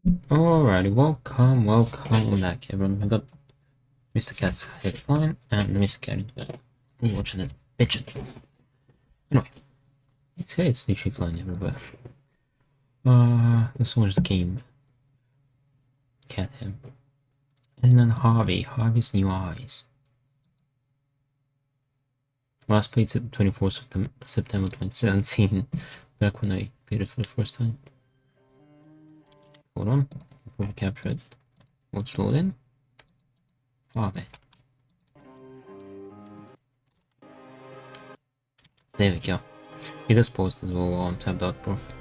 Alrighty, welcome back everyone. We got Mr. Cat's head flying and Mr. Cat in the back. We're watching it pigeons. Anyway, say it's literally flying everywhere. Let's watch the game. Cat him. Edna Harvey's New Eyes. Last played 24th September 2017, back when I played it for the first time. Hold on, before we capture it. Let's load in. Harvey. There we go. It is paused as well on tabbed out, perfect.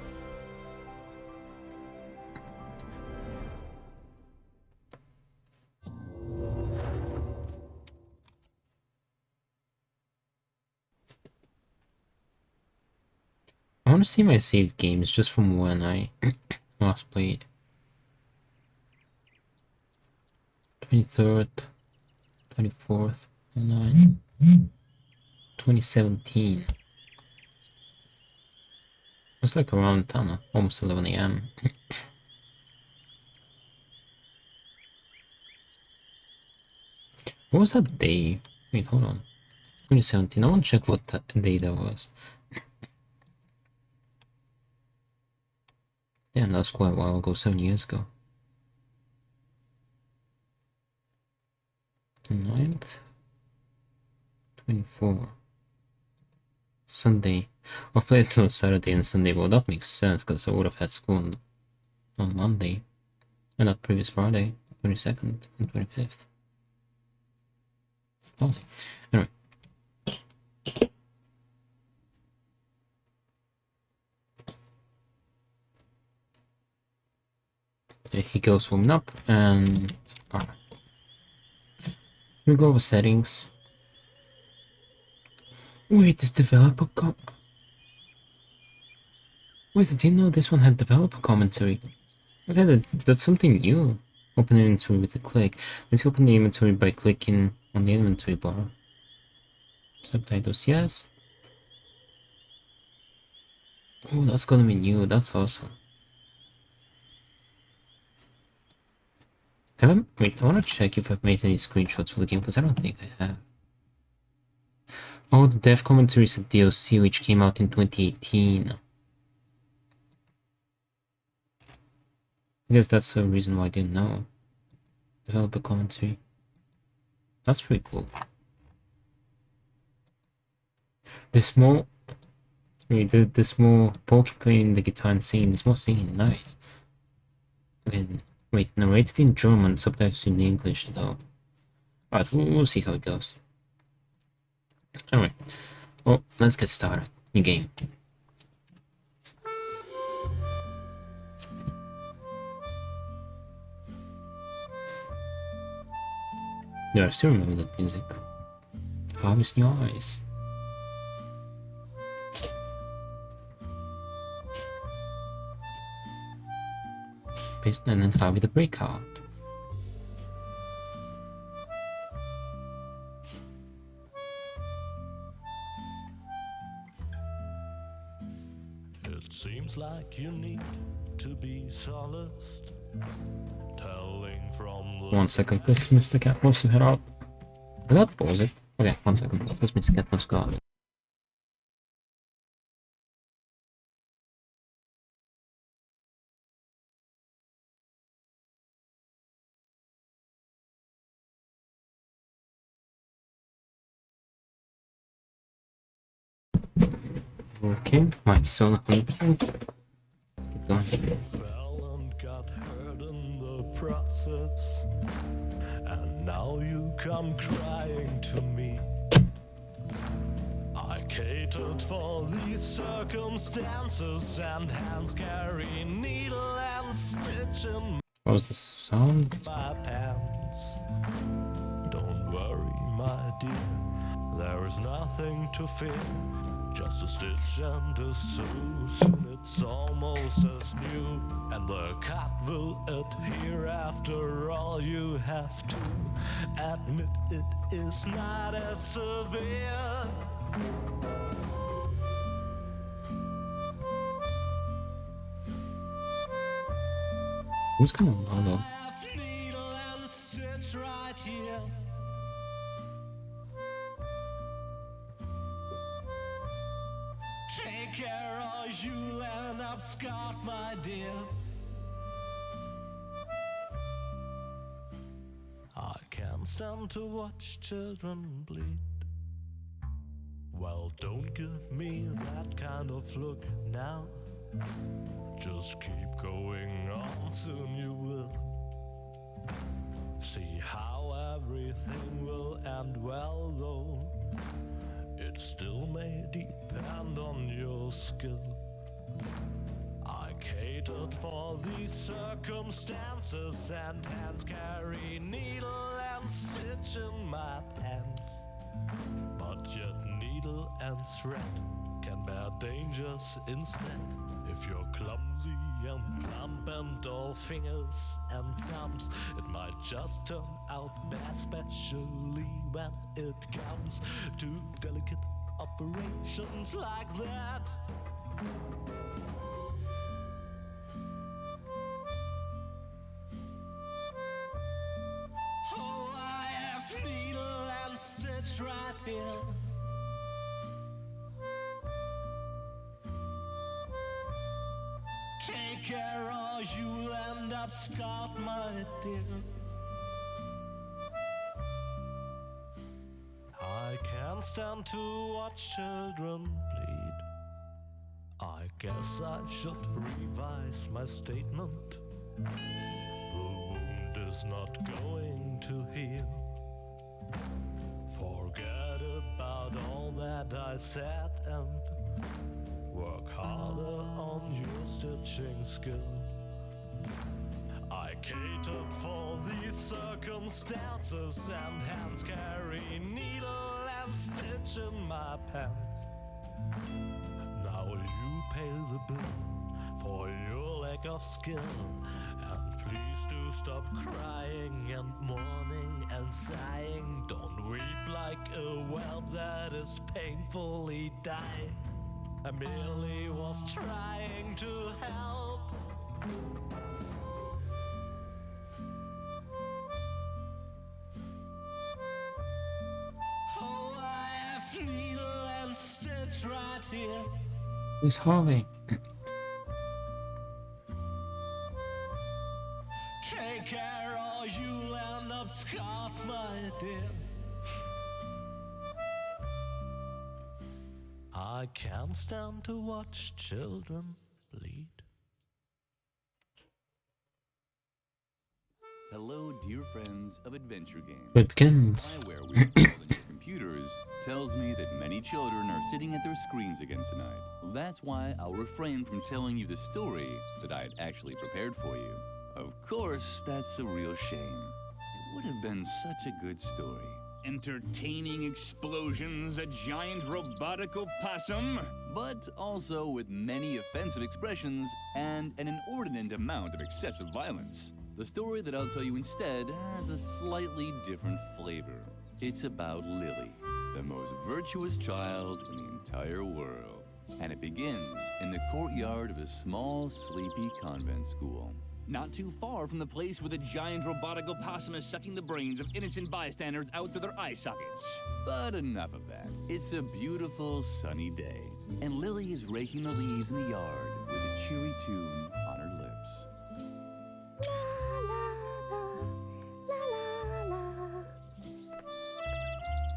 I want to see my saved games just from when I last played. 23rd, 24th, 9, 2017. It's like around almost 11 AM. What was that day? Wait, hold on. 2017. I want to check what day that was. Damn, that was quite a while ago, 7 years ago. 9th, 24. Sunday. I played till Saturday and Sunday. Well, that makes sense because I would have had school on Monday and not previous Friday, 22nd and 25th. Oh, anyway. There he goes warming up and alright. We go over settings. Wait, this developer Wait, I didn't know this one had developer commentary. Okay, that's something new. Open inventory with a click. Let's open the inventory by clicking on the inventory bar. Subtitles, yes. Oh, that's gonna be new. That's awesome. Wait, I wanna check if I've made any screenshots for the game, because I don't think I have. Oh, the dev commentary is a DLC which came out in 2018. I guess that's the reason why I didn't know. Developer commentary. That's pretty cool. This more Pokey playing the guitar and singing. This more singing, nice. Okay, wait, narrated in German, subtitles in English though. Alright, we'll see how it goes. Anyway, well, let's get started. New game. Yeah, I still remember that music. Harvest New Eyes. And then Harvey the Breakout. It seems like you need to be solaced. Telling from the 1 second, this Mr. Cat wants to head out. Will that pause it? Okay, 1 second. This Mr. Cat must go out. Okay, might be still not 100%. Let's keep going. fell and got hurt in the process, and now you come crying to me. I catered for these circumstances, and hands carry needle and stitch in What was the sound? my pants. Don't worry, my dear, there is nothing to fear. Just a stitch and a sew, soon it's almost as new, and the cut will adhere. After all, you have to admit it is not as severe. Who's kind of low though? Needle and stitch right here. Take care or you'll end up scarred, my dear. I can't stand to watch children bleed. Well, don't give me that kind of look now. Just keep going on, soon you will see how everything will end well, though it still may depend on your skill. I catered for these circumstances, and hands carry needle and stitch in my pants. But yet needle and thread can bear dangers instead. If you're clumsy and plump and all fingers and thumbs, it might just turn out bad, especially when it comes to delicate operations like that. Oh, I have needle and stitch right here. Take care or you'll end up scarred, my dear. I can't stand to watch children bleed. I guess I should revise my statement. The wound is not going to heal. Forget about all that I said and work harder on your stitching skill. I catered for these circumstances, and hands carry needle and stitch in my pants. Now you pay the bill for your lack of skill, and please do stop crying and mourning and sighing. Don't weep like a whelp that is painfully dying. I merely was trying to help. Oh, I have needle and stitch right here. Miss Harvey. Take care or you'll end up scarred, my dear. I can't stand to watch children bleed. Hello, dear friends of adventure games. It begins. Spyware we installed on your computers tells me that many children are sitting at their screens again tonight. That's why I'll refrain from telling you the story that I had actually prepared for you. Of course, that's a real shame. It would have been such a good story. Entertaining explosions, a giant robotic opossum, but also with many offensive expressions and an inordinate amount of excessive violence. The story that I'll tell you instead has a slightly different flavor. It's about Lily, the most virtuous child in the entire world. And it begins in the courtyard of a small, sleepy convent school. Not too far from the place where the giant robotic opossum is sucking the brains of innocent bystanders out through their eye sockets. But enough of that. It's a beautiful, sunny day, and Lily is raking the leaves in the yard with a cheery tune on her lips.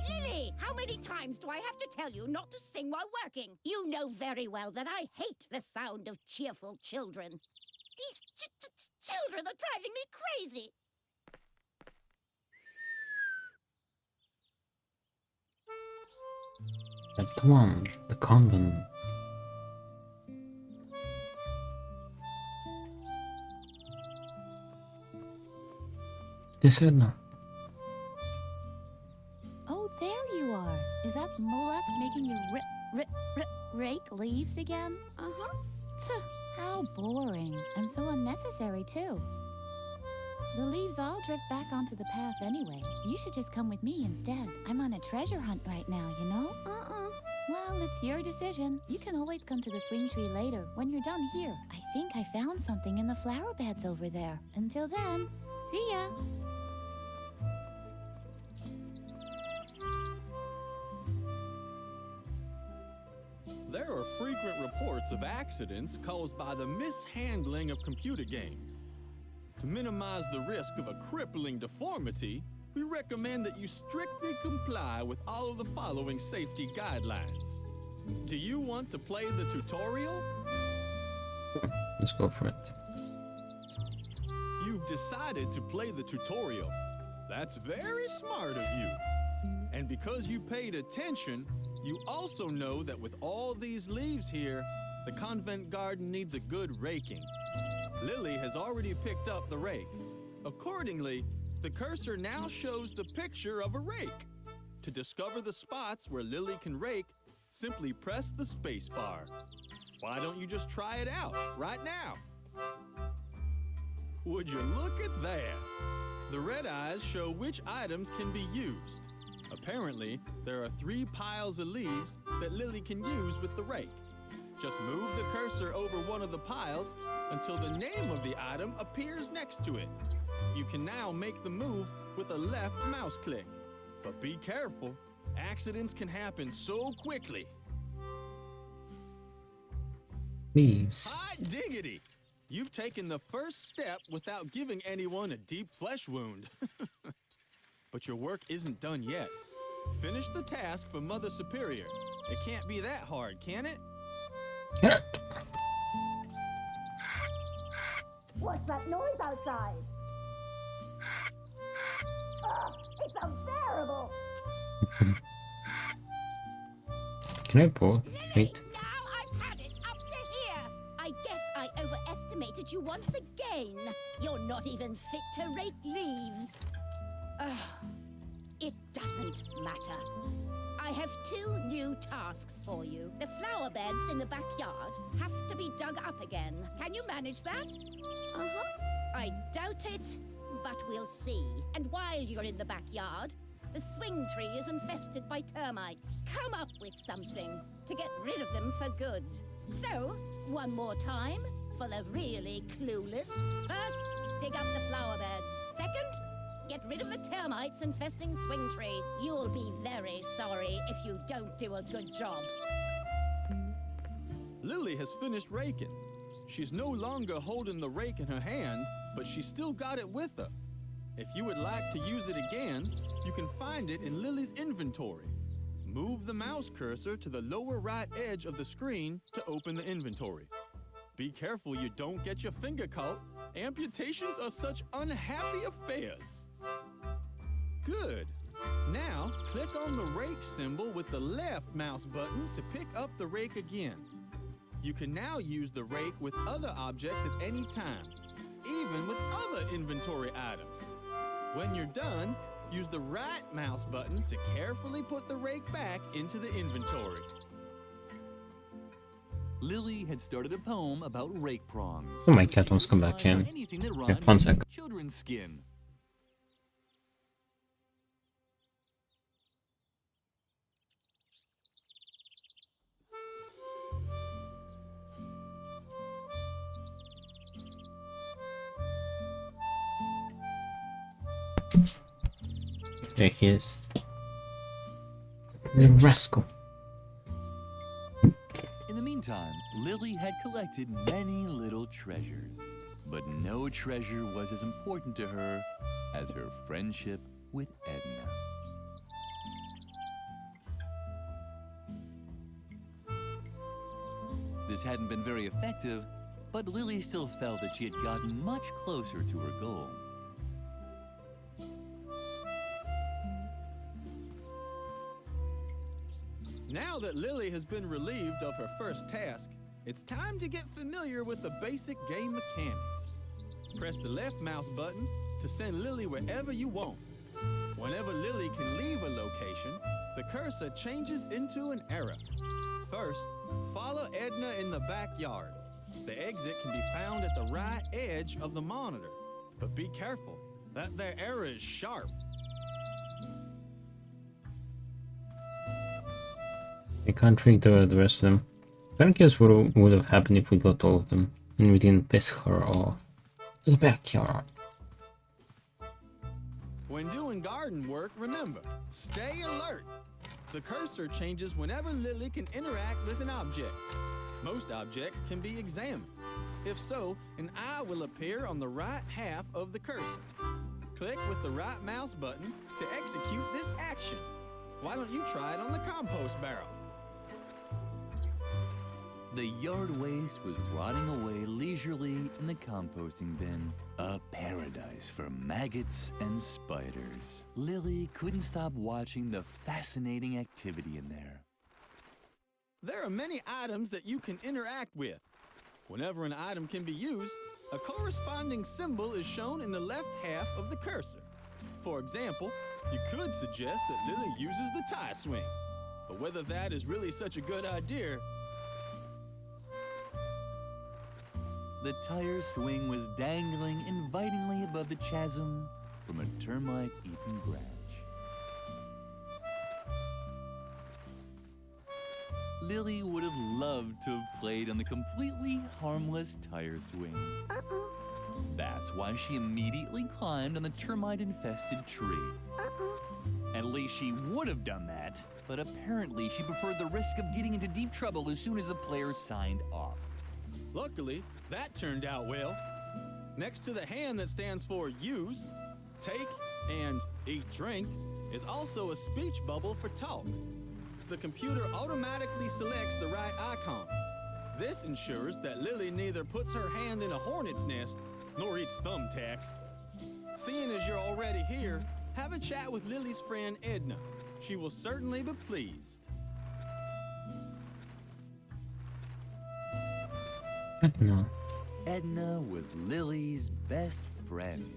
Lily, how many times do I have to tell you not to sing while working? You know very well that I hate the sound of cheerful children. These children are driving me crazy. But come on, the convent. This Edna. Oh, there you are. Is that Moloch making you rake leaves again? Uh-huh. Tuh, how boring. And so unnecessary, too. The leaves all drift back onto the path anyway. You should just come with me instead. I'm on a treasure hunt right now, you know? Well, it's your decision. You can always come to the swing tree later when you're done here. I think I found something in the flower beds over there. Until then, see ya. There are frequent reports of accidents caused by the mishandling of computer games. To minimize the risk of a crippling deformity, we recommend that you strictly comply with all of the following safety guidelines. Do you want to play the tutorial? Let's go for it. You've decided to play the tutorial. That's very smart of you. And because you paid attention, you also know that with all these leaves here, the convent garden needs a good raking. Lily has already picked up the rake. Accordingly, the cursor now shows the picture of a rake. To discover the spots where Lily can rake, simply press the space bar. Why don't you just try it out right now? Would you look at that? The red eyes show which items can be used. Apparently, there are 3 piles of leaves that Lily can use with the rake. Just move the cursor over one of the piles until the name of the item appears next to it. You can now make the move with a left mouse click. But be careful, accidents can happen so quickly. Leaves. Hot diggity! You've taken the first step without giving anyone a deep flesh wound. But your work isn't done yet. Finish the task for Mother Superior. It can't be that hard, can it? Yeah. What's that noise outside? It's unbearable! Can I board? Wait. Now I've had it up to here! I guess I overestimated you once again. You're not even fit to rake leaves. It doesn't matter. I have 2 new tasks for you. The flower beds in the backyard have to be dug up again. Can you manage that? I doubt it, but we'll see. And while you're in the backyard, the swing tree is infested by termites. Come up with something to get rid of them for good. So, one more time for the really clueless. First, dig up the flower beds. Second, get rid of the termites infesting swing tree. You'll be very sorry if you don't do a good job. Lily has finished raking. She's no longer holding the rake in her hand, but she's still got it with her. If you would like to use it again, you can find it in Lily's inventory. Move the mouse cursor to the lower right edge of the screen to open the inventory. Be careful you don't get your finger caught. Amputations are such unhappy affairs. Good. Now, click on the rake symbol with the left mouse button to pick up the rake again. You can now use the rake with other objects at any time, even with other inventory items. When you're done, use the right mouse button to carefully put the rake back into the inventory. Lily had started a poem about rake prongs. Oh, my cat wants to come back in. Anything that Yeah, rhymed 1 with sec. children's skin. There he is. The rascal. In the meantime, Lily had collected many little treasures. But no treasure was as important to her as her friendship with Edna. This hadn't been very effective, but Lily still felt that she had gotten much closer to her goal. Now that Lily has been relieved of her first task, it's time to get familiar with the basic game mechanics. Press the left mouse button to send Lily wherever you want. Whenever Lily can leave a location, the cursor changes into an arrow. First, follow Edna in the backyard. The exit can be found at the right edge of the monitor. But be careful, that there arrow is sharp. I can't read the rest of them. I don't guess what would have happened if we got all of them and we didn't piss her off. To the backyard. When doing garden work, remember, stay alert. The cursor changes whenever Lily can interact with an object. Most objects can be examined. If so, an eye will appear on the right half of the cursor. Click with the right mouse button to execute this action. Why don't you try it on the compost barrel? The yard waste was rotting away leisurely in the composting bin. A paradise for maggots and spiders. Lily couldn't stop watching the fascinating activity in there. There are many items that you can interact with. Whenever an item can be used, a corresponding symbol is shown in the left half of the cursor. For example, you could suggest that Lily uses the tie swing. But whether that is really such a good idea... The tire swing was dangling invitingly above the chasm from a termite-eaten branch. Lily would have loved to have played on the completely harmless tire swing. That's why she immediately climbed on the termite-infested tree. At least she would have done that, but apparently she preferred the risk of getting into deep trouble as soon as the players signed off. Luckily, that turned out well. Next to the hand that stands for use, take, and eat drink is also a speech bubble for talk. The computer automatically selects the right icon. This ensures that Lily neither puts her hand in a hornet's nest nor eats thumbtacks. Seeing as you're already here, have a chat with Lily's friend Edna. She will certainly be pleased. No. Edna was Lily's best friend.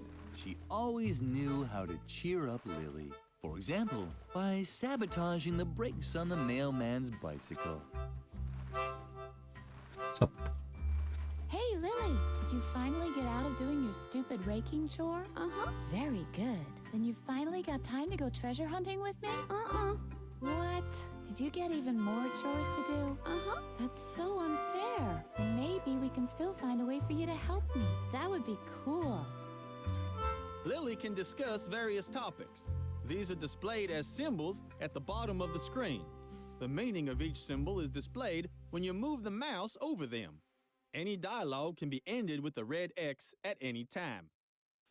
She always knew how to cheer up Lily. For example, by sabotaging the brakes on the mailman's bicycle. What's up? Hey, Lily, did you finally get out of doing your stupid raking chore? Uh-huh. Very good. Then you finally got time to go treasure hunting with me? Uh-uh. What? Did you get even more chores to do? Uh-huh. That's so unfair. Maybe we can still find a way for you to help me. That would be cool. Lily can discuss various topics. These are displayed as symbols at the bottom of the screen. The meaning of each symbol is displayed when you move the mouse over them. Any dialogue can be ended with the red X at any time.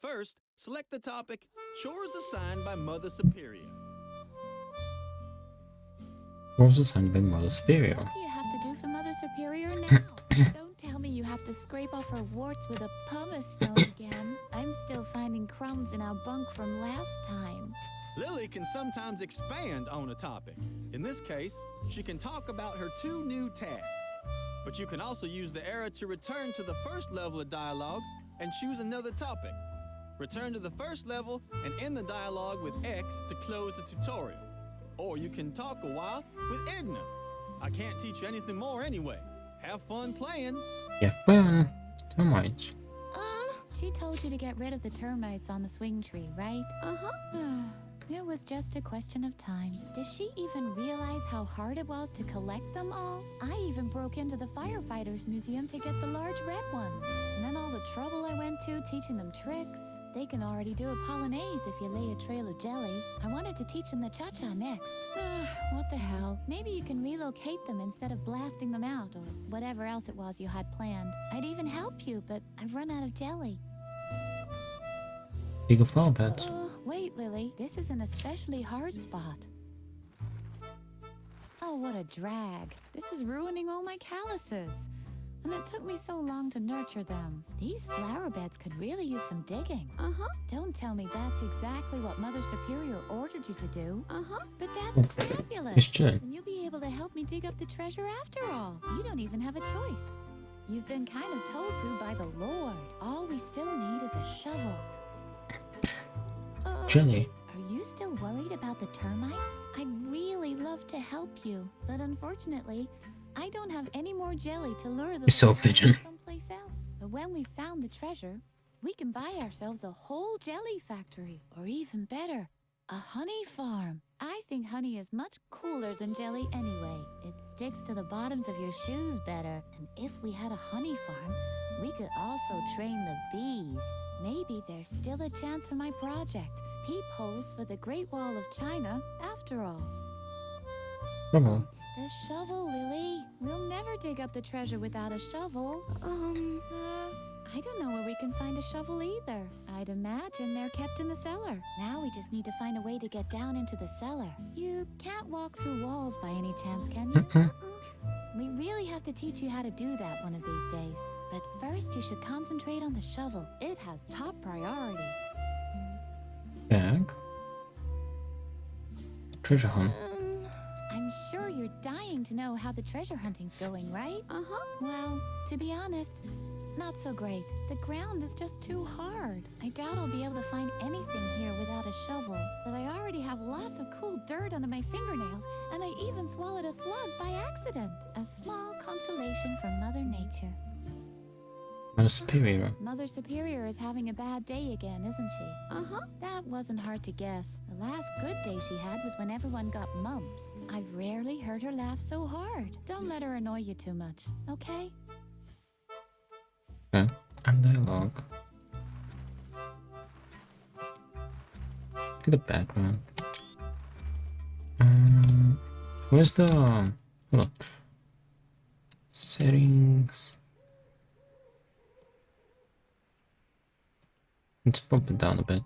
First, select the topic, Chores Assigned by Mother Superior. What was assigned by Mother Superior? What do you have to do for Mother Superior now? Don't tell me you have to scrape off her warts with a pumice stone again. I'm still finding crumbs in our bunk from last time. Lily can sometimes expand on a topic. In this case, she can talk about her 2 new tasks. But you can also use the arrow to return to the first level of dialogue and choose another topic. Return to the first level and end the dialogue with X to close the tutorial. Or you can talk a while with Edna. I can't teach you anything more anyway. Have fun playing. Yeah, well, too much. She told you to get rid of the termites on the swing tree, right? Uh-huh. It was just a question of time. Does she even realize how hard it was to collect them all? I even broke into the firefighters museum to get the large red ones. And then all the trouble I went to teaching them tricks. They can already do a polonaise if you lay a trail of jelly. I wanted to teach them the cha-cha next. What the hell? Maybe you can relocate them instead of blasting them out or whatever else it was you had planned. I'd even help you, but I've run out of jelly. Dig a flower bed. Wait, Lily. This is an especially hard spot. Oh, what a drag. This is ruining all my calluses. And it took me so long to nurture them. These flower beds could really use some digging. Uh-huh. Don't tell me that's exactly what Mother Superior ordered you to do. Uh-huh. But that's fabulous. It's true. And you'll be able to help me dig up the treasure after all. You don't even have a choice. You've been kind of told to by the Lord. All we still need is a shovel. Jelly. Are you still worried about the termites? I'd really love to help you, but unfortunately, I don't have any more jelly to lure them You're so pigeon. someplace else. But when we found the treasure, we can buy ourselves a whole jelly factory, or even better, a honey farm. I think honey is much cooler than jelly anyway. It sticks to the bottoms of your shoes better. And if we had a honey farm, we could also train the bees. Maybe there's still a chance for my project. Peepholes for the Great Wall of China, after all. Come on. The shovel, Lily. We'll never dig up the treasure without a shovel. I don't know where we can find a shovel either. I'd imagine they're kept in the cellar. Now we just need to find a way to get down into the cellar. You can't walk through walls by any chance, can you? We really have to teach you how to do that one of these days. But first you should concentrate on the shovel. It has top priority. Bag. Treasure hunt. I'm sure you're dying to know how the treasure hunting's going, right? Well, to be honest, not so great. The ground is just too hard. I doubt I'll be able to find anything here without a shovel. But I already have lots of cool dirt under my fingernails, and I even swallowed a slug by accident. A small consolation from Mother Nature. Mother Superior. Mother Superior is having a bad day again, isn't she? That wasn't hard to guess. The last good day she had was when everyone got mumps. I've rarely heard her laugh so hard. Don't let her annoy you too much, okay? Okay. And dialogue. Look at the background. Where's the hold on. Settings. Let's bump it down a bit.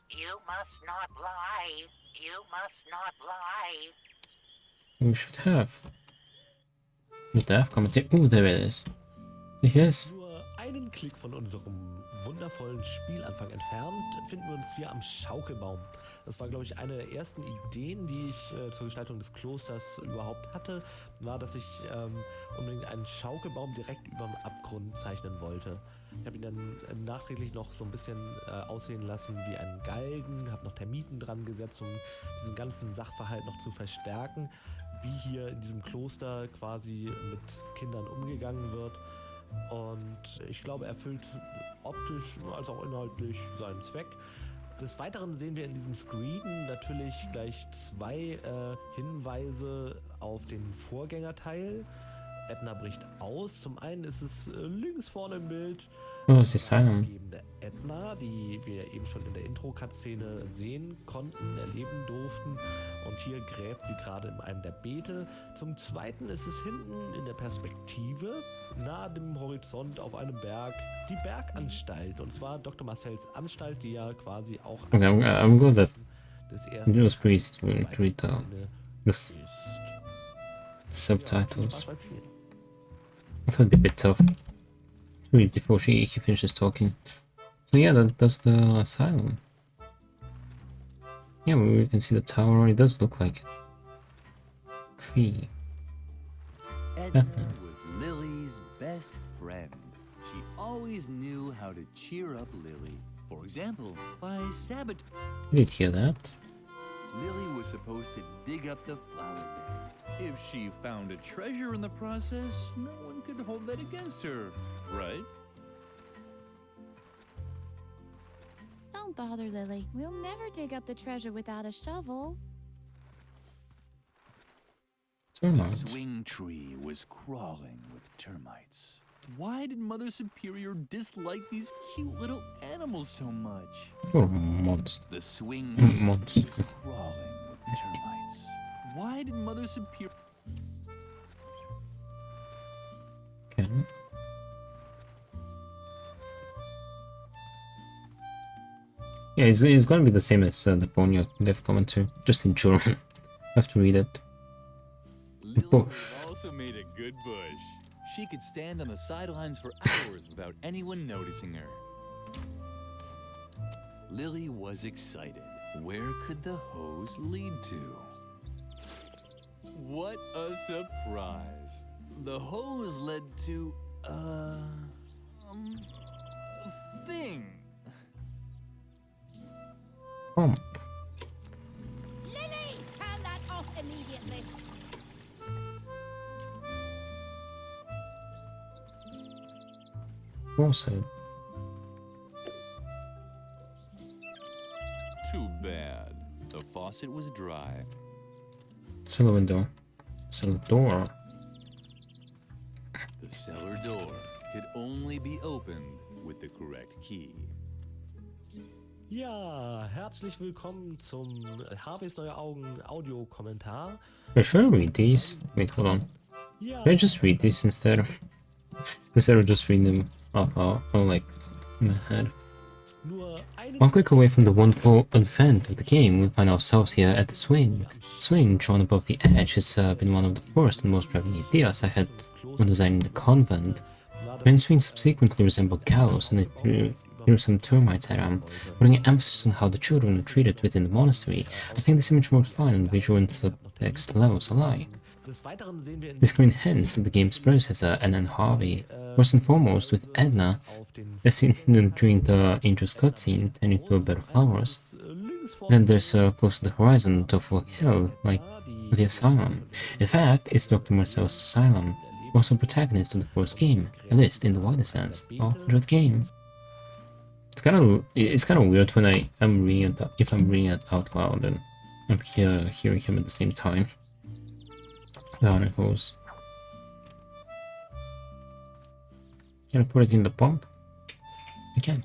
You must not lie. You must not lie. We should have. Mit der F-Kommentar. There it is. Hier ist. Nur einen Klick von unserem wundervollen Spielanfang entfernt finden wir uns hier am Schaukelbaum. Das war, glaube ich, eine der ersten Ideen, die ich zur Gestaltung des Klosters überhaupt hatte, war, dass ich unbedingt einen Schaukelbaum direkt über dem Abgrund zeichnen wollte. Ich habe ihn dann nachträglich noch so ein bisschen aussehen lassen wie einen Galgen, habe noch Termiten dran gesetzt, um diesen ganzen Sachverhalt noch zu verstärken, wie hier in diesem Kloster quasi mit Kindern umgegangen wird. Und ich glaube, er erfüllt optisch als auch inhaltlich seinen Zweck. Des Weiteren sehen wir in diesem Screen natürlich gleich zwei Hinweise auf den Vorgängerteil. Edna bricht aus. Zum einen ist es links vorne im Bild Sie sein. die Edna, die wir eben schon in der Intro-Cut-Szene sehen konnten, erleben durften. Und hier gräbt sie gerade in einem der Beete. Zum zweiten ist es hinten in der Perspektive, nahe dem Horizont auf einem Berg, die Berganstalt. Und zwar Dr. Marcells Anstalt, die ja quasi auch Okay, I'm good at des ersten Judas Priest will read the Sinne this ist. subtitles. Spaß beim Spielen. I thought it'd be a bit tough to read before she finishes talking. So yeah, that's the asylum. Yeah, we can see the tower. It does look like it. Tree. Edna was Lily's best friend. She always knew how to cheer up Lily. For example, by sabotaging. You did hear that? Lily was supposed to dig up the flower bed. If she found a treasure in the process, no one could hold that against her, right? Don't bother, Lily. We'll never dig up the treasure without a shovel. The Termites. swing tree was crawling with termites. Why did Mother Superior dislike these cute little animals so much? You're a monster. The swing tree Monster. was crawling with termites. Why did Mother Superior... Okay. Yeah, it's gonna be the same as the Bonio Dev commentary, just in German. I have to read it. Lily Bush. also made a good bush. She could stand on the sidelines for hours without anyone noticing her. Lily was excited. Where could the hose lead to? What a surprise! The hose led to a thing. Pump. Lily, turn that off immediately. Also. Too bad. The faucet was dry. Cellar window. Cellar door. The cellar door could only be opened with the correct key. Ja, herzlich willkommen zum Harveys Neue Augen Audiokommentar. Should I read these? Wait, hold on. Ja, Should I just read these instead of just reading them off like in my head? nur eine One click away from the wonderful advent of the game, we find ourselves here at the swing. The swing drawn above the edge has been one of the first and most driving ideas I had when designing the convent. When swings subsequently resemble gallows, and they threw some termites at them, putting an emphasis on how the children are treated within the monastery. I think this image works fine on visual and subtext levels alike. des Weiteren sehen wir in The screen hints at the game's predecessor, Edna Harvey. First and foremost, with Edna, auf den as seen during the Angel's cutscene, tending to a bed of flowers. links vor Then there's close to the horizon, top of a hill, like the asylum. In fact, it's Dr. Marcel's asylum, also protagonist of the first game, at least in the wider sense. Oh, enjoy the game. It's kind of weird when I'm reading it, if I'm reading it out loud and I'm hearing him at the same time. Down it goes. Can I put it in the pump? I can.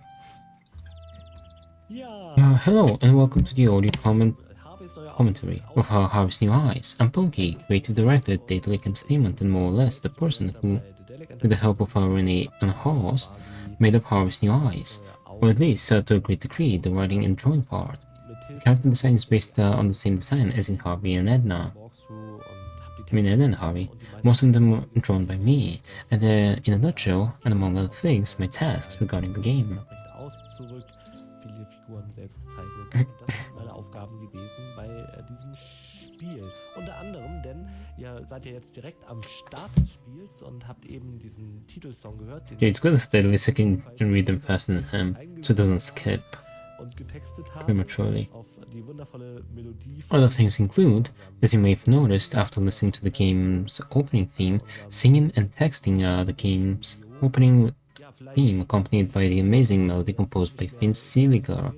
Ja, Hello and welcome to the audio Harveys Neue Augen commentary of Harvey's New Eyes. I'm Pokey, creative director at Data Lake Entertainment and more or less the person who, with the help of Renee and Horse, made up Harvey's New Eyes. Or at least, to a great degree, the writing and drawing part. The character design is based on the same design as in Harvey and Edna. Edna and Harvey. Most of them were drawn by me, and in a nutshell, and among other things, my tasks regarding the game. aus zurück, viele Figuren selbst gezeichnet. Das sind meine Aufgaben gewesen bei diesem Spiel. Unter anderem, denn ihr seid ja jetzt direkt am Start des Spiels und habt eben diesen Titelsong gehört, den Yeah, it's good that at least I can read them faster than him, so it doesn't skip und getextet haben prematurely. auf die wundervolle Melodie Other things include, as you may have noticed after listening to the game's opening theme, singing and texting the game's opening theme accompanied by the amazing melody composed by Finn Seeliger,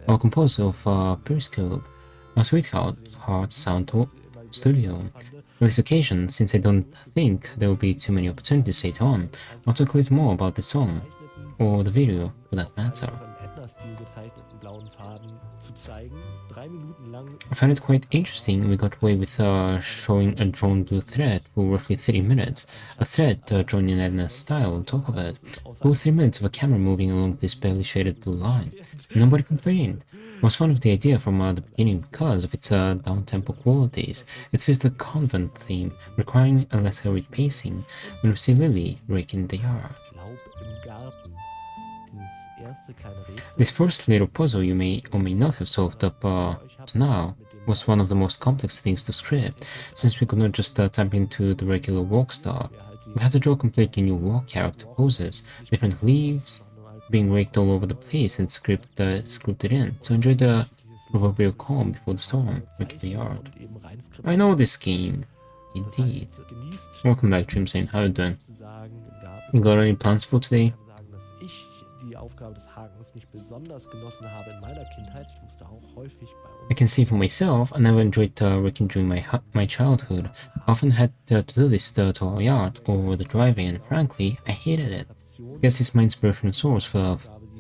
our composer of Periscope, our Sweetheart Sound Studio. On this occasion, since I don't think there will be too many opportunities later on, I'll talk a little more about the song, or the video for that matter. im Edna-Stil gezeichneten blauen Faden zu zeigen. 3 Minuten lang I found it quite interesting. We got away with showing a drawn blue thread for roughly 30 minutes, a thread drawn in Edna's style on top of it. Full 3 minutes of a camera moving along this barely shaded blue line. Nobody complained. I was fond of the idea from the beginning because of its down-tempo qualities. It fits the convent theme, requiring a less hurried pacing when we see Lily raking the yard. Laub im Garten. Dieses erste kleine Rätsel. This first little puzzle you may or may not have solved up to now was one of the most complex things to script, since we could not just tap into the regular walk style. We had to draw completely new walk character poses, different leaves being raked all over the place and scripted in, so enjoy the proverbial calm before the storm, raking the yard. Und eben reinskriptiert I know this game. Indeed. genießt Welcome back, Dream Saying. How you doing? zu sagen, im Garten You got any plans for today? kann sagen, dass ich die Aufgabe des Hakens nicht besonders genossen habe in meiner Kindheit. Ich musste auch häufig bei I uns can see for myself, I never enjoyed raking during my childhood. I often had to do this to our yard or the driveway, and frankly, I hated it. I guess it's my inspirational source for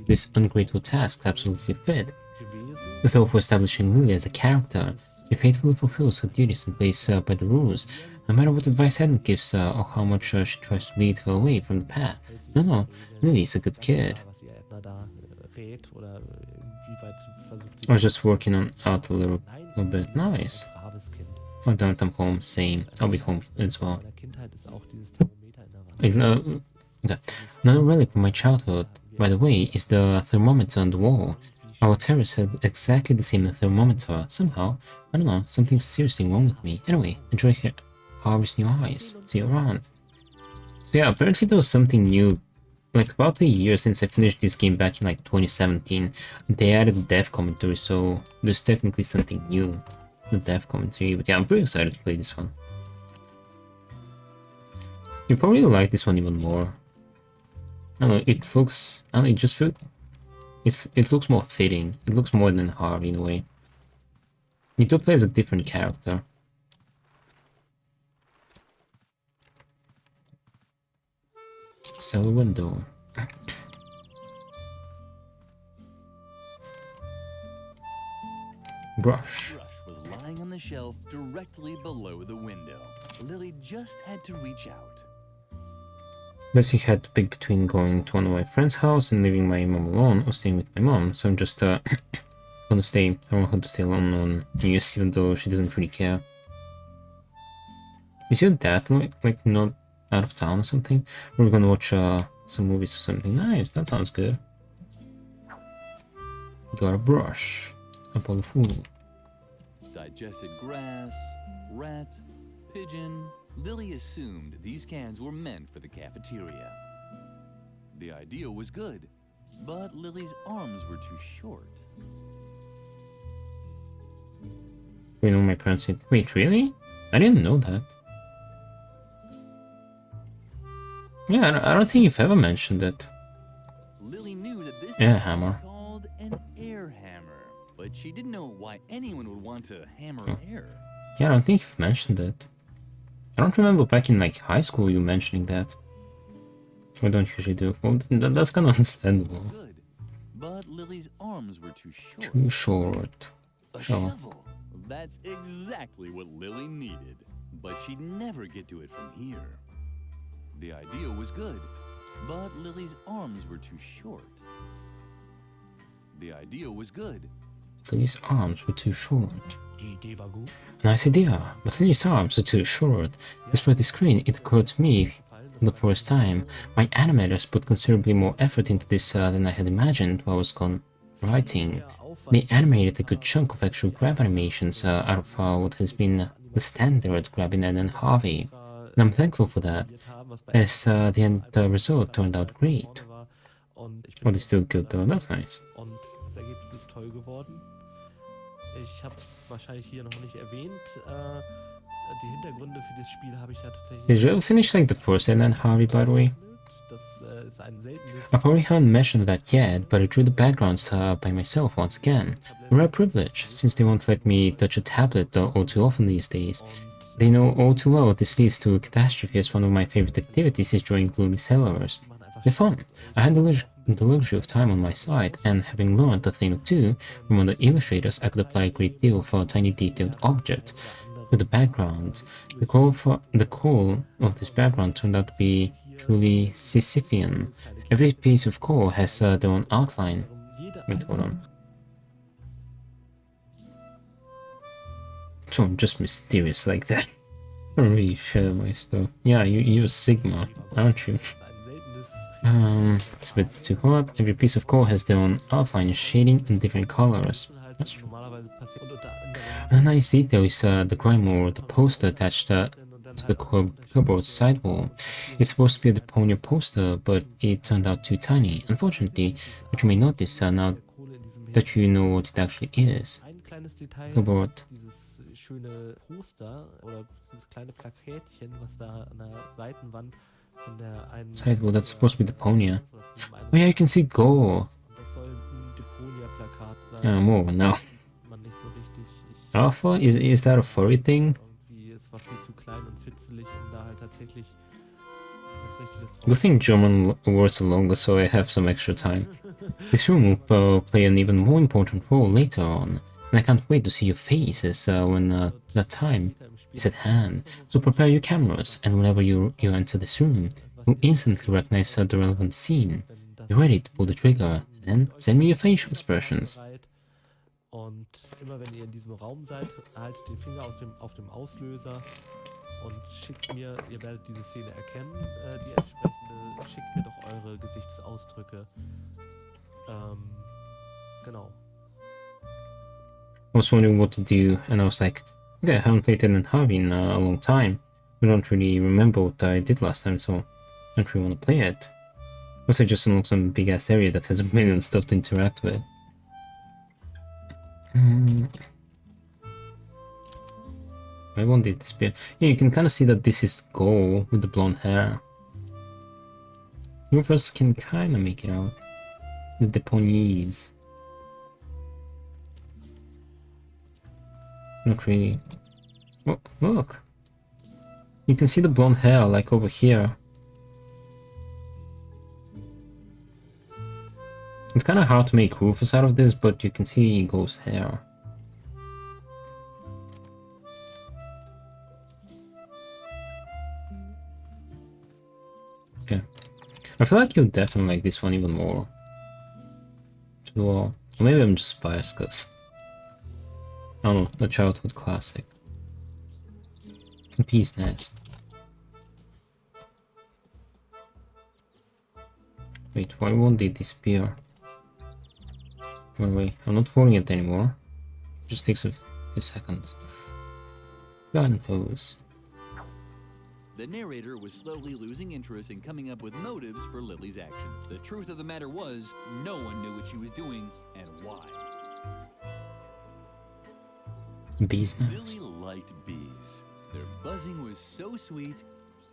this ungrateful task absolutely fit. gewesen. The thought for establishing Lily as a character, she faithfully fulfills her duties and plays by the rules, no matter what advice Edna gives or how much she tries to lead her away from the path. No, Lily's a good kid. Was ihr Edna da rät oder inwieweit versucht I was just working on out a little Nein, bit. Nice. braves Kind. Oh, don't I'm home. Same. I'll be home as well. In meiner Kindheit ist auch dieses Thermometer in der Wand. Okay. Another relic from my childhood, by the way, is the thermometer on the wall. Our terrace had exactly the same thermometer. Somehow, I don't know, something's seriously wrong with me. Anyway, enjoy Harvey's New Eyes. See you around. So yeah, apparently there was something new. Like about a year since I finished this game back in like 2017, they added the dev commentary, so there's technically something new. The dev commentary, but yeah, I'm pretty excited to play this one. You probably like this one even more. I don't know, it looks, I don't know, it just feels, it looks more fitting. It looks more than Harvey in a way. He do play as a different character. Cell window. Brush. Brush was lying on the shelf directly below the window. Lily just had to reach out. Basically had to pick between going to one of my friend's house and leaving my mom alone or staying with my mom. So I'm just gonna stay. I want her to stay alone on New Year's, even though she doesn't really care. Is your dad like not out of town or something? We're gonna watch some movies or something. Nice, that sounds good. Got a brush. A bowl of food. Digested grass, rat, pigeon. Lily assumed these cans were meant for the cafeteria. The idea was good, but Lily's arms were too short. You know my parents said, wait, really? I didn't know that. Yeah, I don't think you've ever mentioned it. Lily knew that this Air was hammer. called an air hammer, but she didn't know why anyone would want to hammer air. Yeah, I don't think you've mentioned it. I don't remember back in like high school you mentioning that. I don't usually do. Well, that's kind of understandable. Good, but Lily's arms were too short. Too short. A Sure. shovel. That's exactly what Lily needed, but she'd never get to it from here. The idea was good, but Lily's arms were too short. The idea was good. Lily's arms were too short. Die Idee war gut. Nice idea, but Lily's arms are too short. Despite the screen, it occurred to me for the first time. My animators put considerably more effort into this than I had imagined while I was writing. They animated a good chunk of actual grab animations out of what has been the standard grab in Edna Harvey. And I'm thankful for that, as the end result turned out great. Oh, they're still good though, that's nice. Und das Ergebnis ist toll geworden. Ich habe es wahrscheinlich hier noch nicht erwähnt. Die Hintergründe für das Spiel habe ich ja tatsächlich. Did you ever finish like the first Edna Harvey, by the way? Das ist ein seltenes. I probably haven't mentioned that yet, but I drew the backgrounds by myself once again. A rare privilege, since they won't let me touch a tablet all too often these days. They know all too well this leads to a catastrophe, as one of my favorite activities is drawing gloomy sailors. They're fun. I had the luxury of time on my side, and having learned a thing or two from other illustrators, I could apply a great deal for tiny detailed objects. With the backgrounds, the core of this background turned out to be truly Sisyphean. Every piece of core has their own outline. Wait, hold on. So I'm just mysterious like that. I don't really share my stuff. Yeah, you're Sigma, aren't you? It's a bit too hot. Every piece of core has their own outline, shading, and different colors. That's true. A nice detail is the grime or the poster attached to the cupboard sidewall. It's supposed to be a Deponia poster, but it turned out too tiny, unfortunately, but you may notice now that you know what it actually is. Cupboard. Schöne Poster oder dieses kleine Plakätchen, was da an der Seitenwand von der einen Sidewall, that's supposed to be Deponia. Oh yeah, you can see Gore. Das soll ein Deponia-Plakat sein. Yeah, more now. Man nicht so richtig. Alpha? Is that a furry thing? Irgendwie, es war viel zu klein und fitzelig, um da halt tatsächlich was Richtiges Good thing German words are longer, so I have some extra time. This room will play an even more important role later on. And I can't wait to see your faces when that time is at hand. So prepare your cameras, and whenever you enter this room, you'll instantly recognize the relevant scene. Be ready to pull the trigger, and then send me your facial expressions. Und immer wenn ihr in diesem Raum seid, haltet den Finger auf dem Auslöser und schickt mir, ihr werdet diese Szene erkennen, die entsprechende, schickt mir doch eure Gesichtsausdrücke. Genau. I was wondering what to do, and I was like, okay, I haven't played Edna Harvey in a long time. I don't really remember what I did last time, so I don't really want to play it. Also, I just unlocked some big ass area that has a million stuff to interact with. I won't disappear. Yeah, you can kind of see that this is Go with the blonde hair. You first can kind of make it out. The Deponese. Not really. Oh, look! You can see the blonde hair, like over here. It's kind of hard to make Rufus out of this, but you can see Ghost hair. Yeah. I feel like you'll definitely like this one even more. Well, or maybe I'm just biased because I don't know, a childhood classic. Peace Nest. Wait, why won't they disappear? Wait, I'm not holding it anymore. It just takes a few seconds. Gun hose. The narrator was slowly losing interest in coming up with motives for Lily's actions. The truth of the matter was, no one knew what she was doing and why. Bees nest. Lily liked bees. Their buzzing was so sweet,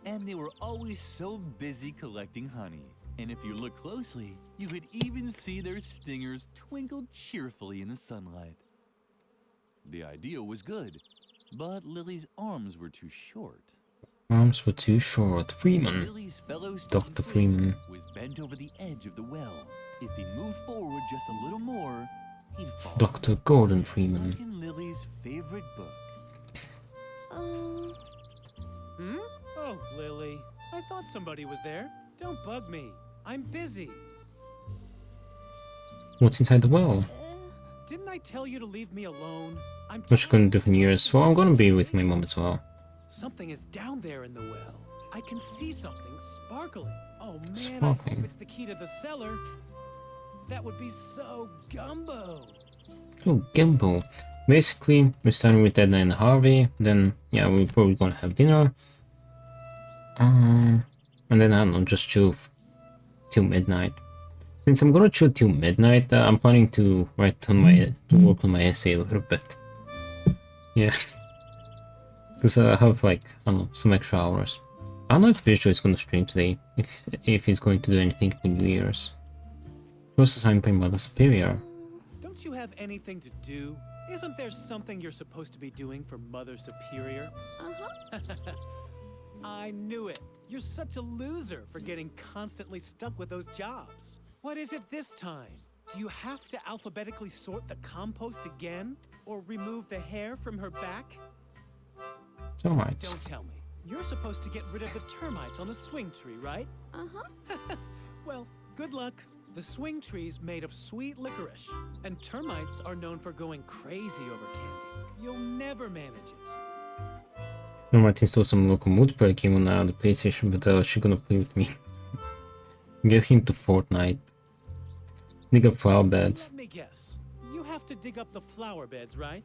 and they were always so busy collecting honey. And if you look closely, you could even see their stingers twinkle cheerfully in the sunlight. The idea was good, but Lily's arms were too short. Arms were too short. Freeman. Lily's fellow Dr. Freeman. was bent over the edge of the well. If he moved forward just a little more, he'd fall. Dr. Gordon Freeman. Like in Lily's favorite book. Oh, Lily. I thought somebody was there. Don't bug me. I'm busy. What's inside the well? Didn't I tell you to leave me alone? I'm What you gonna do for New Year's? Well, I'm gonna be with my mom as well. Something is down there in the well. I can see something sparkling. Oh man, I Sparkling. hope it's the key to the cellar. That would be so gumbo. Oh, Gimbal. Basically, we're starting with Edna and Harvey. Then, yeah, we're probably gonna have dinner. And then, I don't know, just chill till midnight. Since I'm gonna chill till midnight, I'm planning to work on my essay a little bit. Yeah. Because I have, like, I don't know, some extra hours. I don't know if Visual is gonna stream today, if he's going to do anything for New Year's. He was assigned by Mother Superior. Don't you have anything to do? Isn't there something you're supposed to be doing for Mother Superior? I knew it. You're such a loser for getting constantly stuck with those jobs. What is it this time? Do you have to alphabetically sort the compost again? Or remove the hair from her back? Termites. Don't tell me. You're supposed to get rid of the termites on the swing tree, right? Well, good luck. The swing tree's made of sweet licorice, and termites are known for going crazy over candy. You'll never manage it. No, Martin installed some local multiplayer game on the PlayStation, but she's gonna play with me. Get him to Fortnite. Dig up flower beds. Let me guess. You have to dig up the flower beds, right?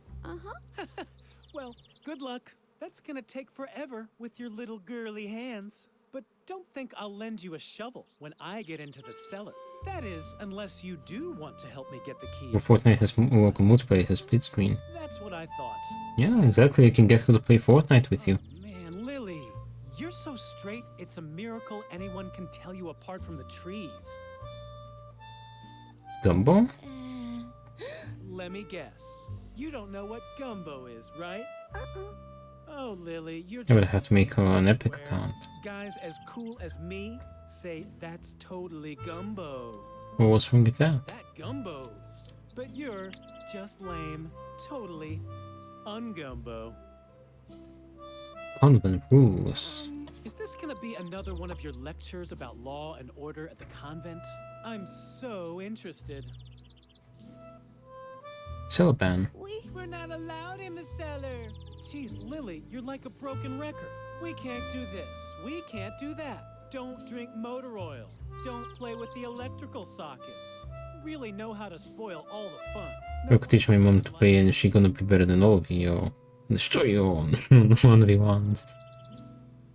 Well, good luck. That's gonna take forever with your little girly hands. But don't think I'll lend you a shovel when I get into the cellar. That is, unless you do want to help me get the key. Well, Fortnite has local multiplayer, has split screen. That's what I thought. Yeah, exactly. You can get her to play Fortnite with you. Man, Lily, you're so straight, it's a miracle anyone can tell you apart from the trees. Gumbo? Let me guess. You don't know what gumbo is, right? Oh, Lily, you're I would just have to make her an Epic square. account. Guys as cool as me say that's totally gumbo. Well, what's wrong with that? That gumbos. But you're just lame. Totally ungumbo. Convent rules. Is this gonna be another one of your lectures about law and order at the convent? I'm so interested. Cellar ban. We're not allowed in the cellar. Jeez, Lily, you're like a broken record. We can't do this. We can't do that. Don't drink motor oil. Don't play with the electrical sockets. Really know how to spoil all the fun. I could teach my mom to play and she's gonna be better than all of you. Destroy you all. 1v1s.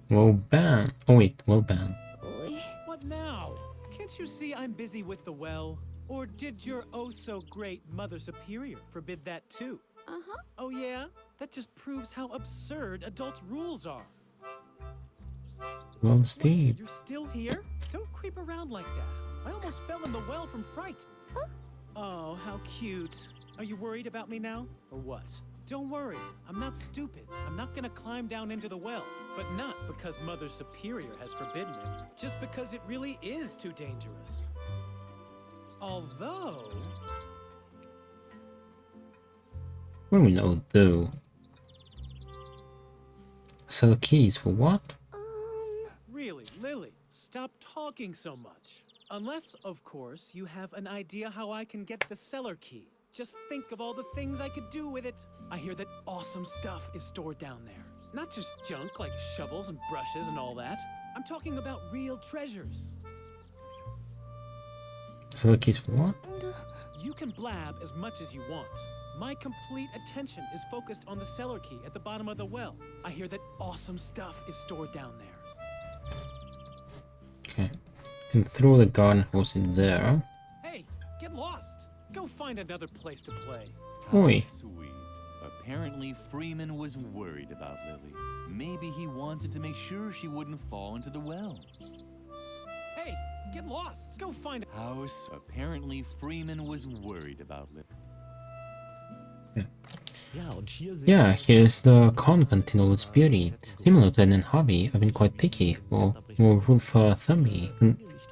Well ban. Oh wait, well ban. What now? Can't you see I'm busy with the well? Or did your oh-so-great Mother Superior forbid that too? Oh yeah? That just proves how absurd adults' rules are. Well, Steve. You're still here? Don't creep around like that. I almost fell in the well from fright. Oh, how cute. Are you worried about me now, or what? Don't worry, I'm not stupid. I'm not gonna climb down into the well. But not because Mother Superior has forbidden it, just because it really is too dangerous. Although... What do we know, though? Sell keys for what? Really, Lily, stop talking so much. Unless, of course, you have an idea how I can get the cellar key. Just think of all the things I could do with it. I hear that awesome stuff is stored down there. Not just junk like shovels and brushes and all that. I'm talking about real treasures. Sell keys for what? You can blab as much as you want. My complete attention is focused on the cellar key at the bottom of the well. I hear that awesome stuff is stored down there. Okay. Can throw the garden hose in there. Hey, get lost! Go find another place to play. Oi. Sweet. Apparently, Freeman was worried about Lily. Maybe he wanted to make sure she wouldn't fall into the well. Hey, get lost! Go find... Apparently, Freeman was worried about Lily. Yeah, here's the convent in all its beauty. Similar to Edna Harvey, I've been quite picky for more roof-thumby,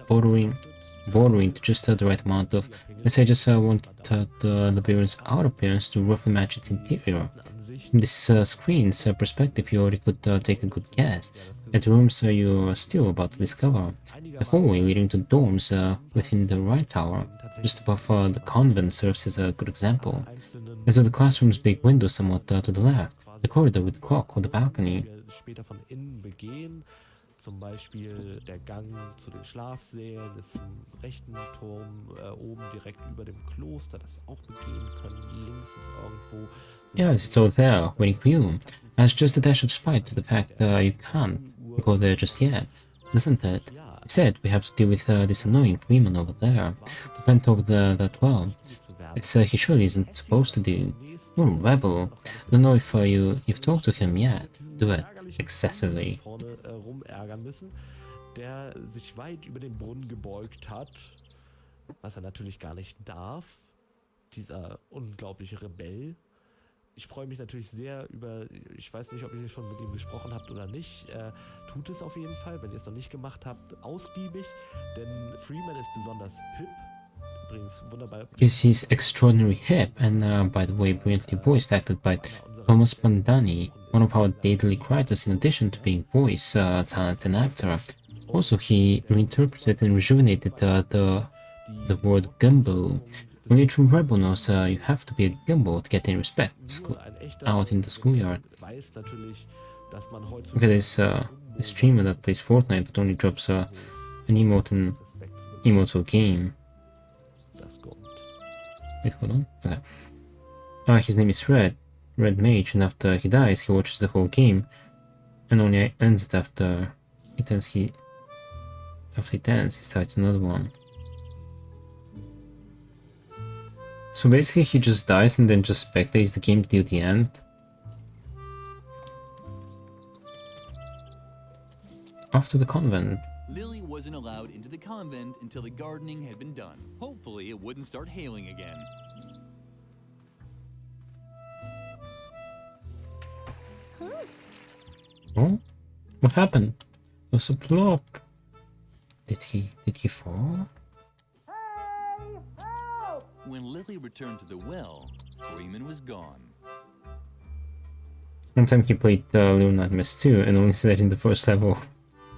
bordering to just the right amount of... Let's say I just wanted the building's outer appearance to roughly match its interior. From this screen's perspective, you already could take a good guess at the rooms you're still about to discover. The hallway leading to dorms within the right tower, just above the convent, serves as a good example. As with the classroom's big window somewhat to the left, the corridor with the clock or the balcony. Zum Beispiel der Gang zu den Schlafsälen ist im rechten Turm oben direkt über dem Kloster, das wir auch begehen können. Links ist irgendwo... Yes, it's all there, waiting for you. Adds just a dash of spite to the fact that you can't go there just yet, doesn't it? Instead, we have to deal with this annoying Freeman over there, who bent over that well. It's he surely isn't supposed to do. Oh, rebel. Don't know if you've talked to him yet. Do it. Excessively. Rumärgern müssen, der sich weit über den Brunnen gebeugt hat, was er natürlich gar nicht darf, dieser unglaubliche Rebell. Ich freue mich natürlich sehr über, ich weiß nicht, ob ihr schon mit ihm gesprochen habt oder nicht, tut es auf jeden Fall, wenn ihr es noch nicht gemacht habt, ausgiebig, denn Freeman ist besonders hip. Übrigens wunderbar. Because he's extraordinarily hip and, by the way, brilliantly voiced acted by Thomas Bandani, one of our daily writers in addition to being voice talent and actor. Also, he reinterpreted and rejuvenated the word gumbo. Only a true rebel knows you have to be a gumbo to get any respect out in the schoolyard. Look at this streamer that plays Fortnite but only drops an emote to a game. Wait, hold on. Okay. His name is Red Mage, and after he dies, he watches the whole game, and only ends it after he starts another one. So basically, he just dies and then just spectates the game till the end. After the convent. Lily wasn't allowed into the convent until the gardening had been done. Hopefully, it wouldn't start hailing again. Oh? What happened? There was a plop. Did he fall? When Lily returned to the well, Freeman was gone. One time he played Little Nightmares 2 and only said in the first level.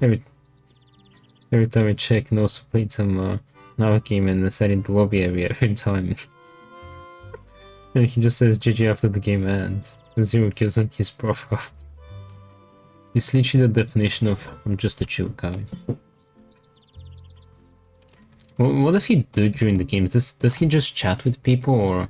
Every time I check, and also played some another game and sat in the lobby area every time. And he just says GG after the game ends. 0 kills on his profile. It's literally the definition of I'm just a chill guy. What does he do during the games? Does he just chat with people or?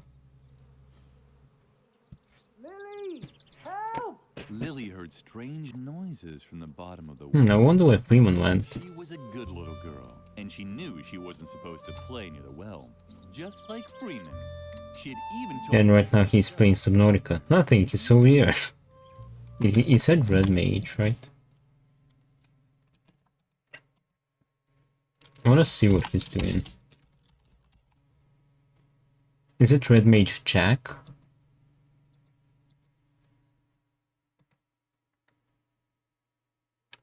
Lily! Help! Lily heard strange noises from the bottom of the well. I wonder where Freeman went. She was a good little girl, and she knew she wasn't supposed to play near the well. Just like Freeman. She had even told And right now he's playing Subnautica. Nothing, he's so weird. He said Red Mage, right? I wanna see what he's doing. Is it Red Mage Jack?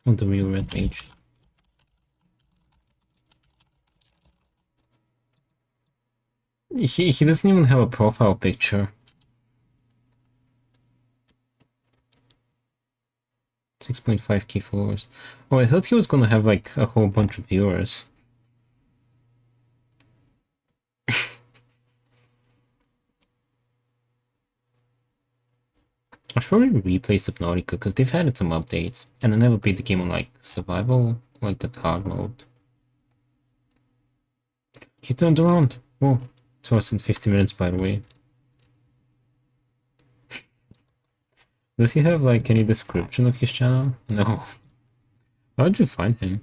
Or the real Red Mage? He doesn't even have a profile picture. 6.5k followers. Oh, I thought he was gonna have like a whole bunch of viewers. I should probably replay Subnautica because they've had some updates, and I never played the game on like survival, like that hard mode. He turned around. Oh, it's worse than 50 minutes, by the way. Does he have like any description of his channel? No. How'd you find him?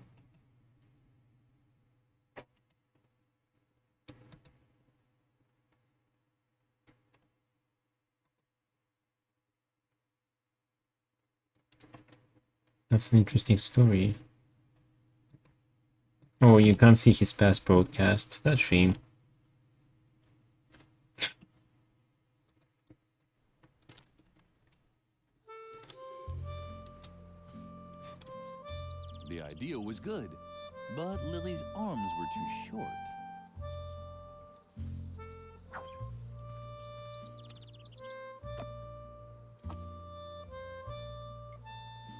That's an interesting story. Oh, you can't see his past broadcasts. That's a shame. The idea was good, but Lily's arms were too short.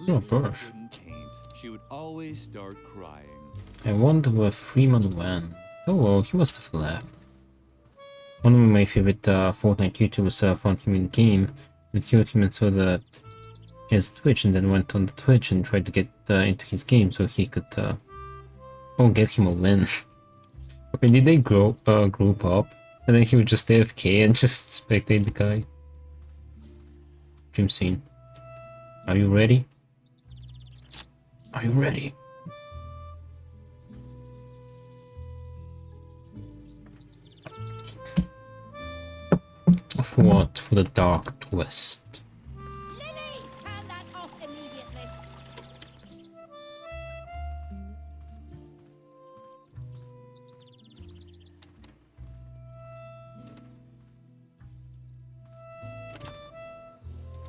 Oh, Lily gosh. couldn't paint. She would always start crying. I wonder where Freeman went. Oh well, he must have left. One of my favorite Fortnite YouTubers found him in the game and killed him and saw that he has Twitch, and then went on the Twitch and tried to get into his game so he could get him a win. I mean, did they group up and then he would just AFK and just spectate the guy? Dream scene. Are you ready? Are you ready? For what? For the dark twist. Lily, turn that off immediately.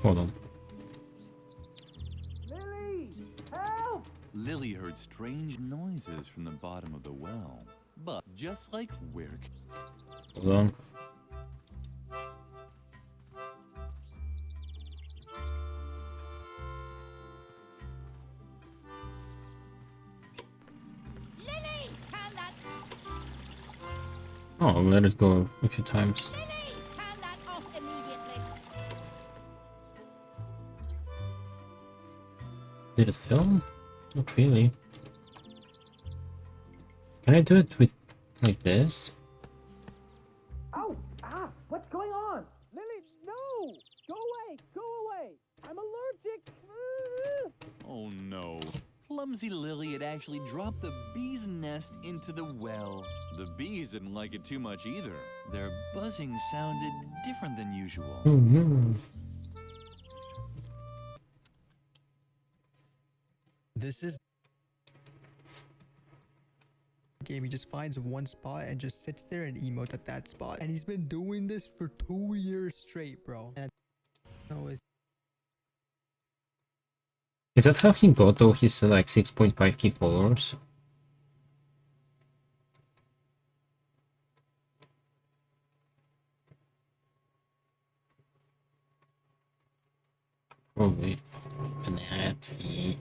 Hold on. Lily, help! Lily heard strange noises from the bottom of the well. But just like where... Hold on. Lily, turn that. Oh, I'll let it go a few times. Lily, turn that off immediately. Did it film? Not really. Can I do it with like this? Ow! Ah! What's going on? Lily, no! Go away! Go away! I'm allergic! Oh no. Clumsy Lily had actually dropped the bee's nest into the well. The bees didn't like it too much either. Their buzzing sounded different than usual. Oh no. This is game. He just finds one spot and just sits there and emotes at that spot. And he's been doing this for 2 years straight, bro. And Is that how he got all his like 6.5k followers? Probably. And hat. Yeah.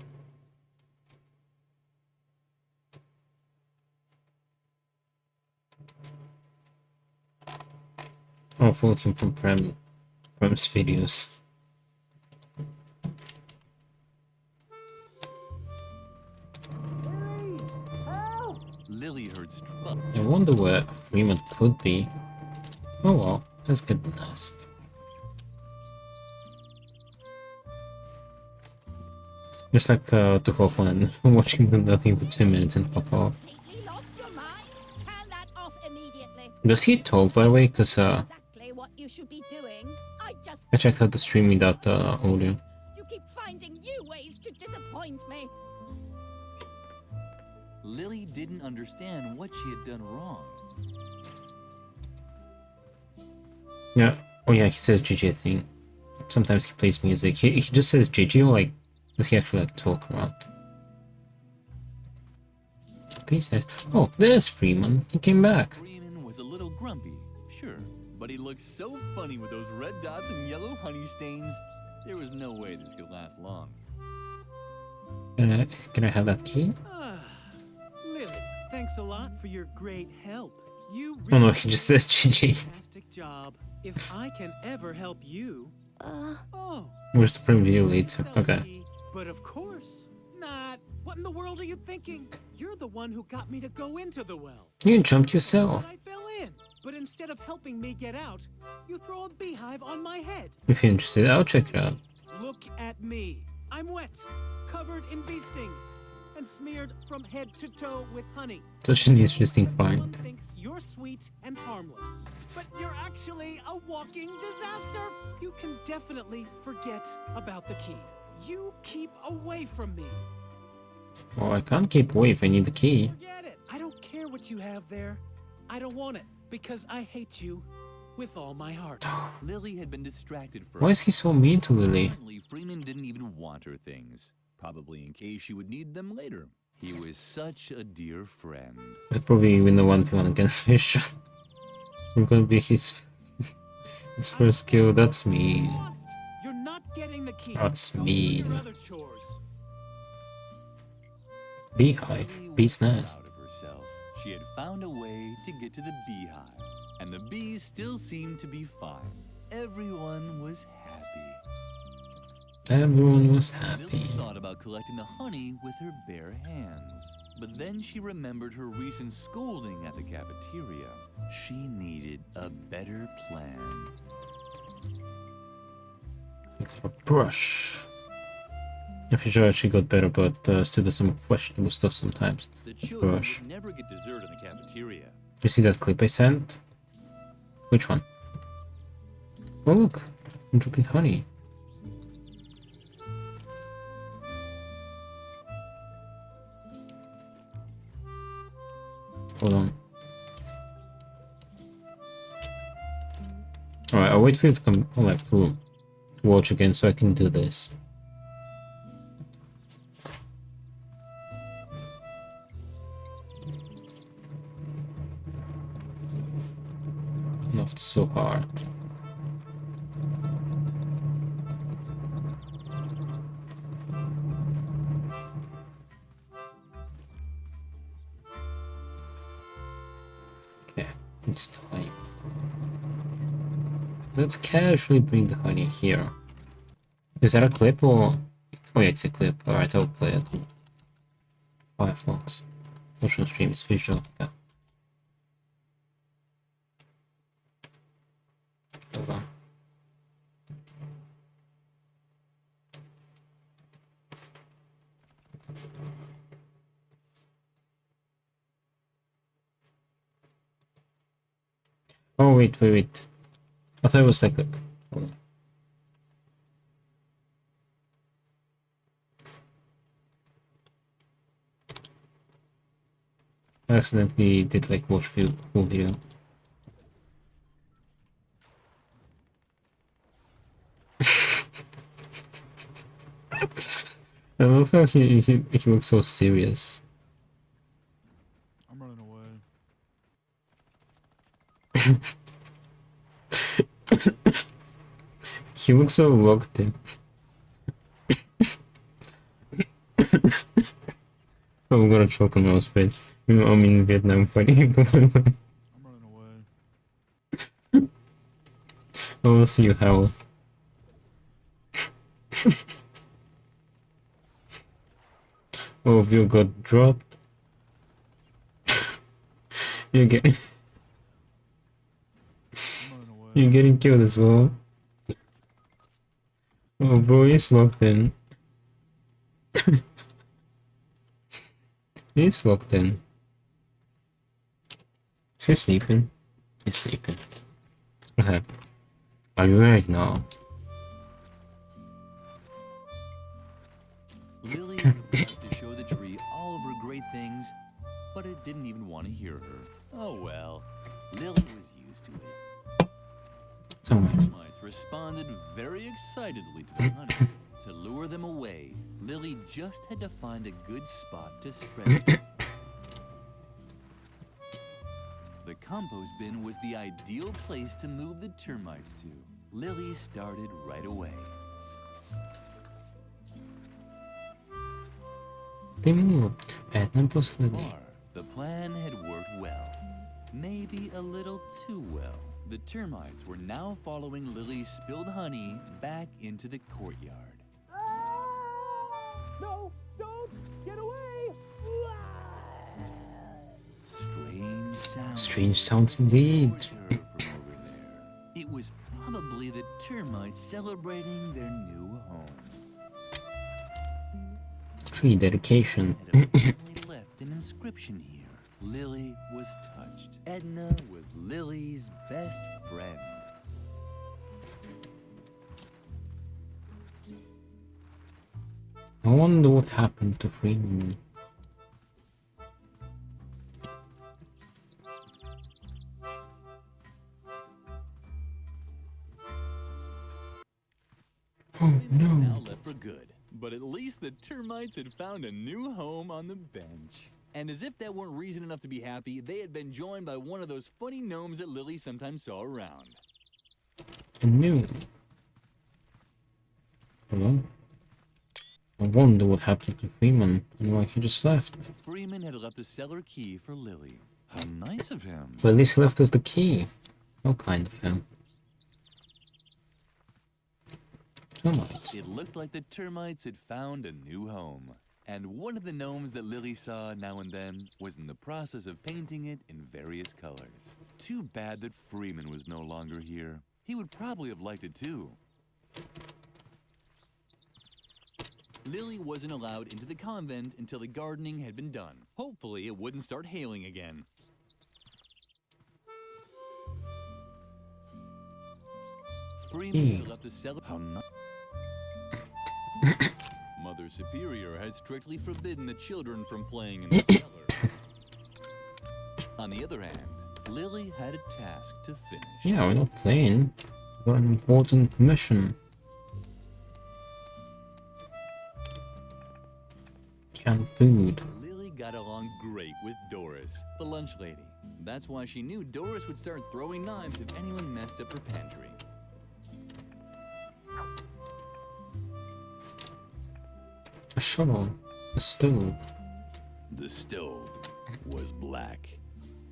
Oh, followed him from Prem's videos. Lily heard I wonder where Freeman could be. Oh well, let's get the nest. Just like to hop on and watch him do nothing for 2 minutes and pop off. Completely lost your mind? Turn that off immediately. Does he talk, by the way? Because Exactly what you should be doing. I checked out the stream without audio. You keep finding new ways to disappoint me. Lily didn't understand what she had done wrong. Yeah. Oh yeah, he says GG thing. Sometimes he plays music. He just says GG, or like, does he actually like talk around? Peace out. Oh, there's Freeman. He came back. Freeman was a little grumpy, sure, but he looked so funny with those red dots and yellow honey stains. There was no way this could last long. Can I have that key? Lily, thanks a lot for your great help. You Oh no, really he just says GG. fantastic job. If I can ever help you, oh, Where's the print video later? Okay. selfie. But of course not. What in the world are you thinking? You're the one who got me to go into the well. You jumped yourself. I fell in. But instead of helping me get out, you throw a beehive on my head. If you're interested, I'll check it out. Look at me. I'm wet, covered in bee stings, and smeared from head to toe with honey. Such an interesting Everyone find. thinks you're sweet and harmless, but you're actually a walking disaster. You can definitely forget about the key. You keep away from me. Oh, I can't keep away if I need the key. Forget it. I don't care what you have there. I don't want it because I hate you with all my heart. Lily had been distracted for Why is he so mean to Lily? Apparently, Freeman didn't even want her things, probably in case she would need them later. He was such a dear friend. I'd probably win the 1v1 against Fisher. I'm gonna be his first kill. That's mean. Lost. You're not getting the key. That's Go do your mean. other chores. Beehive. Lily Bee's was nest. proud of herself. She had found a way to get to the beehive, and the bees still seemed to be fine. Everyone was happy. Everyone was Lily happy. thought about collecting the honey with her bare hands, but then she remembered her recent scolding at the cafeteria. She needed a better plan. A brush. Fisher actually got better, but still does some questionable stuff sometimes. The children Brush. would never get dessert in the cafeteria. You see that clip I sent? Which one? Oh look, I'm dropping honey. Hold on. Alright, I'll wait for you to come. I'll have to watch again so I can do this. Not so hard. Okay, it's time. Let's casually bring the honey here. Is that a clip or? Oh yeah, it's a clip. Alright, I'll play it. Firefox. Motion stream is visual. Yeah. Hold on. Oh wait. I thought it was like a... hold on. I accidentally did like watch full video. I love how he looks so serious. I'm running away. He looks so locked in. I'm gonna choke on my space. You know, I'm in Vietnam fighting. I'm running away. I will see you, Howell. Oh, you got dropped. You're getting I'm running away. you're getting killed as well. Oh, bro, he's locked in. He's locked in. Is he sleeping? He's sleeping. Okay. Are you ready now? Lily would love to show the tree all of her great things, but it didn't even want to hear her. Oh well, Lily was used to it. So Termites responded very excitedly to the honey. To lure them away, Lily just had to find a good spot to spread it. The compost bin was the ideal place to move the termites to. Lily started right away. they moved. Edna plus Lily. Far, the plan had worked well. Maybe a little too well. The termites were now following Lily's spilled honey back into the courtyard. No, don't get away! Strange Sounds indeed. From over there. It was probably the termites celebrating their new home. Tree dedication. Had apparently left an inscription here. Lily was touched. Edna was Lily's best friend. I wonder what happened to Freeman. Oh no. Now left for good. But at least the termites had found a new home on the bench. And as if that weren't reason enough to be happy, they had been joined by one of those funny gnomes that Lily sometimes saw around. A new. Hello? I wonder what happened to Freeman and why he just left. Freeman had left the cellar key for Lily. How nice of him. Well, at least he left us the key. How kind of him. Termites. It looked like the termites had found a new home. And one of the gnomes that Lily saw now and then was in the process of painting it in various colors. Too bad that Freeman was no longer here. He would probably have liked it too. Lily wasn't allowed into the convent until the gardening had been done. Hopefully it wouldn't start hailing again. Freeman had left the cellar. How Mother Superior had strictly forbidden the children from playing in the cellar. On the other hand, Lily had a task to finish. Yeah, we're not playing. We've got an important mission. Canned food. Lily got along great with Doris, the lunch lady. That's why she knew Doris would start throwing knives if anyone messed up her pantry. A shovel. A stove. The stove was black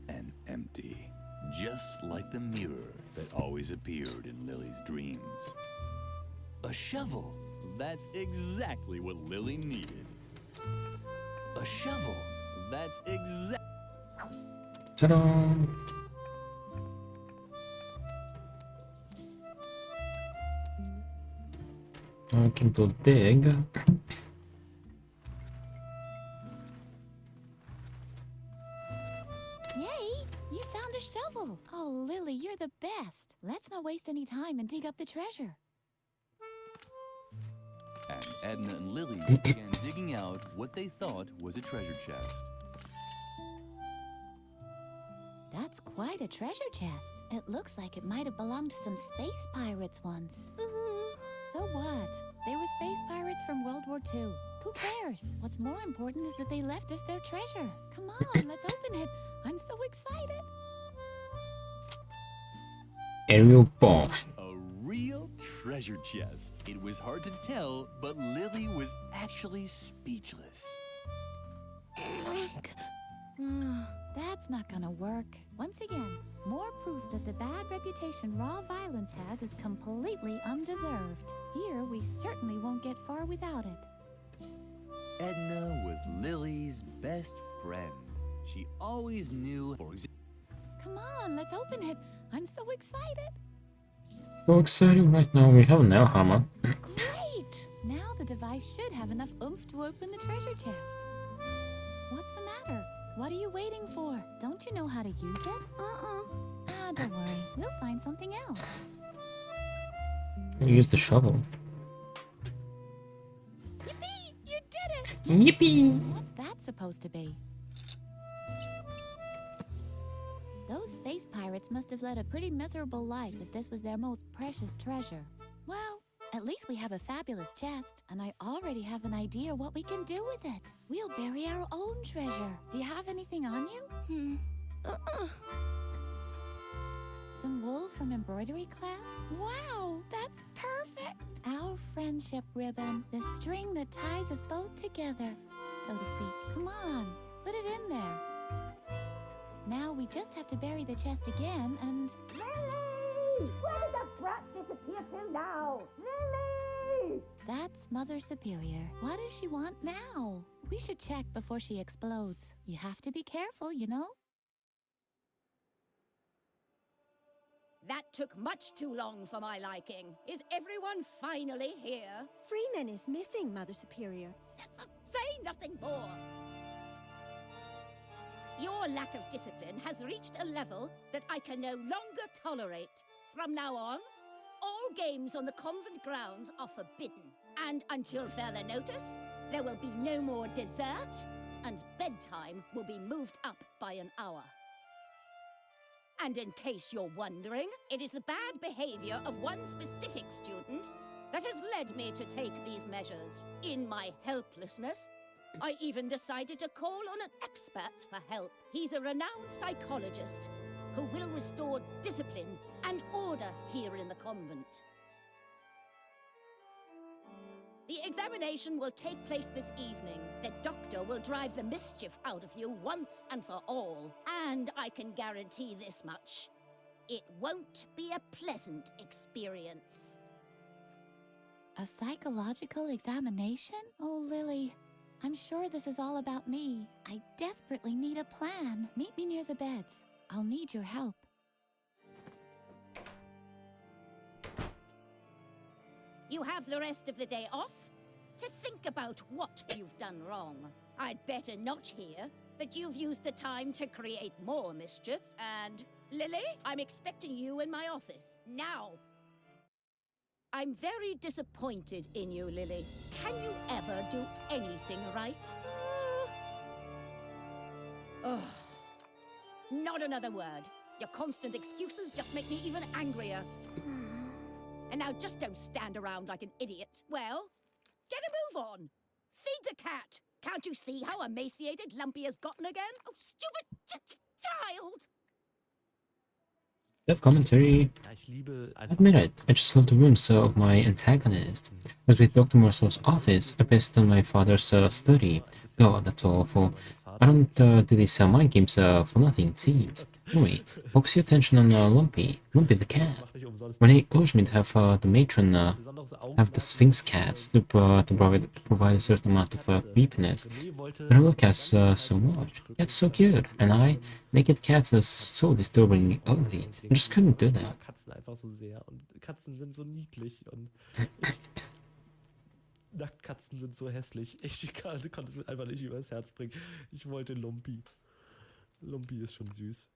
and empty, just like the mirror that always appeared in Lily's dreams. A shovel. That's exactly what Lily needed. A shovel. That's Ta-da! I can go dig. Shovel! Oh, Lily, you're the best. Let's not waste any time and dig up the treasure. And Edna and Lily began digging out what they thought was a treasure chest. That's quite a treasure chest. It looks like it might have belonged to some space pirates once. So what? They were space pirates from World War II. Who cares? What's more important is that they left us their treasure. Come on, let's open it. I'm so excited. Aerial ball. A real treasure chest. It was hard to tell, but Lily was actually speechless. That's not gonna work. Once again, more proof that the bad reputation raw violence has is completely undeserved. Here, we certainly won't get far without it. Edna was Lily's best friend. She always knew, for example. Come on, let's open it. I'm so excited. So exciting right now. We have an nail hammer. Great! Now the device should have enough oomph to open the treasure chest. What's the matter? What are you waiting for? Don't you know how to use it? Ah, don't worry. We'll find something else. Use the shovel. Yippee! You did it! Yippee! What's that supposed to be? Those space pirates must have led a pretty miserable life if this was their most precious treasure. Well, at least we have a fabulous chest, and I already have an idea what we can do with it. We'll bury our own treasure. Do you have anything on you? Some wool from embroidery class? Wow, that's perfect! Our friendship ribbon, the string that ties us both together, so to speak. Come on, put it in there. Now we just have to bury the chest again and... Lily! Where did the brat disappear to now? Lily! That's Mother Superior. What does she want now? We should check before she explodes. You have to be careful, you know? That took much too long for my liking. Is everyone finally here? Freeman is missing, Mother Superior. Say nothing more! Your lack of discipline has reached a level that I can no longer tolerate. From now on, all games on the convent grounds are forbidden. And until further notice, there will be no more dessert, and bedtime will be moved up by an hour. And in case you're wondering, it is the bad behavior of one specific student that has led me to take these measures. In my helplessness, I even decided to call on an expert for help. He's a renowned psychologist who will restore discipline and order here in the convent. The examination will take place this evening. The doctor will drive the mischief out of you once and for all. And I can guarantee this much. It won't be a pleasant experience. A psychological examination? Oh, Lily, I'm sure this is all about me. I desperately need a plan. Meet me near the beds. I'll need your help. You have the rest of the day off to think about what you've done wrong. I'd better not hear that you've used the time to create more mischief, and... Lily, I'm expecting you in my office, now. I'm very disappointed in you, Lily. Can you ever do anything right? Ugh. Not another word. Your constant excuses just make me even angrier. And now just don't stand around like an idiot. Well, get a move on. Feed the cat. Can't you see how emaciated Lumpy has gotten again? Oh, stupid child! Dev commentary. Admit it, I just love the rooms of my antagonist. As with Dr. Marcel's office, I based on my father's study. God, that's awful. I don't do these mind games for nothing, it seems. Anyway, focus your attention on Lumpy. Lumpy the cat. When he urged me to have the matron have the Sphinx cats to provide a certain amount of creepiness. But I love cats so much. Cats so cute, and I naked cats are so disturbingly ugly. I just couldn't do that. Katzen sind so niedlich und Nacktkatzen sind so hässlich. Ich konnte es mir einfach nicht übers Herz bringen. Ich wollte Lumpy. Lumpy ist schon süß.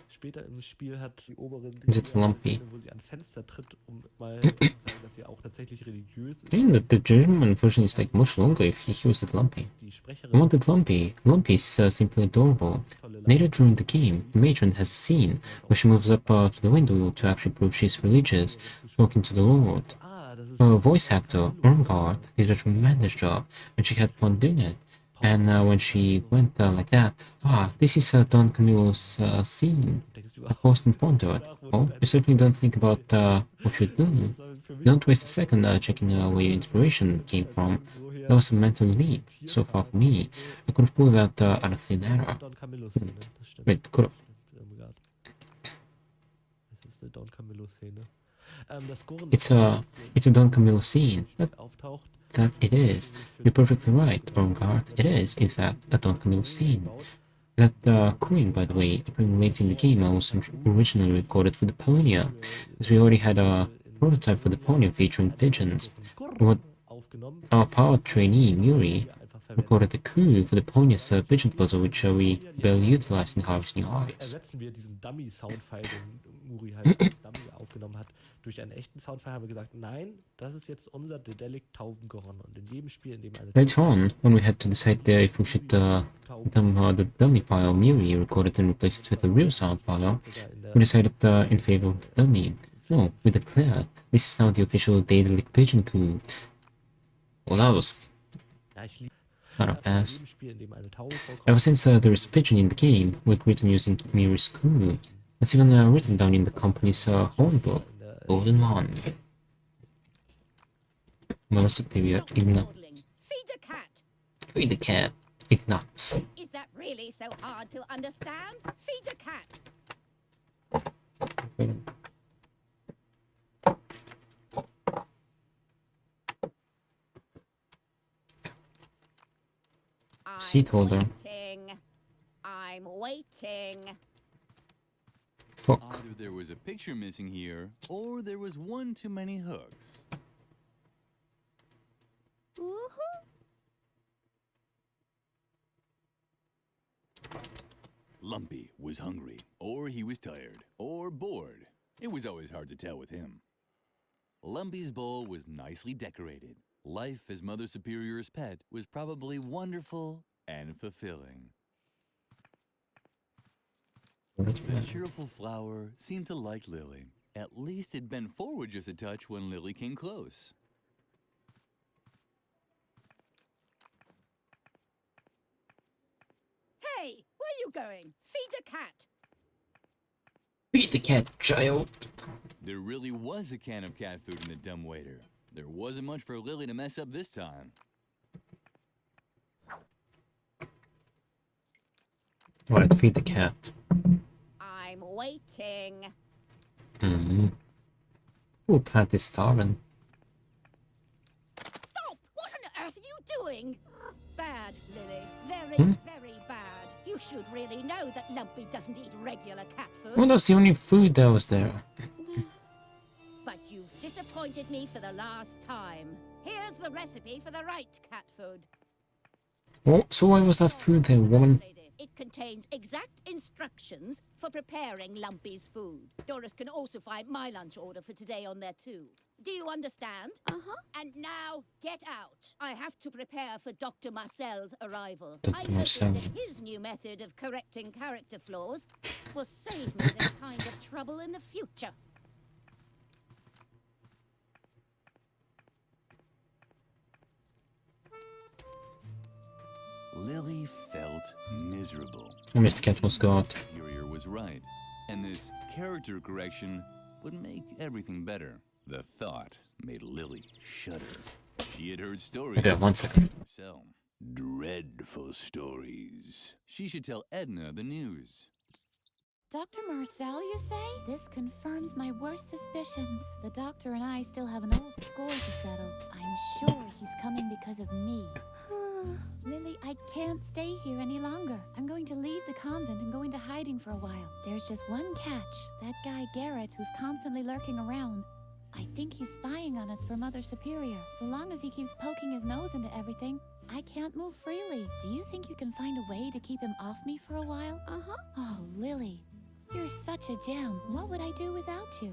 Später im Spiel hat die Oberin die Szene, wo sie ans Fenster tritt, um mal zu zeigen, dass sie auch tatsächlich religiös ist. I think the judgment version is like much longer if he used Lumpy. I wanted Lumpy. Lumpy is simply adorable. Later during the game, the matron has a scene where she moves up to the window to actually prove she's religious, talking to the Lord. Her voice actor, Irmgard, did a tremendous job, and she had fun doing it. And when she went like that, this is Don Camilo's scene. I paused and pondered. Oh, you certainly don't think about what you're doing. Don't waste a second checking where your inspiration came from. That was a mental leap. So far for me, I could have pulled that out of thin air. Wait, could have. It's a Don Camilo scene. That it is. You're perfectly right, Ormgard. It is, in fact, a Don Camilo scene. That coin, by the way, appearing late in the game, was originally recorded for the Deponia, as we already had a prototype for the Deponia featuring pigeons. What our power trainee, Muri, recorded the coup for the poignant pigeon puzzle, which we barely utilized in Harvey's New Eyes. Ersetzen wir diesen Dummy-Soundfile, den Muri halt als Dummy aufgenommen hat, durch einen echten Soundfile, haben wir gesagt, nein, das ist jetzt unser Dedelic Taubengeronne. Und in jedem Spiel, in dem eine Later on, when we had to decide if we should dumb the dummy file Miri recorded and replace it with a real sound file, we decided in favor of the dummy. No, we declared, this is now the official Dedelic pigeon coup. Well, that was kind of fast. Ever since there is a pigeon in the game, we agreed on using Miri's coup. It's even written down in the company's horn book, Golden One. Mother Superior Ignatz. Feed the cat. Feed the cat. Ignatz. Is that really so hard to understand? Feed the cat. Seat holder. I'm waiting. Hook. Either there was a picture missing here, or there was one too many hooks. Lumpy was hungry, or he was tired, or bored. It was always hard to tell with him. Lumpy's bowl was nicely decorated. Life as Mother Superior's pet was probably wonderful and fulfilling. The cheerful flower seemed to like Lily. At least it bent forward just a touch when Lily came close. Hey, where are you going? Feed the cat. Feed the cat, child. There really was a can of cat food in the dumbwaiter. There wasn't much for Lily to mess up this time. Alright, feed the cat. I'm waiting. Oh, cat is starving. Stop! What on earth are you doing? Bad, Lily. Very, very bad. You should really know that Lumpy doesn't eat regular cat food. Well, that's the only food that was there. But you've disappointed me for the last time. Here's the recipe for the right cat food. Oh, so why was that food there, woman? It contains exact instructions for preparing Lumpy's food. Doris can also find my lunch order for today on there too. Do you understand? Uh-huh. And now, get out. I have to prepare for Dr. Marcel's arrival. Dr. I'm hoping Marcel. that his new method of correcting character flaws will save me this kind of trouble in the future. Lily felt miserable. Oh, Mr. Cat was God. Superior was right, and this character correction would make everything better. The thought made Lily shudder. She had heard stories. Okay, 1 second. So, dreadful stories. She should tell Edna the news. Dr. Marcel, you say? This confirms my worst suspicions. The doctor and I still have an old score to settle. I'm sure he's coming because of me. Lily, I can't stay here any longer. I'm going to leave the convent and go into hiding for a while. There's just one catch. That guy Garrett, who's constantly lurking around. I think he's spying on us for Mother Superior. So long as he keeps poking his nose into everything, I can't move freely. Do you think you can find a way to keep him off me for a while? Uh-huh. Oh, Lily, you're such a gem. What would I do without you?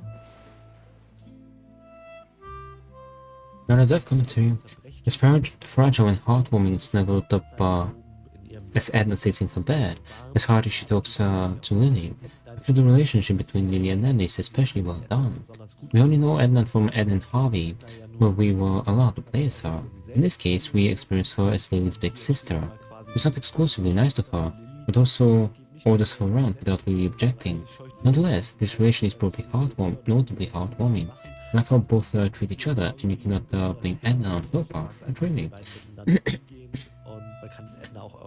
Now the death commentary is fragile and heartwarming, snuggled up as Edna sits in her bed. As hard as she talks to Lily, I feel the relationship between Lily and Edna is especially well done. We only know Edna from Edna Harvey, where we were allowed to play as her. In this case, we experience her as Lily's big sister, who's not exclusively nice to her, but also orders her around without really objecting. Nonetheless, this relation is notably heartwarming. I like how both treat each other, and you cannot blame Edna on her part, not really.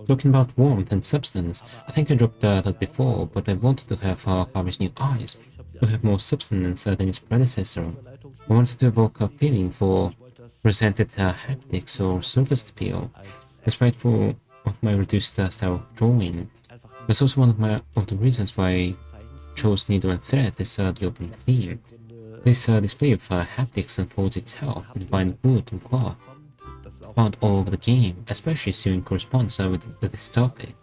Talking about warmth and substance, I think I dropped that before, but I wanted to have Harvey's new eyes, to have more substance than his predecessor. I wanted to evoke a feeling for presented haptics or surface appeal, despite of my reduced style of drawing. That's also one of the reasons why I chose needle and thread as the opening theme. This display of haptics unfolds itself in fine wood and cloth. found all over the game, especially soon corresponds with this topic.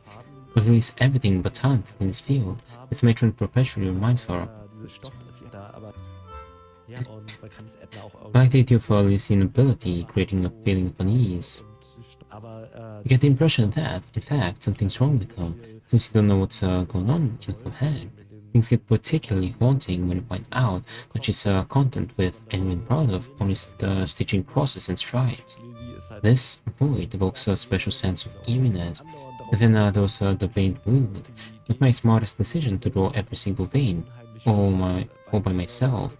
But Lily's everything but talented in this field, as Matron perpetually reminds her. I like the idea of Lily's inability, creating a feeling of unease. You get the impression that, in fact, something's wrong with her, since you don't know what's going on in her head. Things get particularly haunting when you find out that she's content with and been proud of only the stitching crosses and stripes. This void evokes a special sense of eeriness. And then there was the veined wood. Not my smartest decision to draw every single vein, all by myself.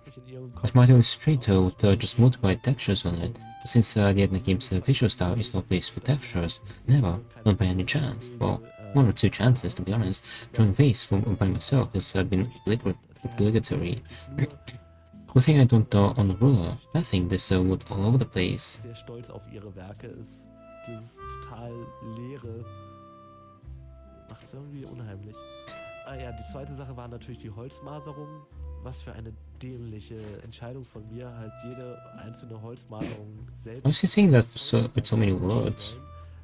A smart illustrator would just multiply textures on it, but since the Edna game's visual style is no place for textures, never, not by any chance. Well, one or two chances to be honest. Drawing face by myself has been obligatory. Good thing I don't draw on the ruler. That thing, there's wood all over the place. Sehr stolz auf ihre Werke ist. Dieses total leere macht's irgendwie unheimlich. Ah ja, die zweite Sache war natürlich die Holzmaserung. Was für eine dämliche Entscheidung von mir, halt jede einzelne Holzmaserung selbst. Why is he saying that with so many words?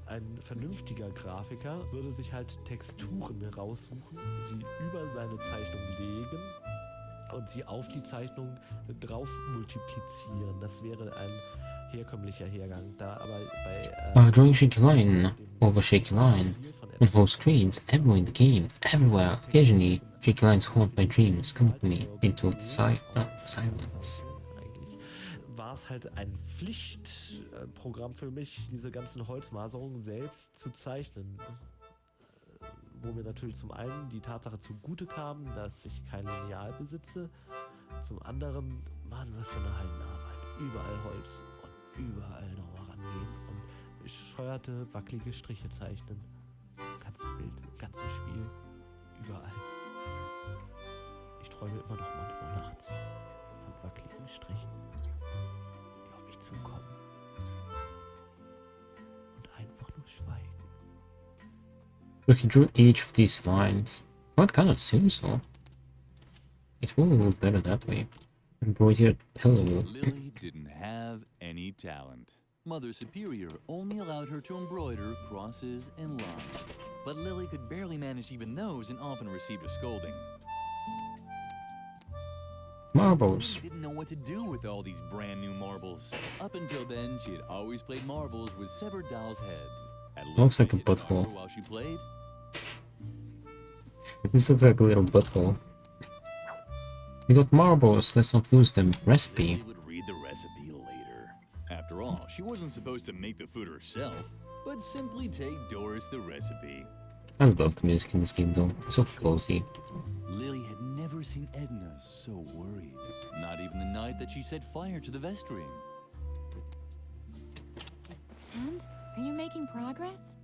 Ein vernünftiger Grafiker würde sich halt Texturen raussuchen, sie über seine Zeichnung legen und sie auf die Zeichnung drauf multiplizieren. Das wäre ein herkömmlicher Hergang. Da aber bei drawing shaky line over shaky line on whole screens, everywhere in the game, everywhere. Occasionally, shaky lines haunt my dreams, come with me into the silence. War es halt ein Pflichtprogramm für mich, diese ganzen Holzmaserungen selbst zu zeichnen. Wo mir natürlich zum einen die Tatsache zugute kam, dass ich kein Lineal besitze. Zum anderen, Mann, was für eine Heidenarbeit. Überall Holz und überall noch rangehen und bescheuerte, wackelige Striche zeichnen. Ganzes Bild, ganzes Spiel, überall. Ich träume immer noch manchmal nachts von wackeligen Strichen, die auf mich zukommen und einfach nur schweigen. Look, he drew each of these lines. Well, it kind of seems so. It will look better that way. Embroidered pillow. Lily didn't have any talent. Mother Superior only allowed her to embroider crosses and lines. But Lily could barely manage even those and often received a scolding. Marbles. She didn't know what to do with all these brand new marbles. Up until then, she had always played marbles with severed dolls' heads. Looks like a butthole. While she played. This looks like a little butthole. We got marbles, let's not lose them. Recipe. Lily would read the recipe later. After all, she wasn't supposed to make the food herself, but simply take Doris the recipe. I love the music in this game though. It's so cozy. Lily had never seen Edna so worried. Not even the night that she set fire to the vestry. And? Are you making progress?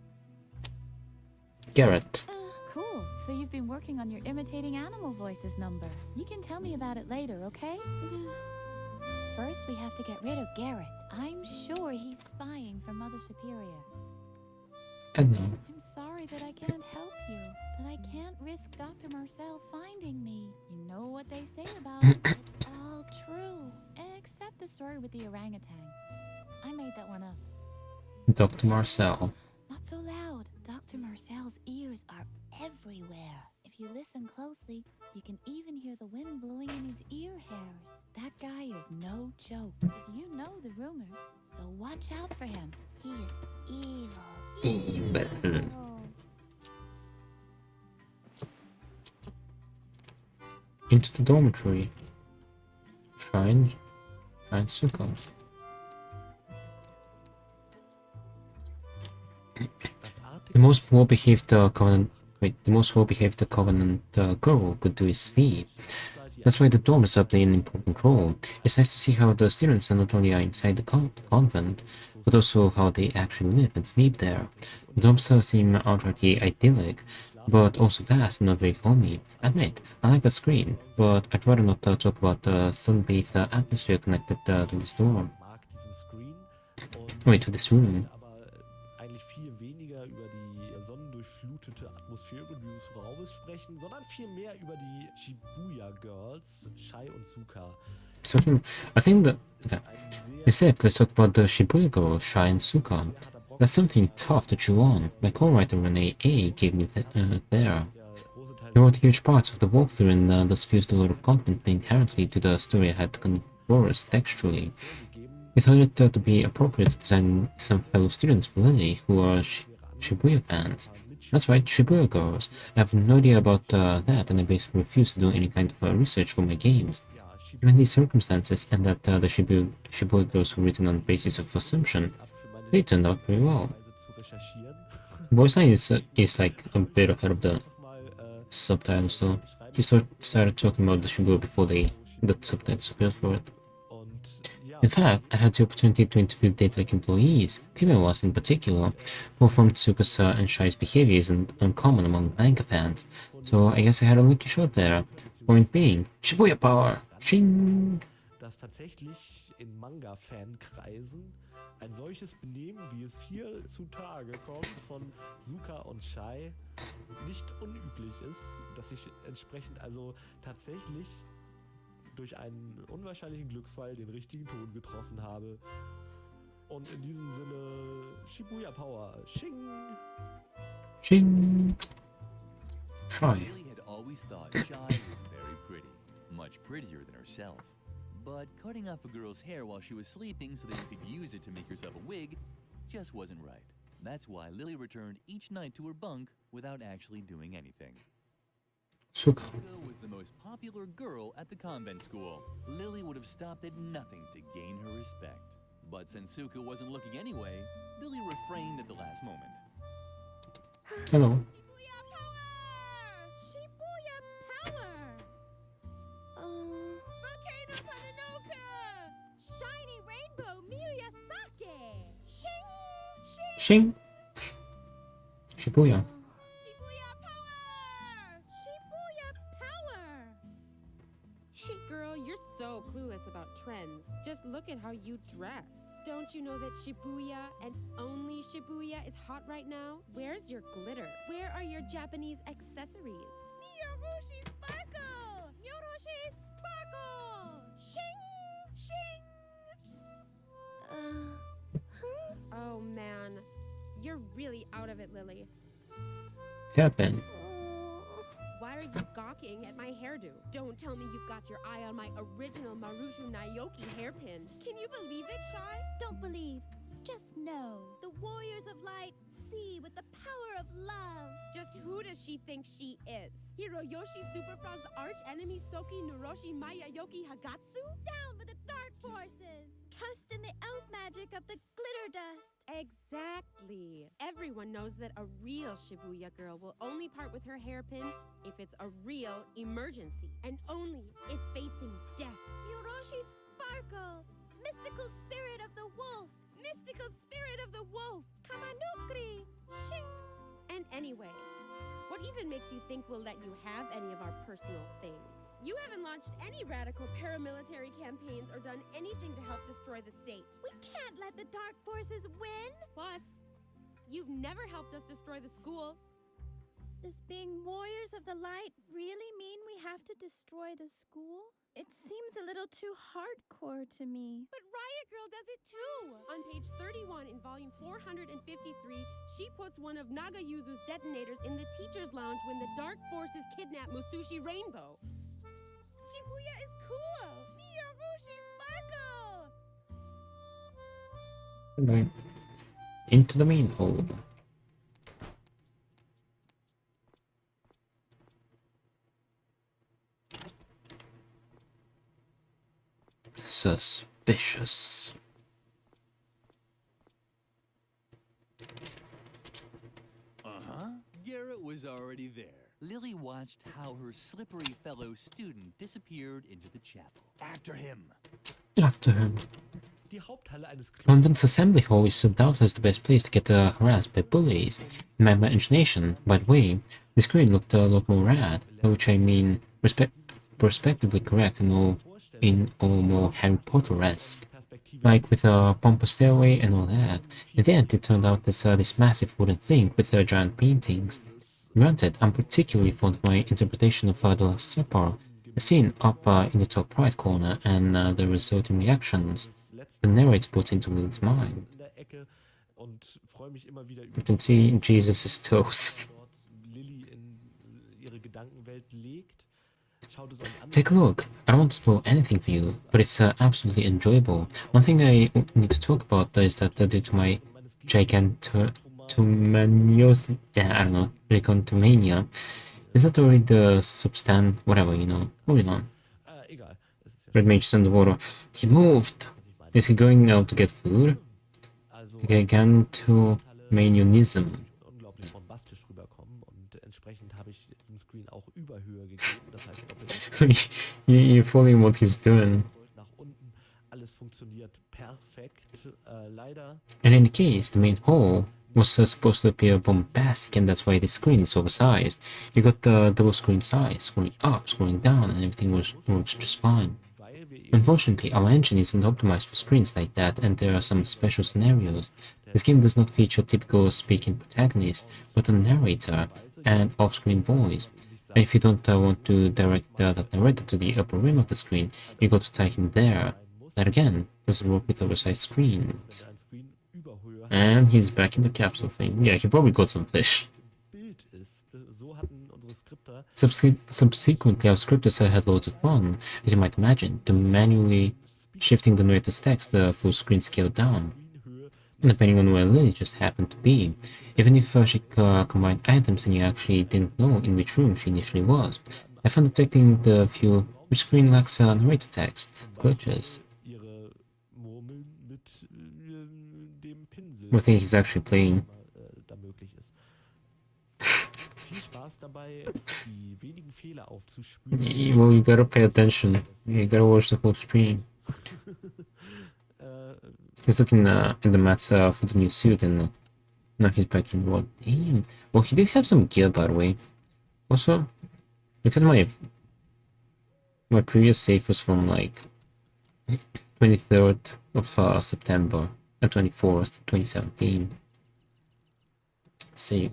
Garrett. Cool. So you've been working on your imitating animal voices number. You can tell me about it later, okay? First, we have to get rid of Garrett. I'm sure he's spying for Mother Superior. Edna. I'm sorry that I can't help you, but I can't risk Dr. Marcel finding me. You know what they say about it. It's all true. Except the story with the orangutan. I made that one up. Dr. Marcel. Not so loud. Dr. Marcel's ears are everywhere. If you listen closely, you can even hear the wind blowing in his ear hairs. That guy is no joke. But you know the rumors, so watch out for him. He is evil. Evil. Into the dormitory. Shrine Sukkah. The most well-behaved Covenant girl could do is sleep. That's why the dorms play an important role. It's nice to see how the students not only are inside the convent, but also how they actually live and sleep there. The dorms seem outrightly idyllic, but also vast and not very homey. Admit, I like that screen, but I'd rather not talk about the sunbathed atmosphere connected to this dorm. Wait, to this room. Atmosphäre dieses Raumes sprechen, sondern vielmehr über die Shibuya Girls, Shai und Suka. Certain, I think that... Okay. Instead, let's talk about the Shibuya girl, Shai and Suka. That's something tough to chew on. My co-writer Renee A. gave me there. He wrote huge parts of the walkthrough and thus fused a lot of content inherently to the story I had to converse textually. We thought it to be appropriate to design some fellow students for Lily who are Shibuya fans. That's right, Shibuya girls. I have no idea about that, and I basically refuse to do any kind of research for my games. Given these circumstances, and that the Shibuya girls were written on the basis of assumption, they turned out pretty well. Voice line is like a bit ahead of the subtitles, so he started talking about the Shibuya before the subtitles appeared for it. In fact, I had the opportunity to interview date-like employees, female ones in particular, who affirmed Tsuka's and Shai's behavior isn't uncommon among manga fans, so I guess I had a lucky shot there. Point being, Shibuya power! Shing! Dass tatsächlich in Manga-Fankreisen ein solches Benehmen, wie es hier zutage kommt von Suka und Shai, nicht unüblich ist, dass ich entsprechend also tatsächlich durch einen unwahrscheinlichen Glücksfall den richtigen Ton getroffen habe. Und in diesem Sinne, Shibuya Power, Shing! Shing! Shai. Lily had always thought Shai was very pretty, much prettier than herself. But cutting off a girl's hair while she was sleeping so that you could use it to make yourself a wig just wasn't right. That's why Lily returned each night to her bunk without actually doing anything. Suka was the most popular girl at the convent school. Lily would have stopped at nothing to gain her respect. But since Suka wasn't looking anyway, Lily refrained at the last moment. Hello. Shibuya power! Volcano Pananoka! Shiny rainbow Miyazaki! Shing! Shing! Shing! Shibuya. Shibuya power! Shibuya power! Shit, girl, you're so clueless about trends. Just look at how you dress. Don't you know that Shibuya and only Shibuya is hot right now? Where's your glitter? Where are your Japanese accessories? Miyorushi sparkle! Miyorushi sparkle! Shing! Shing! Oh man, you're really out of it, Lily. Happened. Why are you gawking at my hairdo? Don't tell me you've got your eye on my original Marushu Naoki hairpin. Can you believe it, Shai? Don't believe, just know. The warriors of light see with the power of love. Just who does she think she is? Hiroyoshi Superfrog's arch enemy Soki Nuroshi Mayayoki Hagatsu? Down with the dark forces. Trust in the elf magic of the glitter dust. Exactly. Everyone knows that a real Shibuya girl will only part with her hairpin if it's a real emergency, and only if facing death. Miyorushi sparkle! Mystical spirit of the wolf! Mystical spirit of the wolf! Kamanukri! Shing! And anyway, what even makes you think we'll let you have any of our personal things? You haven't launched any radical paramilitary campaigns or done anything to help destroy the state. We can't let the dark forces win! Plus, you've never helped us destroy the school. Does being warriors of the light really mean we have to destroy the school? It seems a little too hardcore to me. But Riot Girl does it too! On page 31 in volume 453, she puts one of Nagayuzu's detonators in the teacher's lounge when the dark forces kidnap Musushi Rainbow. Shibuya is cool! Miyorushi sparkle! Right. Into the main hole. Suspicious. Garrett was already there. Lily watched how her slippery fellow student disappeared into the chapel. After him. After him. Die Haupthalle eines Convent's assembly hall is doubtless the best place to get harassed by bullies. In my imagination, by the way, the screen looked a lot more rad, by which I mean prospectively correct and all more Harry Potter-esque. Like with a pompous stairway and all that. In the end, it turned out this massive wooden thing with giant paintings. Granted, I'm particularly fond of my interpretation of The Last Supper, A scene up in the top right corner and the resulting reactions the narrator puts into Lily's mind. You can see Jesus' toes. Take a look. I don't want to spoil anything for you, but it's absolutely enjoyable. One thing I need to talk about is that due to my gigantomanios, yeah, I don't know, gigantomania, is that already the whatever, you know. Moving on. Red Mage is underwater. He moved! Is he going out to get food? Gigantomanionism. You're following what he's doing. And in the case, the main hole was supposed to appear bombastic, and that's why the screen is oversized. You got the double screen size, scrolling up, scrolling down, and everything works just fine. Unfortunately, our engine isn't optimized for screens like that, and there are some special scenarios. This game does not feature a typical speaking protagonist, but a narrator and off-screen voice. And if you don't want to direct that narrator to the upper rim of the screen, you got to tie him there. That again doesn't work with oversized screens. And he's back in the capsule thing. Yeah, he probably got some fish. Subsequently, our scripters had loads of fun, as you might imagine, to manually shifting the narrator's text the full screen scale down, depending on where Lily just happened to be, even if she combined items and you actually didn't know in which room she initially was. I found detecting the few which screen lacks narrator text glitches. I think he's actually playing. Well, you gotta pay attention. You gotta watch the whole stream. He's looking at the mats for the new suit, and now he's back in what? Damn. Well, he did have some gear, by the way. Also, look at my previous save was from like 23rd of September and 24th, 2017. Save.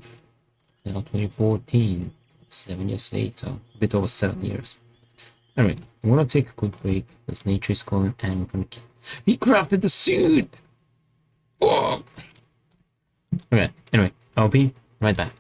Now 2014. 7 years later. A bit over 7 years. Anyway, I'm gonna take a quick break because nature is calling and I'm gonna kill. He crafted the suit! Oh! Okay, anyway, I'll be right back.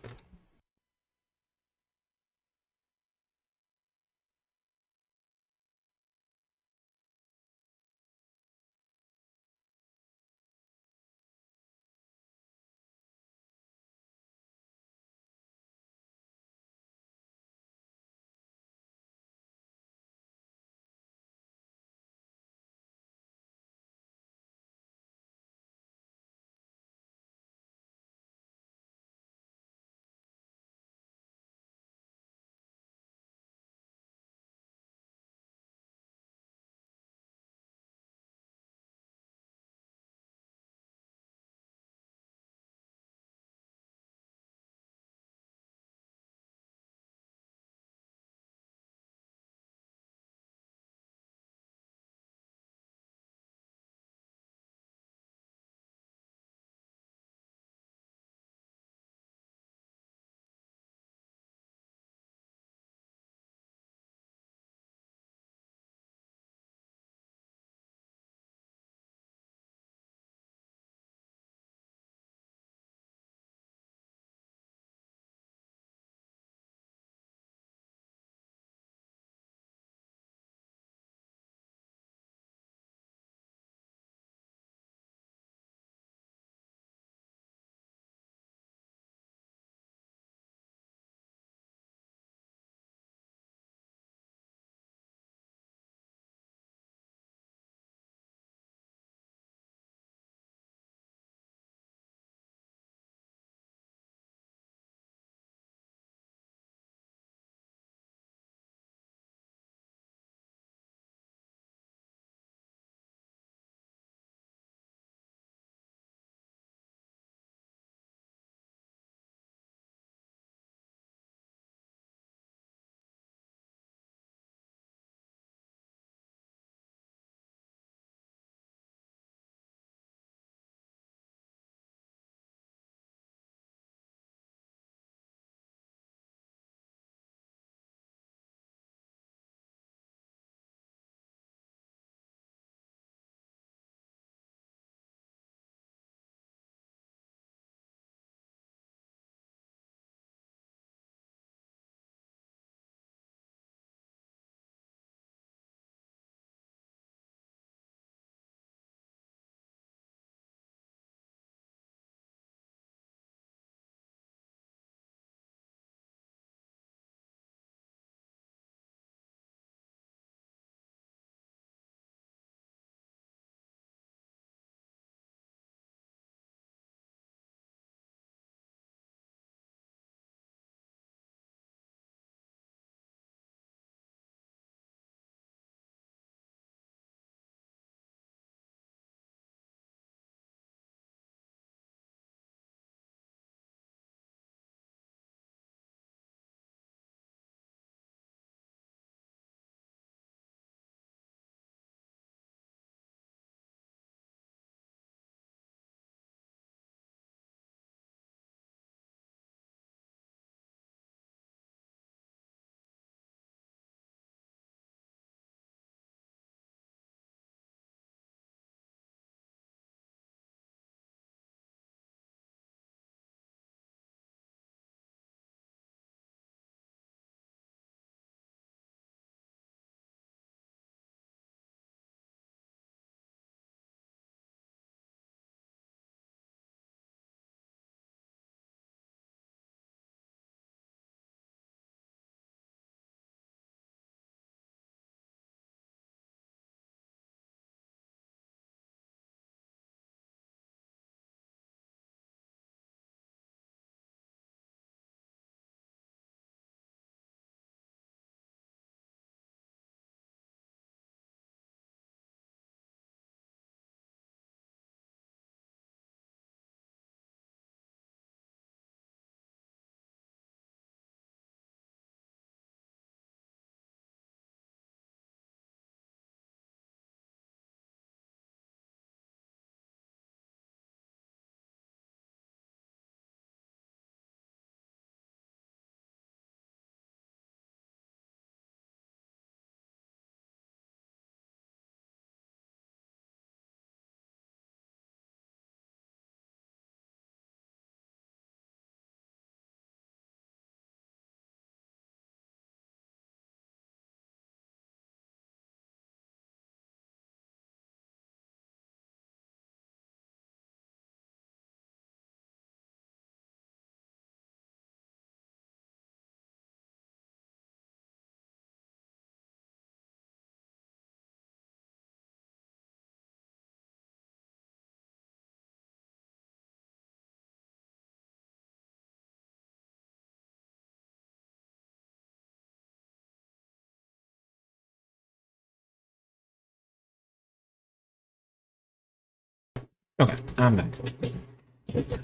Okay, I'm back.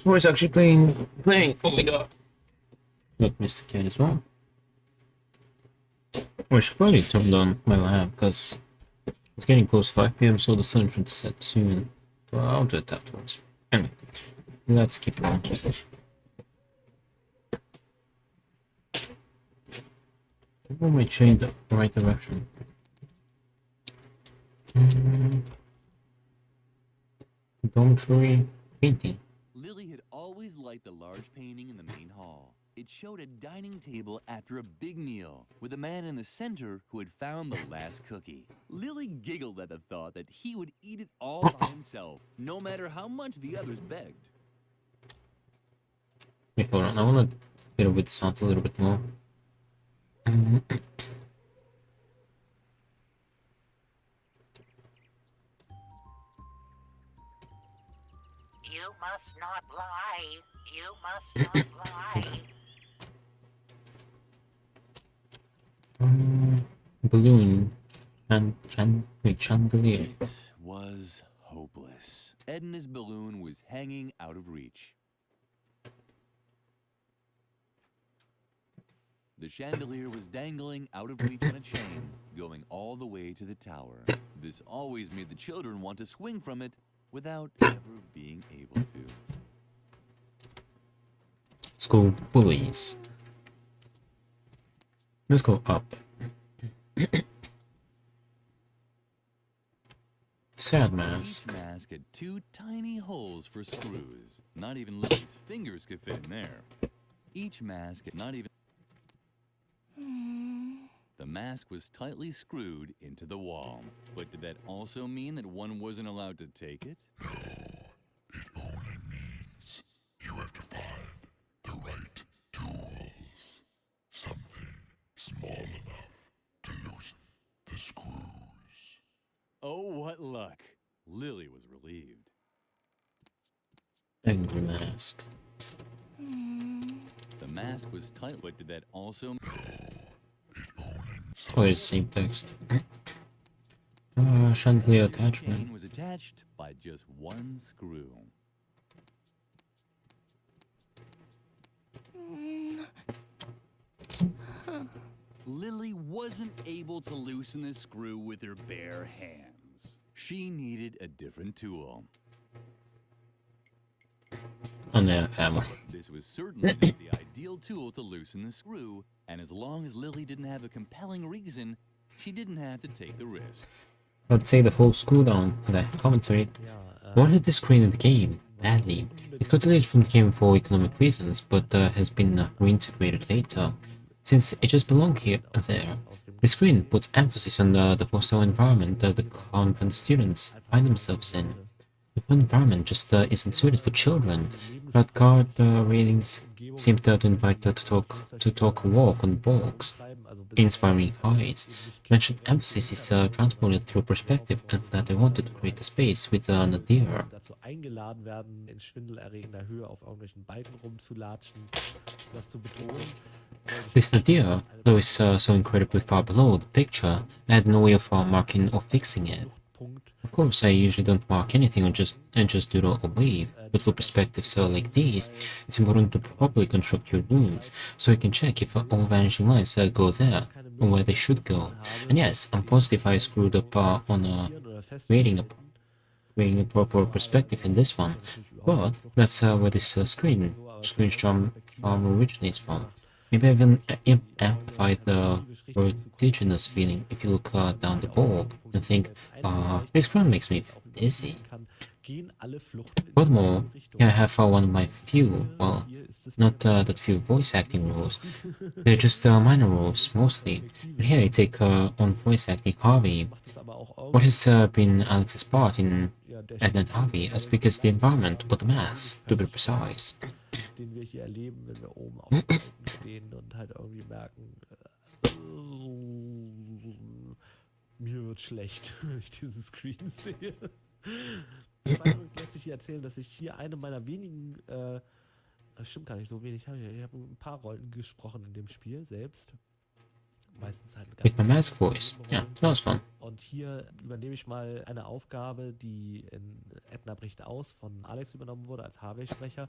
Who is actually playing? Oh my god. Got Mr. Cat as well. I should probably turn on my lab because it's getting close to 5 PM, so the sun should set soon. Well, I'll do it afterwards. Anyway, let's keep going. When we change the right direction. Dormitory painting. Lily had always liked the large painting in the main hall. It showed a dining table after a big meal, with a man in the center who had found the last cookie. Lily giggled at the thought that he would eat it all by himself, no matter how much the others begged. Wait, hold on, I wanna get with the sound a little bit more. You must not lie. You must not lie. Balloon and chandelier. It was hopeless. Edna's balloon was hanging out of reach. The chandelier was dangling out of reach on a chain, going all the way to the tower. This always made the children want to swing from it without ever being able to. School bullies. Let's go up. Sad mask. Each mask had 2 tiny holes for screws. Not even Lily's fingers could fit in there. Each mask had not even... The mask was tightly screwed into the wall. But did that also mean that one wasn't allowed to take it? No, it only means you have to find the right tools. Something small enough to loosen the screws. Oh, what luck. Lily was relieved. Angry mask. The mask was tight, but did that also... No, it only... Oh, it's the same text. Chandelier The attachment. chain was attached by just 1 screw. Lily wasn't able to loosen the screw with her bare hands. She needed a different tool. On the hammer. This was certainly not the ideal tool to loosen the screw, and as long as Lily didn't have a compelling reason, she didn't have to take the risk. I'd say the whole school down. Okay, commentary. Wanted this screen in the game badly. It got deleted from the game for economic reasons, but has been reintegrated later, since it just belonged here and there. The screen puts emphasis on the hostile environment that the convent students find themselves in. The environment just isn't suited for children. Red card ratings seem to invite her to talk walk on bogs, inspiring heights. Mentioned emphasis is transported through perspective, and for that I wanted to create a space with Nadir. dazu eingeladen werden, in schwindelerregender Höhe auf irgendwelchen Balken rumzulatschen, das zu bedrohen. This Nadir, though is so incredibly far below the picture, I had no way of marking or fixing it. Of course, I usually don't mark anything and just do a wave, but for perspectives like these, it's important to properly construct your rooms, so you can check if all vanishing lines go there, or where they should go. And yes, I'm positive I screwed up on creating a proper perspective in this one, but that's where this screen charm originates from. Maybe I even amplify the vertiginous feeling if you look down the bog and think, this ground makes me dizzy. Furthermore, here I have one of my few, well, not that few voice acting roles. They're just minor roles, mostly. But here I take on voice acting Harvey. What has been Alex's part in Edna Harvey as big as the environment or the mass, to be precise. Den wir hier erleben, wenn wir oben auf dem Balken stehen und halt irgendwie merken, mir wird schlecht, wenn ich diesen Screen sehe. Ich lässt sich hier erzählen, dass ich hier eine meiner wenigen, das stimmt gar nicht, so wenig habe ich. Ich habe ein paar Rollen gesprochen in dem Spiel selbst. meistens halt eine With my ganze mask voice. Yeah, that was fun. Und hier übernehme ich mal eine Aufgabe, die in Edna bricht aus von Alex übernommen wurde als Harvey-Sprecher.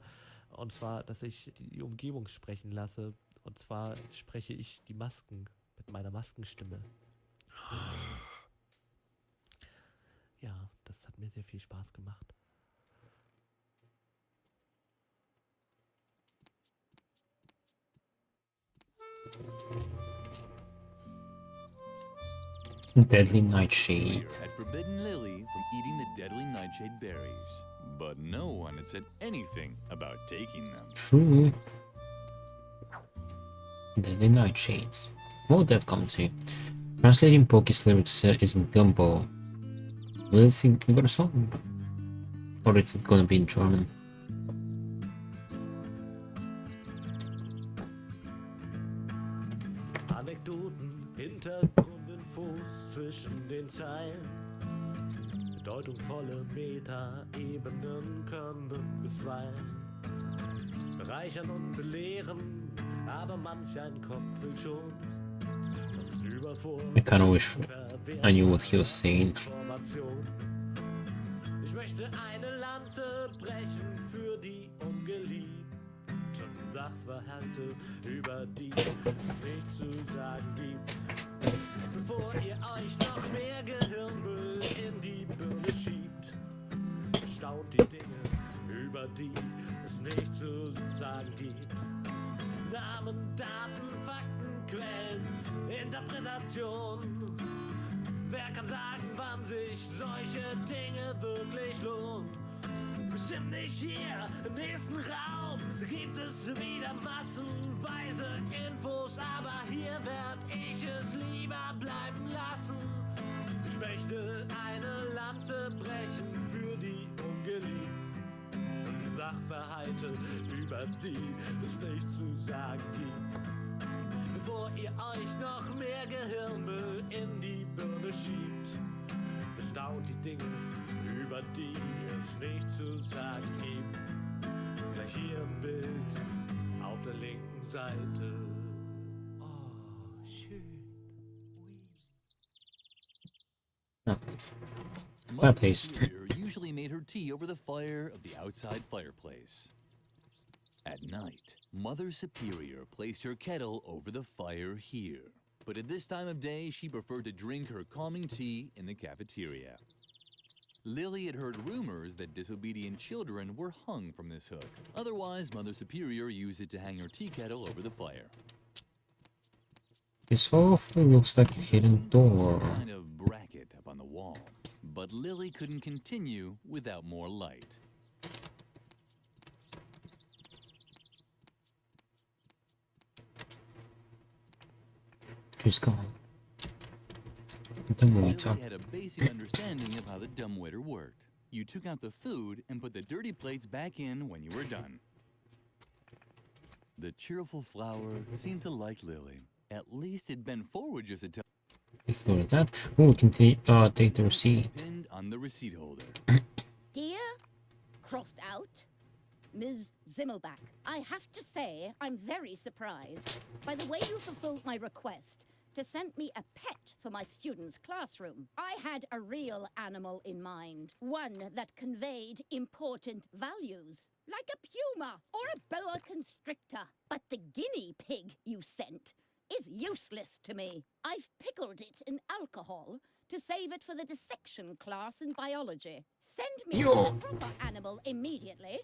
Und zwar, dass ich die Umgebung sprechen lasse. Und zwar spreche ich die Masken mit meiner Maskenstimme. Ja, das hat mir sehr viel Spaß gemacht. Deadly Nightshade. Had forbidden Lily from eating the deadly nightshade berries, but no one had said anything about taking them. True. Deadly Nightshades. What would that come to? Translating Poke's lyrics isn't gumbo. Will it sing got a song? Or it's gonna be in German? Anekdoten, Hintergrundinfos zwischen den Zeilen. Bedeutungsvolle Meta-Ebenen können bisweilen bereichern und belehren, aber manch ein Kopf will schon. Das ist Überforderung. I kinda wish I knew what he was saying. Ich möchte eine Lanze brechen für die ungeliebten Sachverhalte, über die es nichts zu sagen gibt. Bevor ihr euch noch mehr Gehirnmüll in die Birne schiebt, staunt die Dinge, über die es nichts zu sagen gibt. Namen, Daten, Fakten, Quellen, Interpretation. Wer kann sagen, wann sich solche Dinge wirklich lohnen? Bestimmt nicht hier im nächsten Raum. Da gibt es wieder massenweise Infos, aber hier werd ich es lieber bleiben lassen. Ich möchte eine Lanze brechen für die ungeliebten Sachverhalte, über die es nichts zu sagen gibt. Bevor ihr euch noch mehr Gehirnmüll in die Birne schiebt, bestaunt die Dinge, über die es nichts zu sagen gibt. Gleich hier im Bild auf der linken Seite. Oh, schön. Fireplace. Superior usually made her tea over the fire of the outside fireplace. At night, Mother Superior placed her kettle over the fire here. But at this time of day, she preferred to drink her calming tea in the cafeteria. Lily had heard rumors that disobedient children were hung from this hook. Otherwise, Mother Superior used it to hang her tea kettle over the fire. This awful looks like a hidden door. Some kind of bracket up on the wall. But Lily couldn't continue without more light. She's gone. Dumbwaiter. Lily had a basic understanding of how the dumbwaiter worked. You took out the food and put the dirty plates back in when you were done. The cheerful flower seemed to like Lily. At least it'd bent forward just a touch. Ignore that. Oh, we can take the receipt. Pinned on the receipt holder. Dear, crossed out, Ms. Zimmelbach, I have to say I'm very surprised by the way you fulfilled my request to send me a pet for my students' classroom. I had a real animal in mind, one that conveyed important values, like a puma or a boa constrictor. But the guinea pig you sent is useless to me. I've pickled it in alcohol to save it for the dissection class in biology. Send me a proper animal immediately,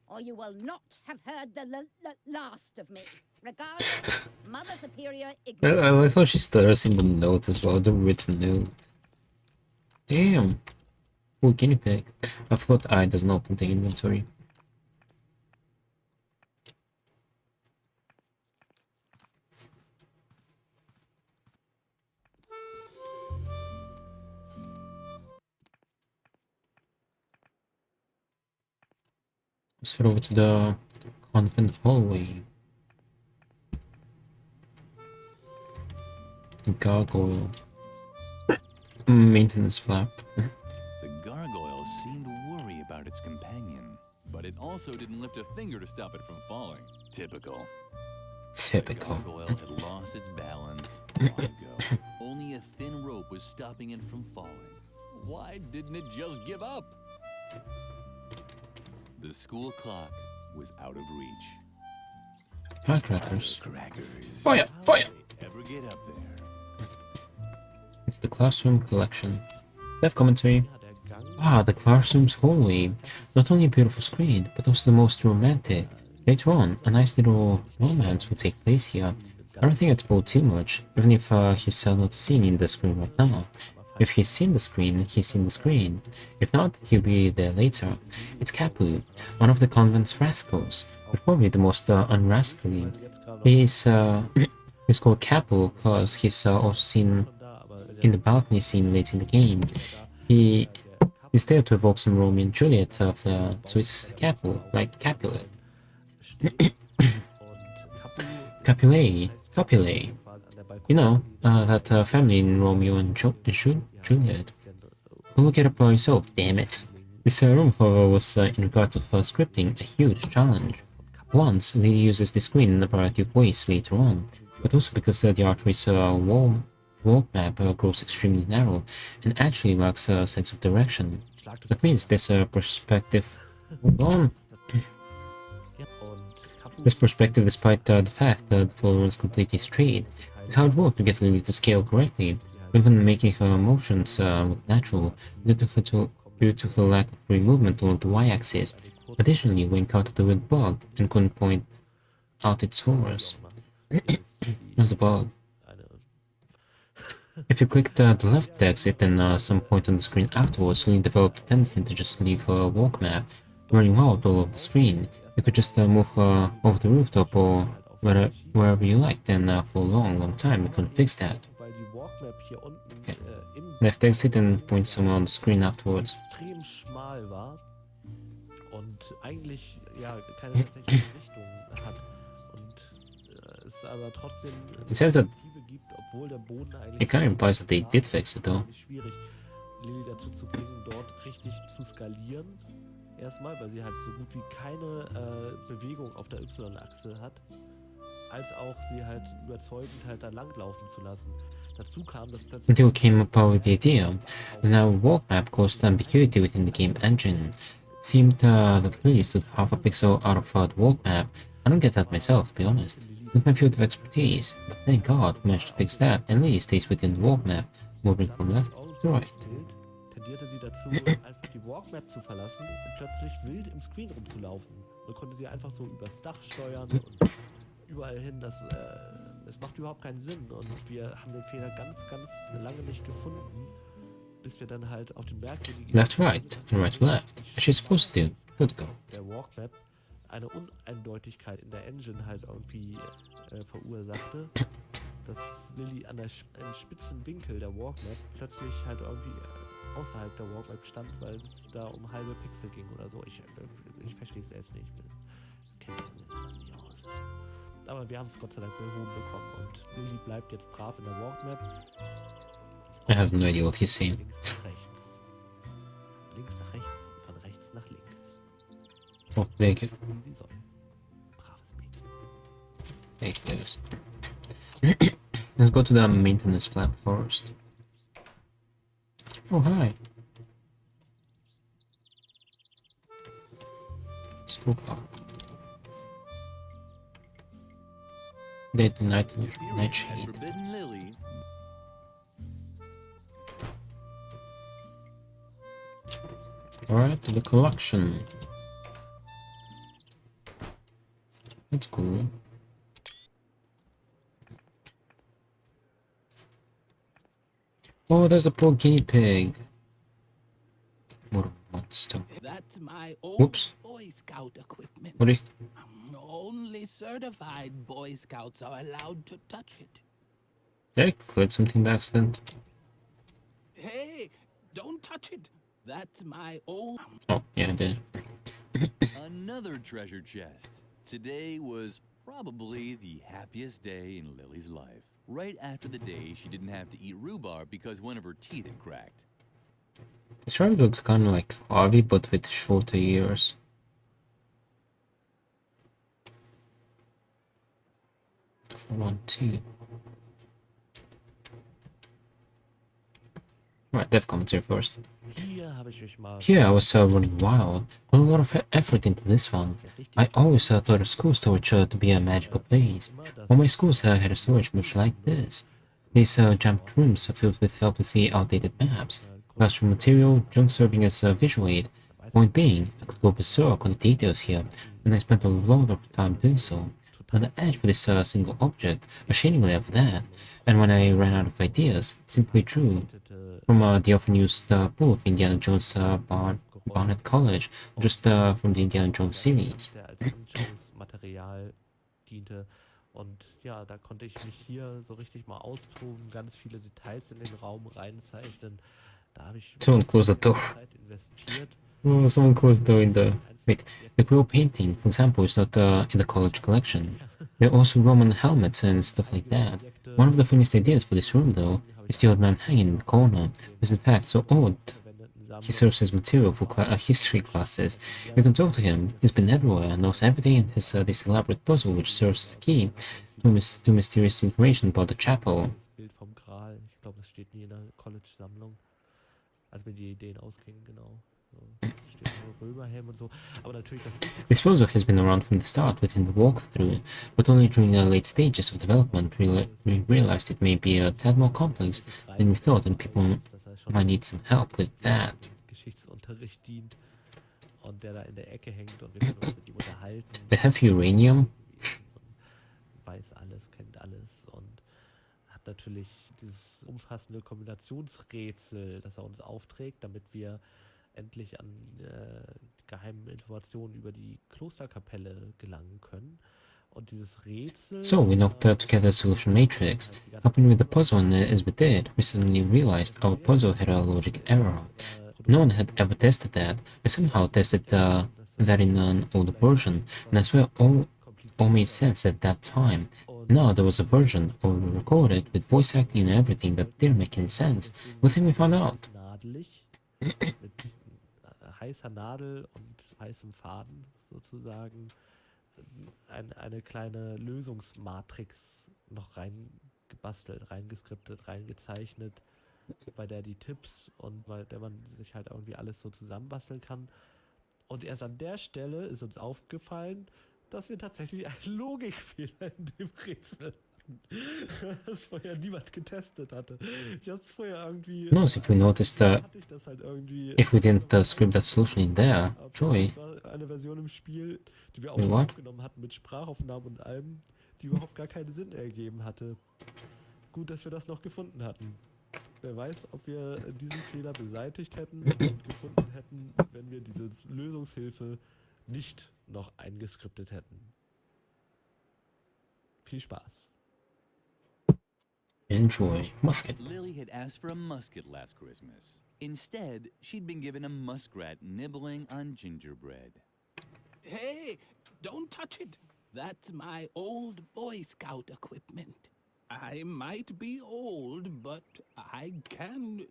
or you will not have heard the last of me. Regards, Mother Superior I like how she stares in the note as well, the written note. Damn. Oh, guinea pig. I forgot I doesn't open the inventory. Let's head over to the convent hallway. Gargoyle. Maintenance flap. The gargoyle seemed to worry about its companion, but it also didn't lift a finger to stop it from falling. Typical. Typical. The gargoyle had lost its balance long ago. Only a thin rope was stopping it from falling. Why didn't it just give up? The school clock was out of reach. Firecrackers. Crackers. Fire! Fire! Ever get up there? It's the classroom collection. Dev commentary. Ja, der Gang. Ah, the classroom's hallway. Not only a beautiful screen, but also the most romantic. Later on, a nice little romance will take place here. I don't think it's spoiled too much, even if he's not seen in the screen right now. If he's seen the screen, he's seen the screen. If not, he'll be there later. It's Capu, one of the convent's rascals, but probably the most unrascally. He's he's called Capu because he's also seen in the balcony scene late in the game. He is there to evoke some Romeo and Juliet flair, so it's Capu, like Capulet. Capulet. Capulet. You know, that family in Romeo and Juliet. Go look it up by yourself, damn it. This room, however, was, in regards of scripting, a huge challenge. Once, Lily uses the screen in a variety of ways later on, but also because the archway's walk map grows extremely narrow and actually lacks a sense of direction. That means this perspective... Hold on. This perspective, despite the fact that the floor runs completely straight, it's hard work to get Lily to scale correctly, even making her motions look natural due to her lack of free movement along the y-axis. Additionally, we encountered the weird bug and couldn't point out its source. There's a bug. If you clicked the left exit and some point on the screen afterwards, Lily developed a tendency to just leave her walk map running out all over the screen. You could just move her over the rooftop or wherever you liked, and for a long time you couldn't fix that. Okay. Left exit and point somewhere on the screen afterwards. Extrem schmal war und eigentlich ja keine tatsächliche Richtung hat und es aber trotzdem It says that Perspektive gibt, obwohl der Boden eigentlich it kind of implies that they did fix it though. schwierig, Lily dazu zu bringen, dort richtig zu skalieren. Erstmal, weil sie halt so gut wie keine Bewegung auf der Y-Achse hat, als auch sie halt überzeugend halt da langlaufen zu lassen. Dazu kam, dass Until we came up with the idea that our walk map caused ambiguity within the game engine. It seemed that Lily stood half a pixel out of the walk map. I don't get that myself, to be honest. Not my field of expertise, but thank God we managed to fix that, and Lily stays within the walk map, moving from left to right. tendierte sie dazu, einfach die Walkmap zu verlassen und plötzlich wild im Screen rumzulaufen. Man konnte sie einfach so übers Dach steuern und überall hin. Das macht überhaupt keinen Sinn und wir haben den Fehler ganz lange nicht gefunden, bis wir dann halt auf den merkwürdigen Left, right, and right, left. As she's supposed to. Good go. der Walkmap eine Uneindeutigkeit in der Engine halt irgendwie verursachte, dass Lily an einem spitzen Winkel der Walkmap plötzlich halt irgendwie außerhalb der Walkmap stand, weil es da um halbe Pixel ging oder so. Ich verstehe es selbst nicht. Ich kenne mich nicht aus. Aber wir haben es Gott sei Dank behoben bekommen und Lily bleibt jetzt brav in der Walkmap. I have no idea what he's saying. Links nach rechts. Links nach rechts, von rechts nach links. Oh, there you go. Wie sie soll. Braves Mädchen. There it goes. Let's go to the maintenance lab first. Oh, hi. School clock. Dead nightshade. Forbidden Lily. Alright, to the collection. That's cool. Oh, there's a poor guinea pig. What a monster. That's my old Whoops. Boy Scout equipment. What is... Only certified Boy Scouts are allowed to touch it. Did I click something by accident? Hey, don't touch it. That's my old... Oh, yeah, I did. Another treasure chest. Today was probably the happiest day in Lily's life. Right after the day she didn't have to eat rhubarb because one of her teeth had cracked. This rabbit looks kind of like Harvey, but with shorter ears. 1, 2. Right, dev commentary first. Here I was running wild, put a lot of effort into this one. I always thought a school storage to be a magical place. All my schools had a storage much like this. These jammed rooms are filled with helplessly outdated maps, classroom material, junk serving as visual aid. Point being, I could go berserk on the details here, and I spent a lot of time doing so. On the edge for this single object, ashamedly of that, and when I ran out of ideas, simply drew from the often used pool of Indiana Jones Barnett College, just from the Indiana Jones series. Der als Anschauungsmaterial diente. Und ja, da konnte ich mich hier so richtig mal austoben, ganz viele Details in den Raum reinzeichnen. Da habe ich Someone close the door. Zeit investiert. Oh, someone closed the door in the... Wait, the quill painting, for example, is not in the college collection. There are also Roman helmets and stuff like that. One of the funniest ideas for this room, though, is the old man hanging in the corner, who's in fact so old. He serves as material for history classes. You can talk to him. He's been everywhere and knows everything in his this elaborate puzzle, which serves as the key to mysterious information about the chapel. Bild vom Gral. Ich glaube, das steht nie in der College-Sammlung. Als mir die Ideen ausgingen, genau. So, steht nur Römerhelm und so. Aber natürlich das This puzzle has been around from the start within the walkthrough, but only during the late stages of development we realized it may be a tad more complex than we thought, and people might need some help with that. Geschichtsunterricht dient und der da in der Ecke hängt und wir können uns mit ihm unterhalten. They have uranium. Weiß alles, kennt alles und hat natürlich dieses umfassende Kombinationsrätsel, das er uns aufträgt, damit wir endlich an geheimen Informationen über die Klosterkapelle gelangen können. Und dieses Rätsel... So we knocked together a solution matrix. Helping with the puzzle, and as we did, we suddenly realized our puzzle had a logic error. No one had ever tested that. I somehow tested that in an older version, and I swear all made sense at that time. Now there was a version already recorded with voice acting and everything that didn't make any sense. What thing we found out? Mit heißer Nadel und heißem Faden sozusagen eine kleine Lösungsmatrix noch reingebastelt, reingeskriptet, reingezeichnet, bei der die Tipps und bei der man sich halt irgendwie alles so zusammenbasteln kann. Und erst an der Stelle ist uns aufgefallen, dass wir tatsächlich einen Logikfehler in dem Rätsel hatten, das vorher niemand getestet hatte. Ich hab's vorher irgendwie... No, if we noticed if we didn't script that solution in there, Joy. Eine Version im Spiel, die wir auch schon aufgenommen hatten mit Sprachaufnahmen und allem, die überhaupt gar keinen Sinn ergeben hatte. Gut, dass wir das noch gefunden hatten. Wer weiß, ob wir diesen Fehler beseitigt hätten und gefunden hätten, wenn wir diese Lösungshilfe nicht noch eingeskriptet hätten. Viel Spaß. Enjoy. Musket. Lily had asked for a musket last Christmas. Instead, she'd been given a muskrat nibbling on gingerbread. Hey, don't touch it. That's my old Boy Scout equipment. I might be old, but I can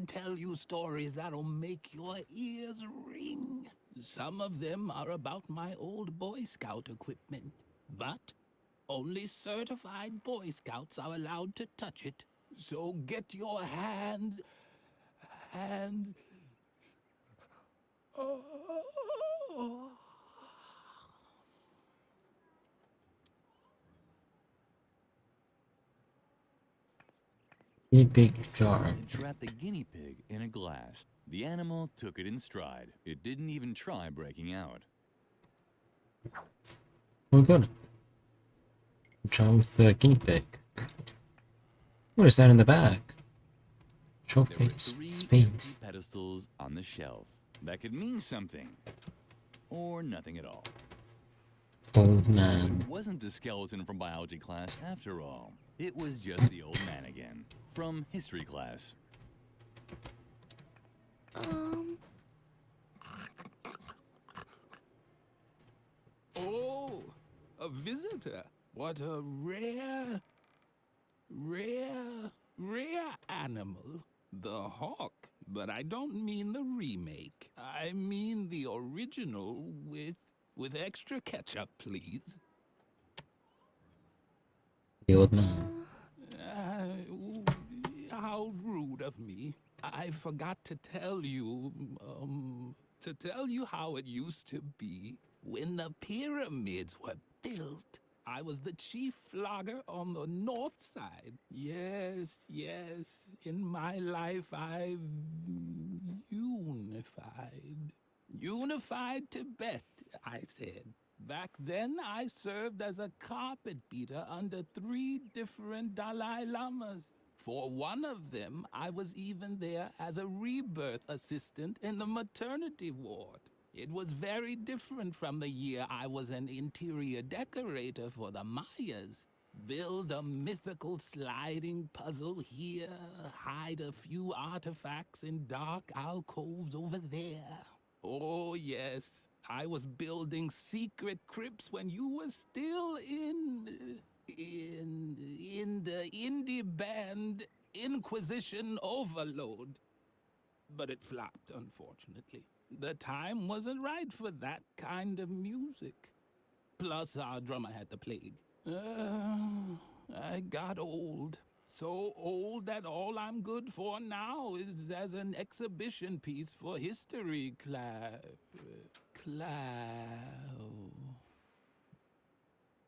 tell you stories that'll make your ears ring. Some of them are about my old Boy Scout equipment, but only certified Boy Scouts are allowed to touch it. So get your hands... Oh. Guinea pig jar. Trapped the guinea pig in a glass. The animal took it in stride. It didn't even try breaking out. Oh god. Jar with the guinea pig. What is that in the back? Showcase space. Pedestals on the shelf. That could mean something. Or nothing at all. Old man. It wasn't the skeleton from biology class after all. It was just the old man again. From history class. Oh, a visitor. What a rare animal. The hawk. But I don't mean the remake. I mean the original with extra ketchup, please. The old man. How rude of me. I forgot to tell you, how it used to be. When the pyramids were built, I was the chief flogger on the north side. Yes, yes, in my life I've unified. Unified Tibet, I said. Back then, I served as a carpet beater under 3 different Dalai Lamas. For one of them, I was even there as a rebirth assistant in the maternity ward. It was very different from the year I was an interior decorator for the Mayas. Build a mythical sliding puzzle here, hide a few artifacts in dark alcoves over there. Oh, yes, I was building secret crypts when you were still in the indie band Inquisition Overload. But it flopped, unfortunately. The time wasn't right for that kind of music. Plus, our drummer had the plague. I got old. So old that all I'm good for now is as an exhibition piece for history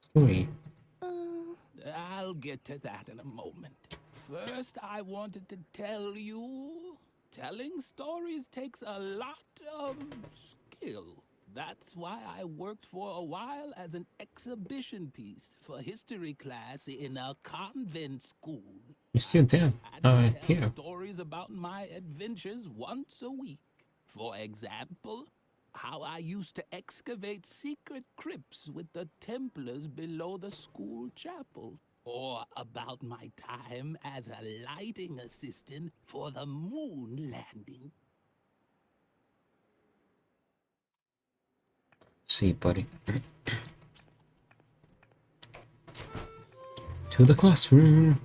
Story. I'll get to that in a moment. First, I wanted to tell you, telling stories takes a lot of skill. That's why I worked for a while as an exhibition piece for history class in a convent school. You're still there. Here. Stories about my adventures once a week. For example, how I used to excavate secret crypts with the Templars below the school chapel. Or about my time as a lighting assistant for the moon landing. See, buddy. To the classroom.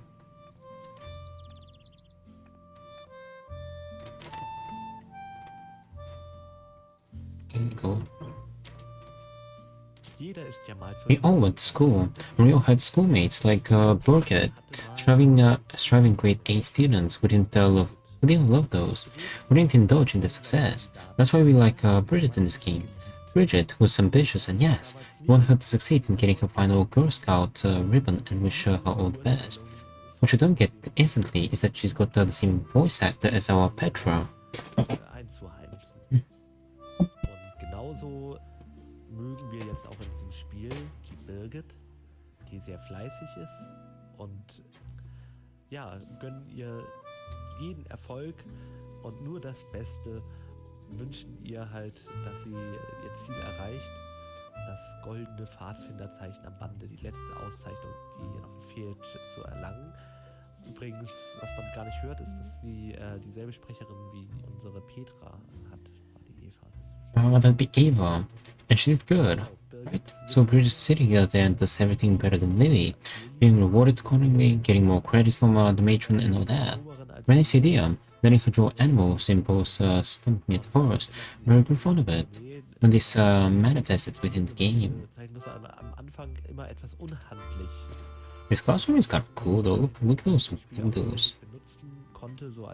Okay, go. We all went to school, and we all had schoolmates like Burkett, striving grade A students who didn't love those, who didn't indulge in their success. That's why we like Bridget in this game. Bridget, who's ambitious, and yes, we want her to succeed in getting her final Girl Scout ribbon and wish her all the best. What you don't get instantly is that she's got the same voice actor as our Petra. Genauso mögen wir jetzt auch in diesem Spiel Birgit, die sehr fleißig ist und ja, gönnen ihr jeden Erfolg und nur das Beste, wünschen ihr halt, dass sie jetzt viel erreicht. Das goldene Pfadfinderzeichen am Bande, die letzte Auszeichnung, die ihr noch fehlt zu erlangen. Übrigens, was man gar nicht hört, ist, dass sie dieselbe Sprecherin wie unsere Petra hat, die Eva. Oh, that'd be Eva. And she did good, right? So Bridget's sitting there and does everything better than Lily, being rewarded accordingly, getting more credit from the matron and all that. Very nice idea. Letting her draw animal symbols stumped me at first, but I grew fond of it. When this manifested within the game. This classroom is kind of cool though. Look at those windows.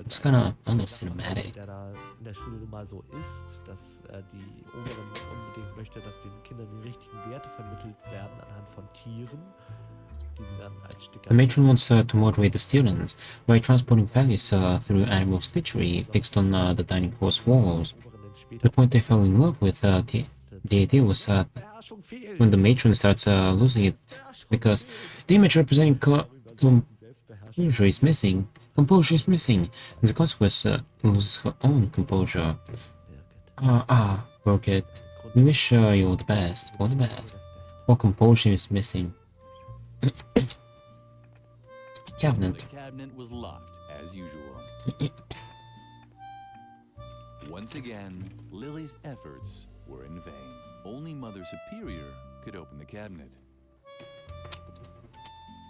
It's kind of almost cinematic. Der da in der Schule nun mal so ist, dass die Oberin unbedingt möchte, dass den Kindern die richtigen Werte vermittelt werden anhand von Tieren. The matron wants to motivate the students by transporting values through animal stitchery fixed on the dining hall's walls. The point they fell in love with the idea was when the matron starts losing it because the image representing composure is missing. Composure is missing, and the consequence loses her own composure. Burkett, we wish you all the best. All the best. All composure is missing. Cabinet. The cabinet was locked, as usual. Once again, Lily's efforts were in vain. Only Mother Superior could open the cabinet.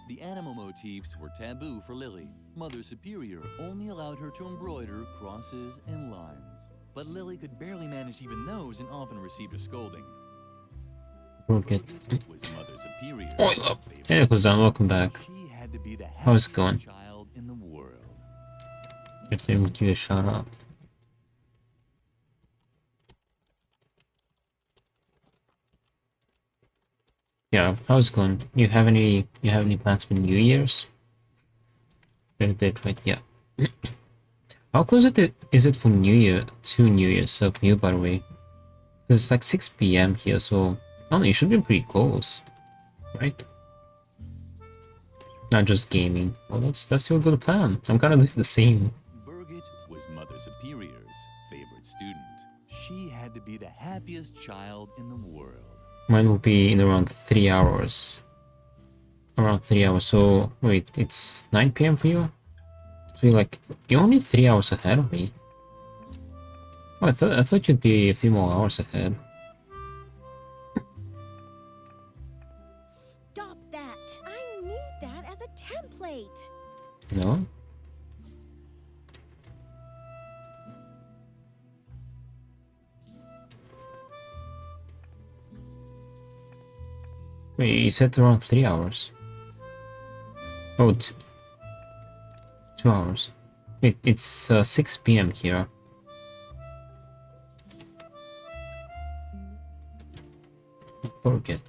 The animal motifs were taboo for Lily. Mother Superior only allowed her to embroider crosses and lines. But Lily could barely manage even those and often received a scolding. Burkett. Was Mother Superior. Hey, Kuzan, welcome back. She had to be the How's it happiest going? child in the world. Let them give you a shout out. Yeah, how's it going? You have any plans for New Year's? Did right? Yeah. How close is it for New Year to New Year's of you, by the way? It's like 6 p.m. here, so I don't know, you should be pretty close, right? Not just gaming. Well, that's your good plan. I'm kind of doing the same. Birgit was Mother Superior's favorite student. She had to be the happiest child in the world. Mine will be in around 3 hours. Around 3 hours. So wait, it's 9 p.m. for you? So you're only 3 hours ahead of me. Oh, I thought you'd be a few more hours ahead. Stop that! I need that as a template. No? Wait, you said around 3 hours. Oh, 2 hours. Wait, it's 6 p.m. here. Forget.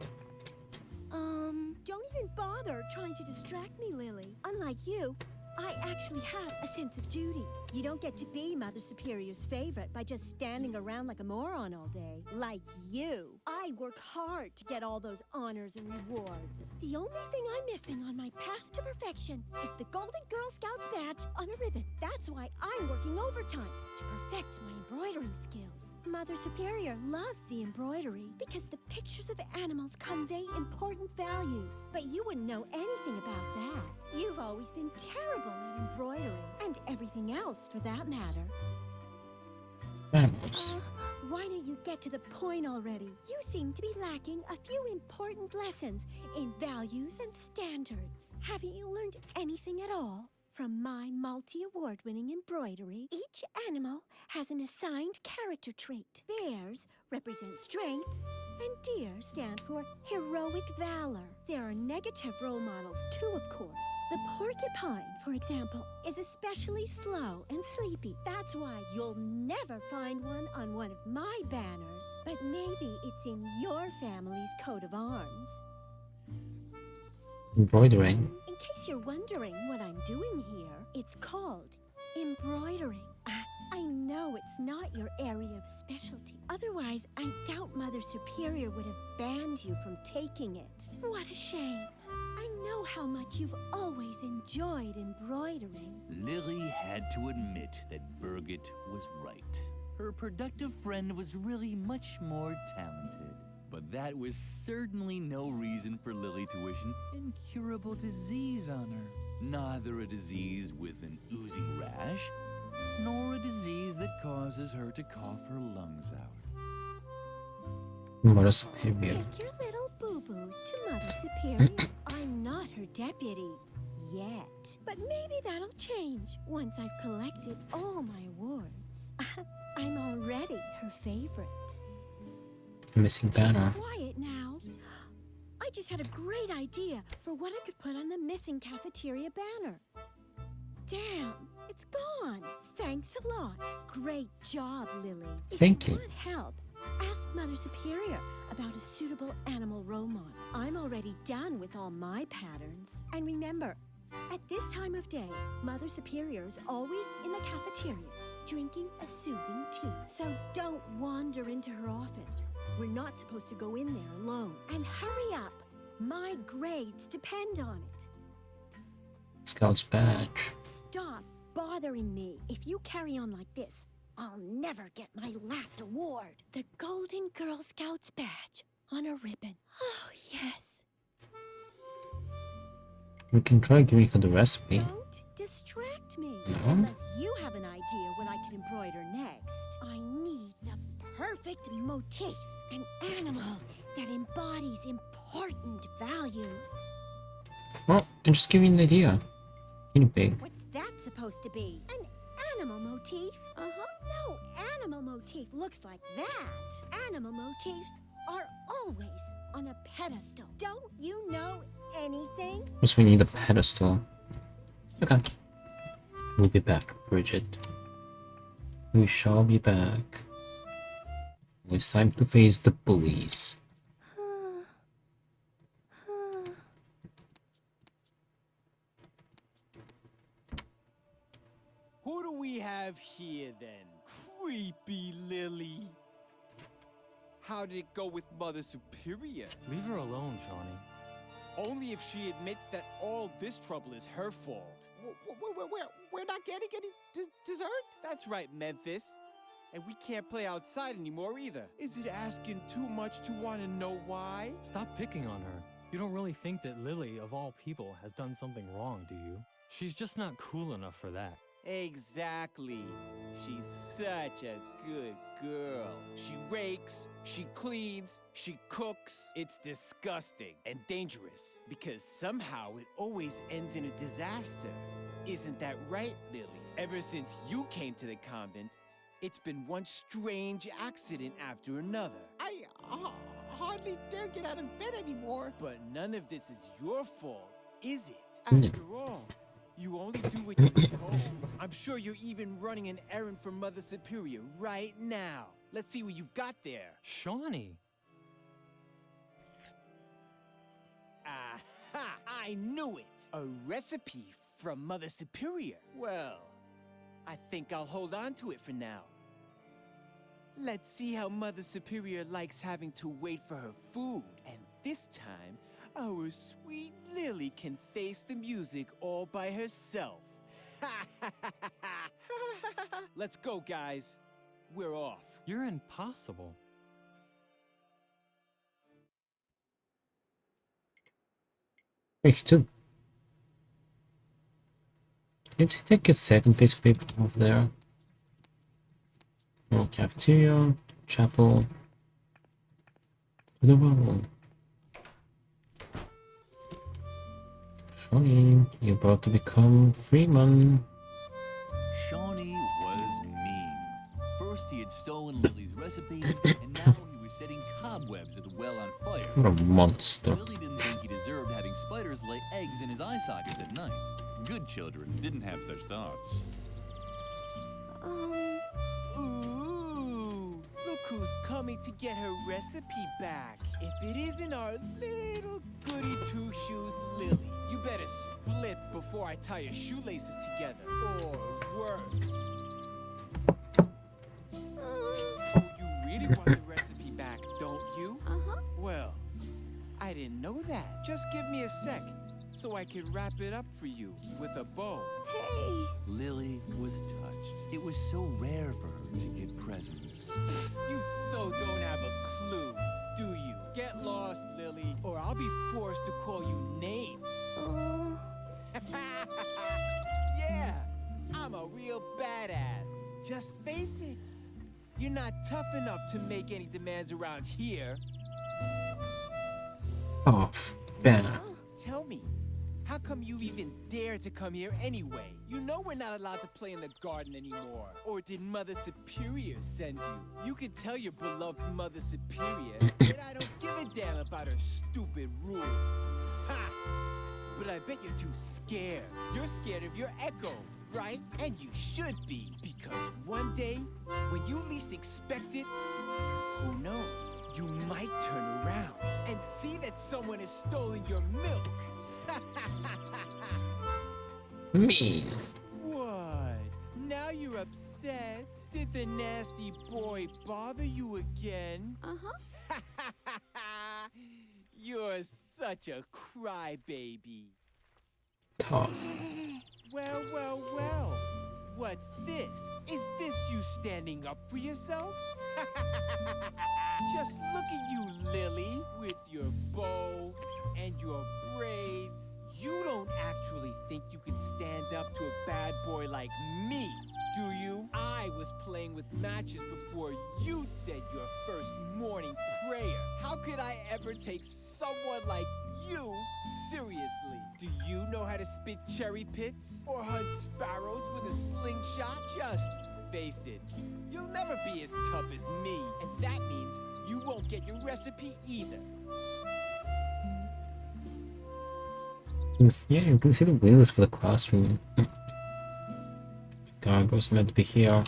Don't even bother trying to distract me, Lily. Unlike you, I actually have a sense of duty. You don't get to be Mother Superior's favorite by just standing around like a moron all day. Like you. I work hard to get all those honors and rewards. The only thing I'm missing on my path to perfection is the Golden Girl Scouts badge on a ribbon. That's why I'm working overtime to perfect my embroidering skills. Mother Superior loves the embroidery because the pictures of animals convey important values. But you wouldn't know anything about that. You've always been terrible at embroidery, and everything else for that matter. Animals. Why don't you get to the point already? You seem to be lacking a few important lessons in values and standards. Haven't you learned anything at all? From my multi-award-winning embroidery, each animal has an assigned character trait. Bears represent strength, and deer stand for heroic valor. There are negative role models too, of course. The porcupine, for example, is especially slow and sleepy. That's why you'll never find one on one of my banners. But maybe it's in your family's coat of arms. Embroidering. In case you're wondering what I'm doing here, it's called embroidering. I know it's not your area of specialty. Otherwise, I doubt Mother Superior would have banned you from taking it. What a shame. I know how much you've always enjoyed embroidering. Lily had to admit that Birgit was right. Her productive friend was really much more talented. But that was certainly no reason for Lily to wish an incurable disease on her. Neither a disease with an oozing rash, nor a disease that causes her to cough her lungs out. Mother Superior. Take your little boo-boos to Mother Superior. I'm not her deputy. Yet. But maybe that'll change once I've collected all my awards. I'm already her favorite. Missing banner. Quiet now. I just had a great idea for what I could put on the missing cafeteria banner. Damn, it's gone. Thanks a lot. Great job, Lily. Thank you. If you want help, ask Mother Superior about a suitable animal role model. I'm already done with all my patterns. And remember, at this time of day, Mother Superior is always in the cafeteria, drinking a soothing tea. So don't wander into her office. We're not supposed to go in there alone. And hurry up. My grades depend on it. Scout's badge. Stop bothering me. If you carry on like this, I'll never get my last award. The Golden Girl Scouts badge on a ribbon. Oh, yes. We can try giving her the recipe. Don't distract me. No? Unless you have an idea what I can embroider next. I need the perfect motif. An animal that embodies important values. Well, I'm just giving you an idea. Guinea pig. What's that supposed to be? An animal motif? No animal motif looks like that. Animal motifs are always on a pedestal. Don't you know anything? Plus we need a pedestal. Okay. We'll be back, Bridget. We shall be back. It's time to face the bullies. Who do we have here then? Creepy Lily. How did it go with Mother Superior? Leave her alone, Shawnee. Only if she admits that all this trouble is her fault. We're not getting any dessert? That's right, Memphis. And we can't play outside anymore either. Is it asking too much to want to know why? Stop picking on her. You don't really think that Lily, of all people, has done something wrong, do you? She's just not cool enough for that. Exactly. She's such a good girl. She rakes, she cleans, she cooks. It's disgusting and dangerous because somehow it always ends in a disaster. Isn't that right, Lily? Ever since you came to the convent, it's been one strange accident after another. I hardly dare get out of bed anymore. But none of this is your fault, is it? No. After all, you only do what you were told. I'm sure you're even running an errand for Mother Superior right now. Let's see what you've got there. Shawnee! Aha! I knew it! A recipe from Mother Superior. Well, I think I'll hold on to it for now. Let's see how Mother Superior likes having to wait for her food. And this time, our sweet Lily can face the music all by herself. Let's go, guys. We're off. You're impossible. Hey, too. Did we take a second piece of paper over there? No, cafeteria, chapel. To the wall. Shawnee, you're about to become Freeman. Shawnee was mean. First he had stolen Lily's recipe, and now he was setting cobwebs at the well on fire. What a monster. Lily didn't think he deserved having spiders lay eggs in his eye sockets at night. Good children didn't have such thoughts. Ooh, look who's coming to get her recipe back. If it isn't our little goody two-shoes Lily, you better split before I tie your shoelaces together. Or worse. Oh, you really want the recipe back, don't you? Uh-huh. Well, I didn't know that. Just give me a sec so I can wrap it up for you with a bow. Hey! Lily was touched. It was so rare for her to get presents. You so don't have a clue, do you? Get lost, Lily, or I'll be forced to call you names. Yeah, I'm a real badass. Just face it. You're not tough enough to make any demands around here. Off. Banner. Tell me, how come you even dare to come here anyway? You know we're not allowed to play in the garden anymore. Or did Mother Superior send you? You can tell your beloved Mother Superior that I don't give a damn about her stupid rules. Ha! But I bet you're too scared. You're scared of your echo, right? And you should be, because one day, when you least expect it, who knows? You might turn around and see that someone has stolen your milk. Me. What? Now you're upset? Did the nasty boy bother you again? Uh-huh. You're such a crybaby. Tough. Well, well, well. What's this? Is this you standing up for yourself? Just look at you, Lily, with your bow and your braids. You don't actually think you can stand up to a bad boy like me, do you? I was playing with matches before you'd said your first morning prayer. How could I ever take someone like you seriously? Do you know how to spit cherry pits? Or hunt sparrows with a slingshot? Just face it. You'll never be as tough as me, and that means you won't get your recipe either. Yeah, you can see the windows for the classroom. Gargoyles meant to be here.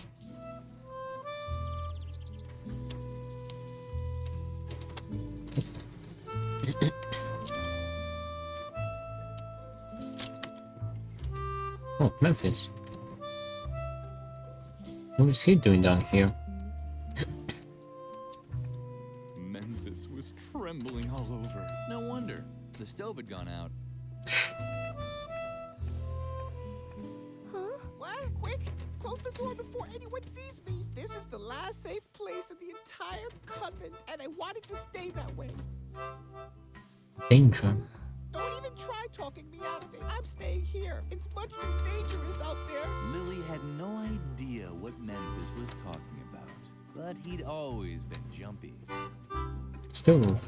Oh, Memphis. What is he doing down here? Memphis was trembling all over. No wonder. The stove had gone out. Huh? What? Quick! Close the door before anyone sees me. This is the last safe place in the entire convent, and I want it to stay that way. Danger. Don't even try talking me out of it. I'm staying here. It's much too dangerous out there. Lily had no idea what Memphis was talking about, but he'd always been jumpy. Still.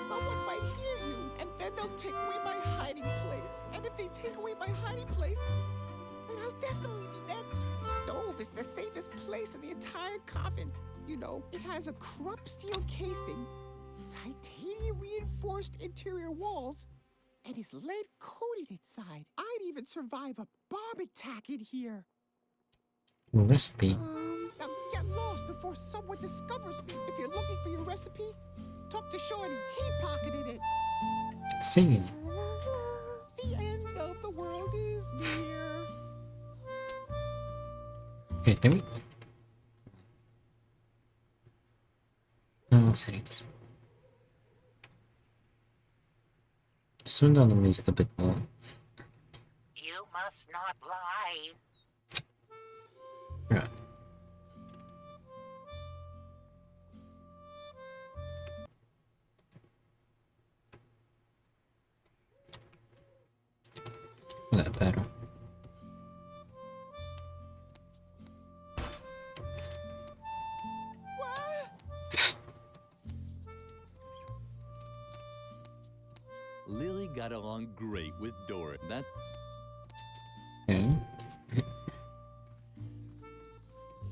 Someone might hear you, and then they'll take away my hiding place. And if they take away my hiding place, then I'll definitely be next. Stove is the safest place in the entire convent. You know, it has a Krupp steel casing, titanium reinforced interior walls, and is lead coated inside. I'd even survive a bomb attack in here. Recipe. Now get lost before someone discovers me. If you're looking for your recipe, talk to Shorty. He pocketed it. Singing. The end of the world is near. Okay, let me. No settings. Just turn down the music a bit more. You must not lie. Right. That better. Lily got along great with Dora. That's Okay.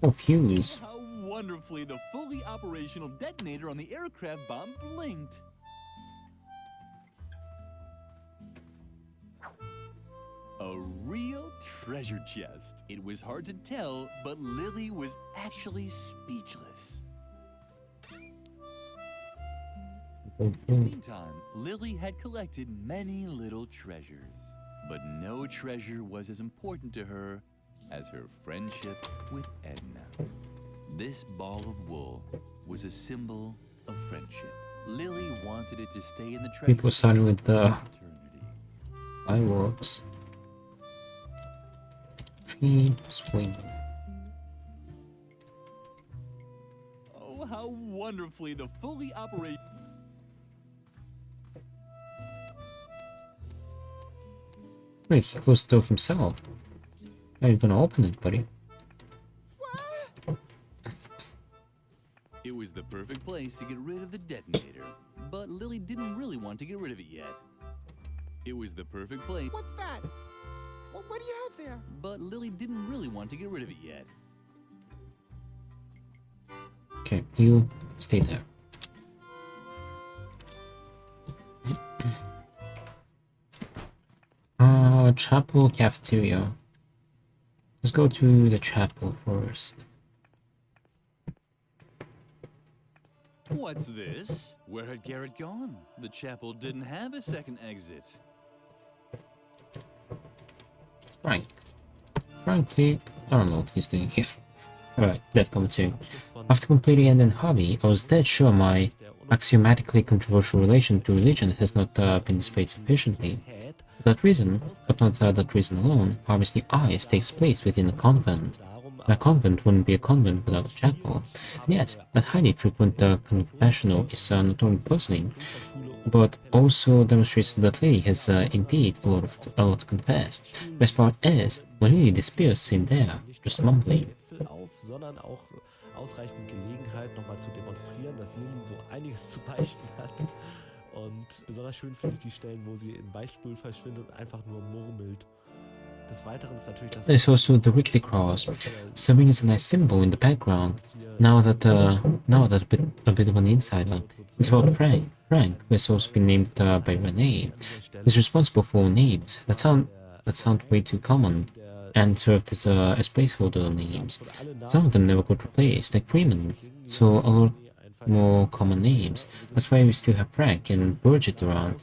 Oh, fuse. how wonderfully the fully operational detonator on the aircraft bomb blinked. A real treasure chest. It was hard to tell, but Lily was actually speechless. In the meantime, Lily had collected many little treasures, but no treasure was as important to her as her friendship with Edna. This ball of wool was a symbol of friendship. Lily wanted it to stay in the treasure People starting with the eternity. fireworks. Tree swing. Oh, how wonderfully the fully operational... Wait, he closed the door himself. How are you gonna open it, buddy? It was the perfect place to get rid of the detonator, but Lily didn't really want to get rid of it yet. It was the perfect place. What's that? What do you have there? But Lily didn't really want to get rid of it yet. Okay, you stay there. Chapel cafeteria. Let's go to the chapel first. What's this? Where had Garrett gone? The chapel didn't have a second exit. Frank. Frankly, I don't know what he's doing here. Alright, that commentary. After completing Edna Harvey, I was dead sure my axiomatically controversial relation to religion has not been displayed sufficiently. For that reason, but not that reason alone, Harvey's eyes takes place within a convent. And a convent wouldn't be a convent without a chapel. And yet, that highly frequent confessional is not only puzzling, but also demonstrates that Lily has indeed a lot to confess. Best part is, when Lily disappears in there, just mumbling. Sondern auch ausreichend Gelegenheit, nochmal zu demonstrieren, dass Lily so einiges zu beichten hat. Und besonders schön finde ich die Stellen, wo sie im Beichtstuhl verschwindet und einfach nur murmelt. Des Weiteren ist natürlich das There's also the rickety cross, serving as a nice symbol in the background. Now that a bit of an insider, it's about Frank. Frank, who has also been named by Renee, is responsible for names that sound way too common, and served as placeholder names. Some of them never got replaced, like Freeman, so a lot more common names. That's why we still have Frank and Burgett around.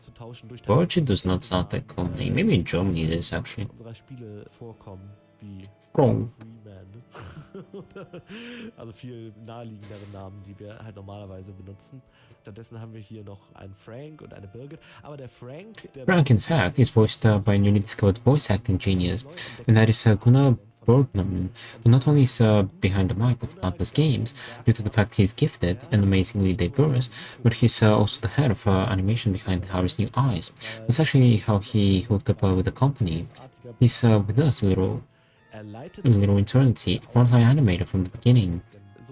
Burgett does not sound like a common name. Maybe in Germany it is actually. unserer Spiele vorkommen, wie Frank. Freeman. Also viel naheliegendere Namen, die wir halt normalerweise benutzen. Stattdessen haben wir hier noch einen Frank und eine Birgit. Aber der Frank... Frank, in fact, is voiced by a newly discovered voice acting genius, and that is Gunnar Bergman, who not only is behind the mic of countless games, due to the fact he's gifted and amazingly diverse, but he's also the head of animation behind Harry's New Eyes. That's actually how he hooked up with the company. He's with us a little eternity, frontline animator from the beginning.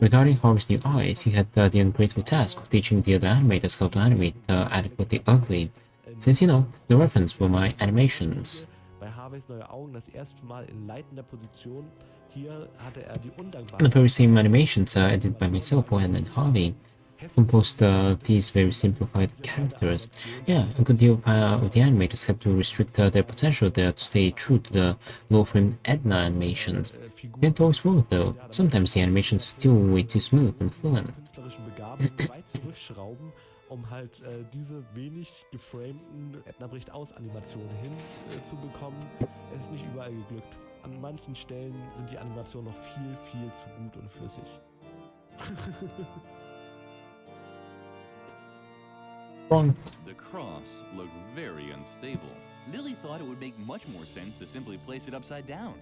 Regarding Harvey's New Eyes, he had the ungrateful task of teaching the other animators how to animate adequately ugly, since, you know, the reference were my animations. Bei Harveys Neue Augen das erste Mal in leitender Position. Hier hatte die undankbare... And the very same animations edited by myself for Edna Harvey composed these very simplified characters. Yeah, a good deal of the animators had to restrict their potential there to stay true to the low-frame Edna animations. It always worked though. Sometimes the animations are still way too smooth and fluent. Halt diese wenig geframten Edna bricht aus Animationen hinzubekommen. Es ist nicht überall geglückt. An manchen Stellen sind die Animationen noch viel zu gut und flüssig. The cross looked very unstable. Lily thought it would make much more sense to simply place it upside down.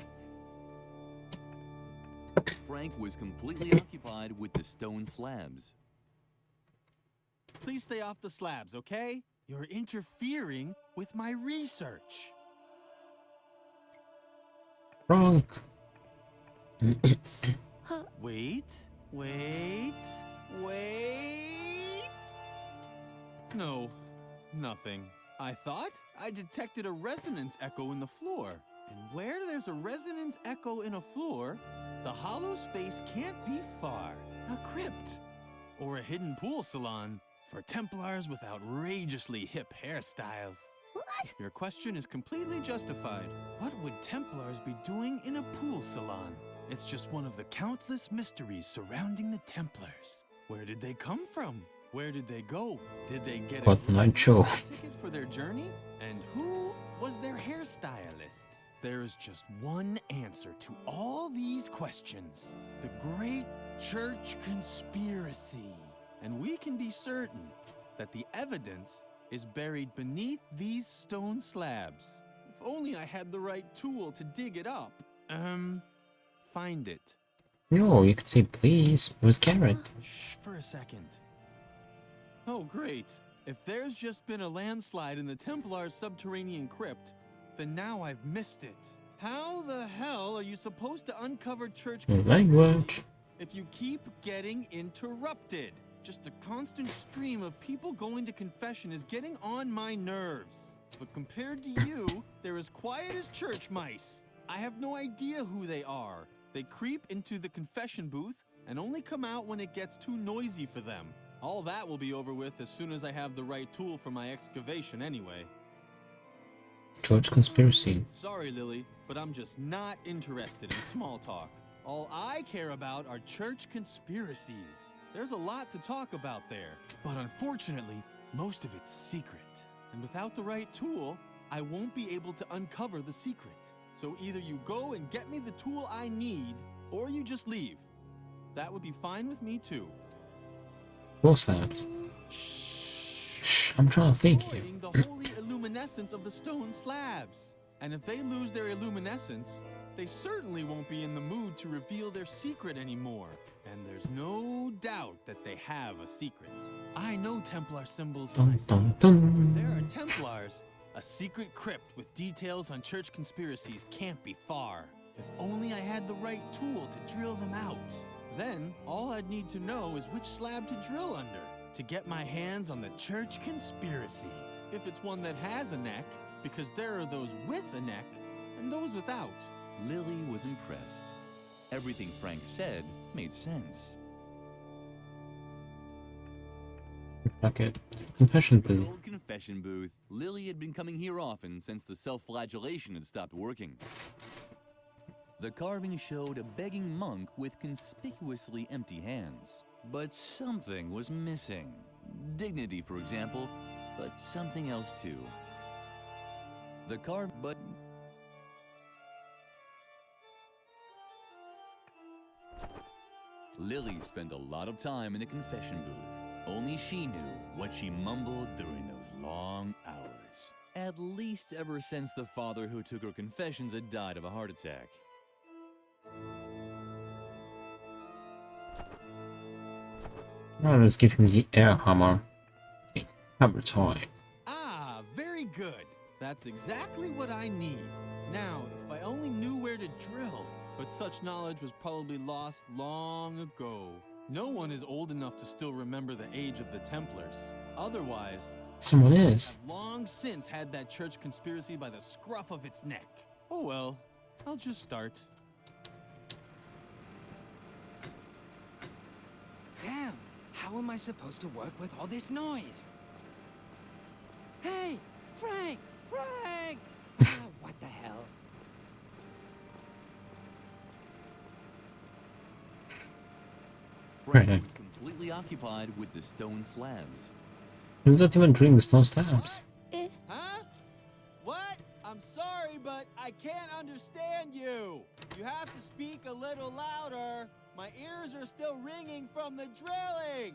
Frank was completely occupied with the stone slabs. Please stay off the slabs, okay? You're interfering with my research. Frank. Wait. No, nothing. I thought I detected a resonance echo in the floor. And where there's a resonance echo in a floor, the hollow space can't be far. A crypt. Or a hidden pool salon for Templars with outrageously hip hairstyles. What? Your question is completely justified. What would Templars be doing in a pool salon? It's just one of the countless mysteries surrounding the Templars. Where did they come from? Where did they go? Did they get a night show ticket for their journey? And who was their hairstylist? There is just one answer to all these questions. The Great Church Conspiracy. And we can be certain that the evidence is buried beneath these stone slabs. If only I had the right tool to dig it up. Find it. No, you could say please. It was Carrot. Shh, for a second. Oh, great. If there's just been a landslide in the Templar's subterranean crypt, then now I've missed it. How the hell are you supposed to uncover church language if you keep getting interrupted? Just the constant stream of people going to confession is getting on my nerves. But compared to you, they're as quiet as church mice. I have no idea who they are. They creep into the confession booth and only come out when it gets too noisy for them. All that will be over with as soon as I have the right tool for my excavation anyway. Church conspiracy. Sorry, Lily, but I'm just not interested in small talk. All I care about are church conspiracies. There's a lot to talk about there, but unfortunately, most of it's secret. And without the right tool, I won't be able to uncover the secret. So either you go and get me the tool I need, or you just leave. That would be fine with me too. What's that? Shh, I'm trying to think here. The holy illuminescence of the stone slabs. And if they lose their illuminescence, they certainly won't be in the mood to reveal their secret anymore. And there's no doubt that they have a secret. I know Templar symbols when I see them. Where there are Templars, a secret crypt with details on church conspiracies can't be far. If only I had the right tool to drill them out. Then, all I'd need to know is which slab to drill under to get my hands on the church conspiracy. If it's one that has a neck, because there are those with a neck, and those without. Lily was impressed. Everything Frank said made sense. Okay. Confession The booth. old confession booth. Lily had been coming here often since the self-flagellation had stopped working. The carving showed a begging monk with conspicuously empty hands. But something was missing. Dignity, for example, but something else too. But Lily spent a lot of time in the confession booth. Only she knew what she mumbled during those long hours. At least ever since the father who took her confessions had died of a heart attack. Oh, let's give him the air hammer. It's hammer time. Ah, very good. That's exactly what I need. Now, if I only knew where to drill. But such knowledge was probably lost long ago. No one is old enough to still remember the age of the Templars. Otherwise, Someone is. have long since had that church conspiracy by the scruff of its neck. Oh well, I'll just start. Damn, how am I supposed to work with all this noise? Hey, Frank! Frank! What the hell? Frank Right. was completely occupied with the stone slabs. He's not even drilling the stone slabs. Huh? What? I'm sorry, but I can't understand you. You have to speak a little louder. My ears are still ringing from the drilling.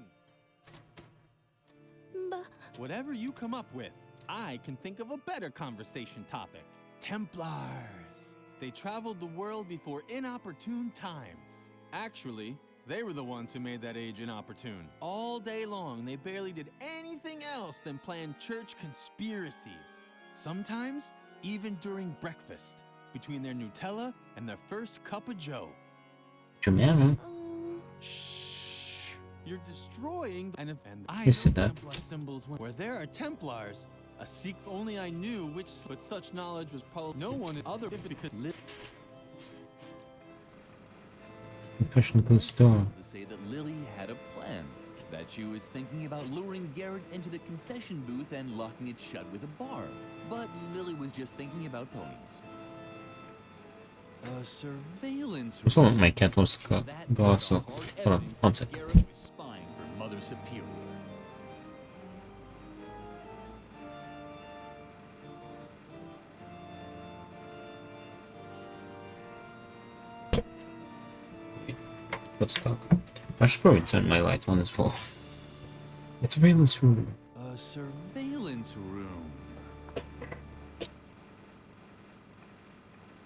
Whatever you come up with, I can think of a better conversation topic. Templars. They traveled the world before inopportune times. Actually, they were the ones who made that age inopportune. All day long, they barely did anything else than plan church conspiracies. Sometimes, even during breakfast, between their Nutella and their first cup of joe. Jamel. Shh! You're destroying and I You said know that. Templar symbols where there are Templars. A seek only I knew which, but such knowledge was probably no one other because Confession booth store. To say that Lily had a plan. That she was thinking about luring Garrett into the confession booth and locking it shut with a bar. But Lily was just thinking about ponies. A surveillance I saw my cat was go so. Hold on, one sec. Garrett was spying for Mother Superior. Got stuck. I should probably turn my light on as well. It's a surveillance room. A surveillance room.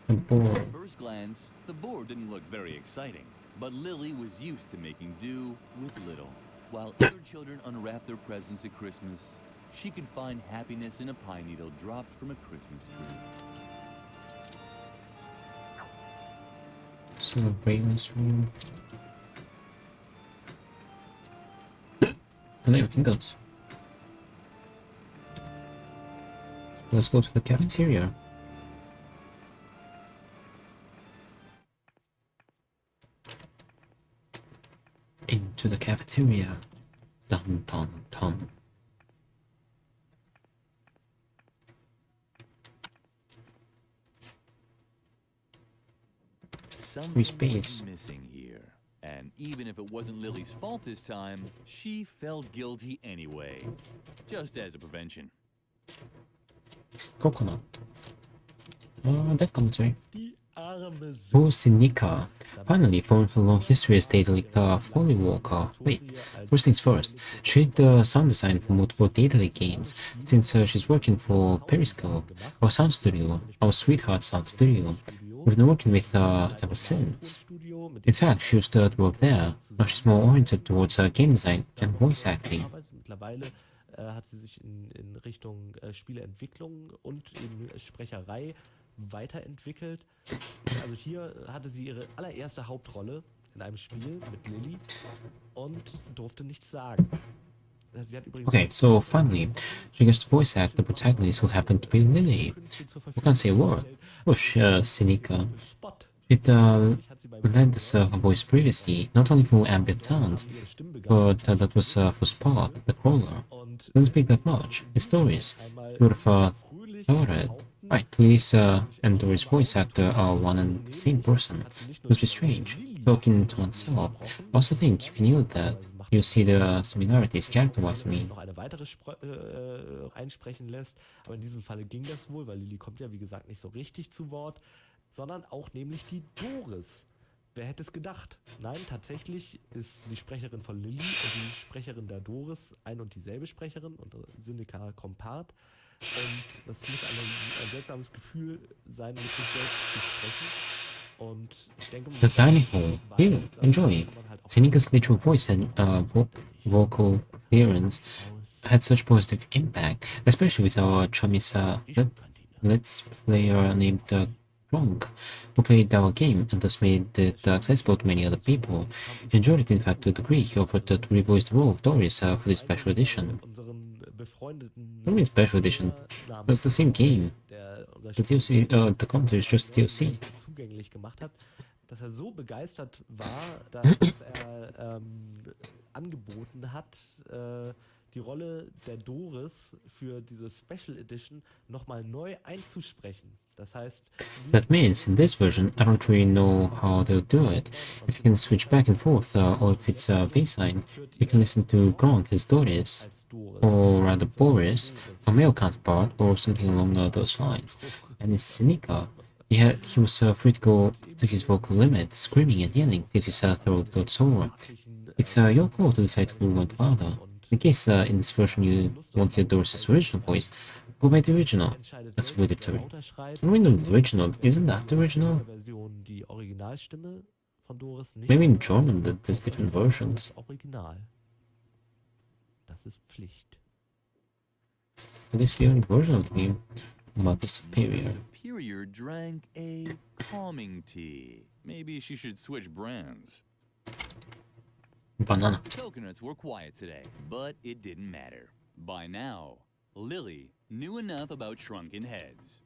A board. At first glance, the board didn't look very exciting, but Lily was used to making do with little. While other children unwrapped their presents at Christmas, she could find happiness in a pine needle dropped from a Christmas tree. Surveillance room. And there it goes. Let's go to the cafeteria. Into the cafeteria. Dun dun dun. Something space. was missing here. And even if it wasn't Lily's fault this time, she felt guilty anyway. Just as a prevention. Coconut. That comes right. Die arme Oh, Sinica. Finally, following her long history as Daedalic Foley Walker. Wait, first things first. She did the sound design for multiple Daedalic games, since she's working for Periscope, our sound studio, our sweetheart sound studio. We've been working with her ever since. In fact, she used to work there. Now she's more oriented towards game design and voice acting. Mittlerweile hat sie sich in Richtung Spieleentwicklung und eben Sprecherei weiterentwickelt. Also hier hatte sie ihre allererste Hauptrolle in einem Spiel mit Lily und durfte nichts sagen. Okay, so finally, she gets to voice act the protagonist who happened to be Lily. We can't say a word. Push, Sinica. She'd lent her voice previously, not only for ambient sounds, but that was for Spot, the crawler. Doesn't speak that much. His stories. She would have thought it. Right, Lisa and Dory's voice actor are one and the same person. Must be strange. Talking to oneself. I also think if you knew that, you see the similarities character-wise, I mean. Noch eine weitere reinsprechen lässt. Aber in diesem Falle ging das wohl, weil Lily kommt ja, wie gesagt, nicht so richtig zu Wort, sondern auch nämlich die Doris. Wer hätte es gedacht? Nein, tatsächlich ist die Sprecherin von Lily und die Sprecherin der Doris ein und dieselbe Sprecherin und Sinica Kompart. Und das muss ein seltsames Gefühl sein, mit sich selbst zu sprechen. Und ich denke, The dining hall. Here, enjoy. Sinica's natural voice and vocal clearance had such positive impact, especially with our chummies let's player named Gronk, who played our game and thus made it accessible to many other people. He enjoyed it in fact to a degree. He offered to revoice the role of Doris for this special edition. What do you mean special edition? It's the same game. The DLC, the commentary is just DLC. Zugänglich gemacht hat, dass er so begeistert war, dass er angeboten hat, die Rolle der Doris für diese Special Edition nochmal neu einzusprechen. Das heißt, that means in this version, I don't really know how they'll do it. If you can switch back and forth, or if it's a baseline, you can listen to Gronk as Doris, or rather Boris, a male counterpart, or something along those lines. And in Sinica, he was free to go to his vocal limit, screaming and yelling till his throat got sore. It's your call to decide who went louder. In case in this version you won't hear Doris' original voice, go by the original. That's obligatory. I mean the original, isn't that the original? Maybe in German there's different versions. Das ist Pflicht. But it's the only version of the game. Mother Superior. Superior drank a calming tea. Maybe she should switch brands. Banana. Coconuts were quiet today, but it didn't matter. By now, Lily knew enough about shrunken heads.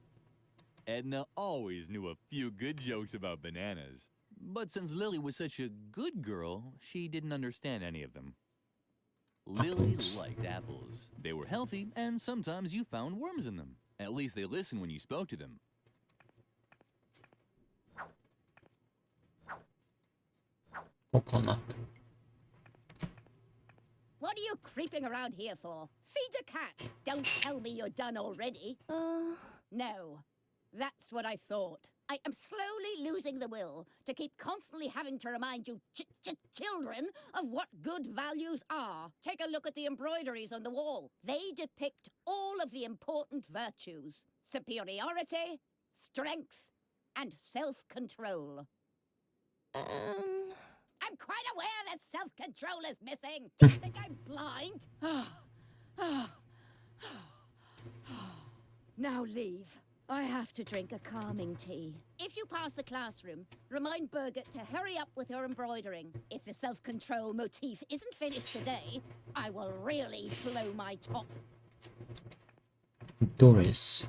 Edna always knew a few good jokes about bananas. But since Lily was such a good girl, she didn't understand any of them. Lily liked apples. They were healthy, and sometimes you found worms in them. At least they listened when you spoke to them. Coconut. What are you creeping around here for? Feed the cat. Don't tell me you're done already. No. That's what I thought. I am slowly losing the will to keep constantly having to remind you children of what good values are. Take a look at the embroideries on the wall. They depict all of the important virtues: superiority, strength, and self-control. I'm quite aware that self-control is missing. Do you think I'm blind? Now leave. I have to drink a calming tea. If you pass the classroom, remind Birgit to hurry up with her embroidering. If the self-control motif isn't finished today, I will really blow my top. Doris.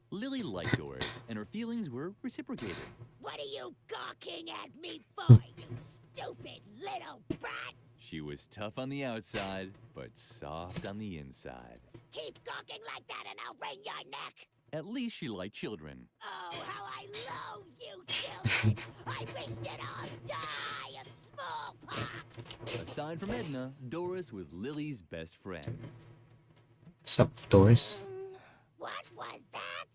Lily liked Doris, and her feelings were reciprocated. What are you gawking at me for, you stupid little brat? She was tough on the outside, but soft on the inside. Keep gawking like that and I'll wring your neck! At least she liked children. Oh, how I loathe you children! I wish you'd all die of smallpox! Aside from Edna, Doris was Lily's best friend. Sup, Doris? What was that?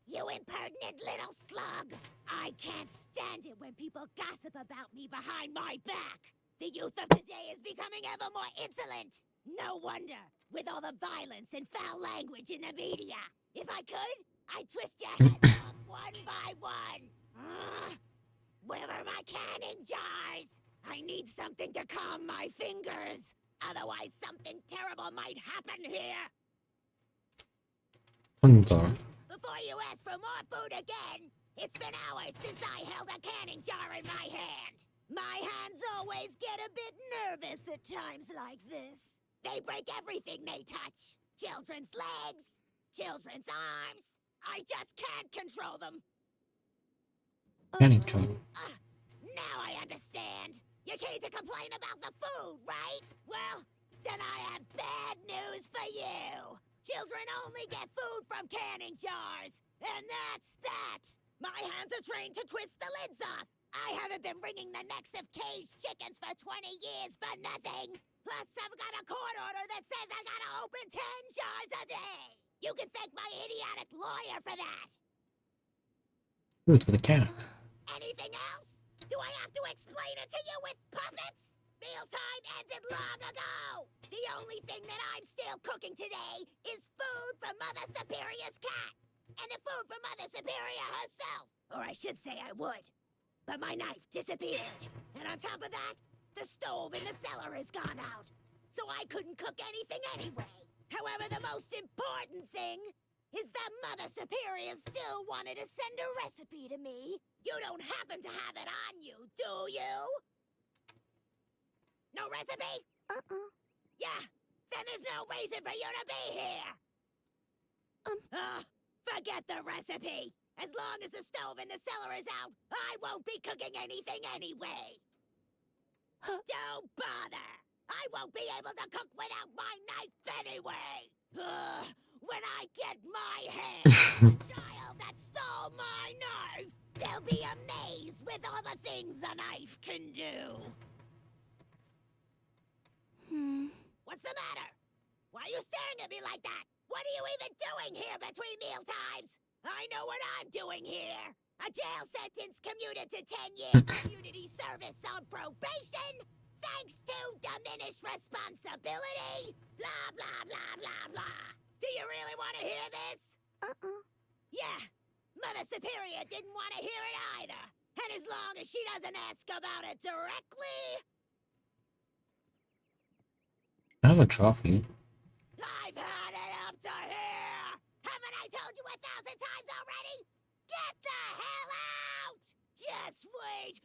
You impertinent little slug! I can't stand it when people gossip about me behind my back! The youth of today is becoming ever more insolent! No wonder, with all the violence and foul language in the media! If I could, I'd twist your heads off one by one! Where are my canning jars? I need something to calm my fingers! Otherwise something terrible might happen here! Hunger. Before you ask for more food again, it's been hours since I held a canning jar in my hand. My hands always get a bit nervous at times like this. They break everything they touch. Children's legs, children's arms. I just can't control them. Canning joint. Now I understand. You came to complain about the food, right? Well, then I have bad news for you. Children only get food from canning jars. And that's that. My hands are trained to twist the lids off. I haven't been wringing the necks of caged chickens for 20 years for nothing. Plus, I've got a court order that says I gotta open 10 jars a day. You can thank my idiotic lawyer for that. Ooh, to the cat. Anything else? Do I have to explain it to you with puppets? Mealtime ended long ago. The only thing that I'm still cooking today is food from Mother Superior's cat. And the food from Mother Superior herself. Or I should say I would. But my knife disappeared. And on top of that, the stove in the cellar has gone out. So I couldn't cook anything anyway. However, the most important thing is that Mother Superior still wanted to send a recipe to me. You don't happen to have it on you, do you? No recipe? Yeah, then there's no reason for you to be here. Forget the recipe. As long as the stove in the cellar is out, I won't be cooking anything anyway. Don't bother. I won't be able to cook without my knife anyway. When I get my hands on the child that stole my knife, they'll be amazed with all the things a knife can do. What's the matter? Why are you staring at me like that? What are you even doing here between meal times? I know what I'm doing here. A jail sentence commuted to 10 years community service on probation, thanks to diminished responsibility. Blah, blah, blah, blah, blah. Do you really want to hear this? Yeah. Mother Superior didn't want to hear it either. And as long as she doesn't ask about it directly... I have a trophy. I've had it up to here! Haven't I told you 1,000 times already? Get the hell out! Just wait!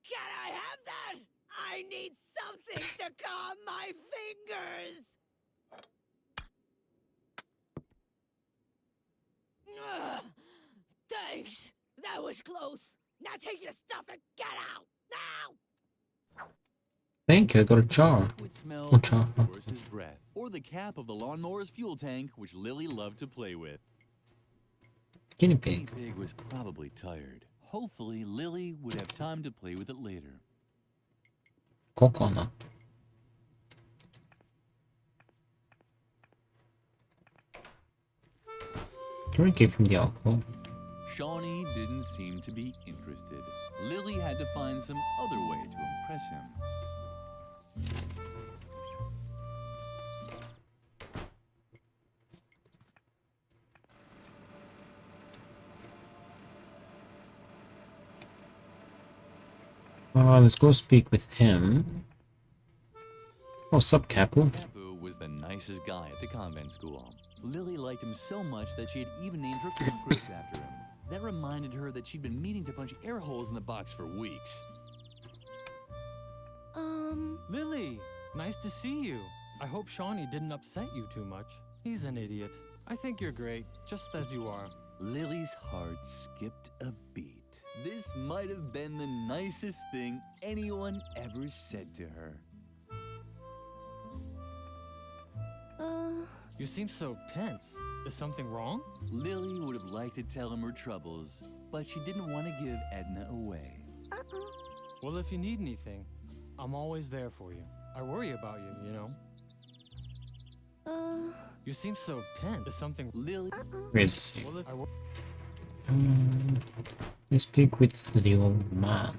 Can I have that? I need something to calm my fingers! Thanks! That was close! Now take your stuff and get out! Now! Thank you, I got a jar. Would smell Oh, jar. of horse's breath, or the cap of the lawnmower's fuel tank, which Lily loved to play with. Guinea pig. Guinea pig was probably tired. Hopefully, Lily would have time to play with it later. Coconut. Can we give him the alcohol? Shawnee didn't seem to be interested. Lily had to find some other way to impress him. Let's go speak with him. Oh, sup, Capu? Capu was the nicest guy at the convent school. Lily liked him so much that she had even named her cockroach after him. That reminded her that she'd been meaning to punch air holes in the box for weeks. Lily, nice to see you. I hope Shawnee didn't upset you too much. He's an idiot. I think you're great, just as you are. Lily's heart skipped a beat. This might have been the nicest thing anyone ever said to her. You seem so tense. Is something wrong? Lily would have liked to tell him her troubles, but she didn't want to give Edna away. Well, if you need anything, I'm always there for you. I worry about you, you know? You seem so tense. Is something... Lily... Where's the save? Well, Let's speak with the old man.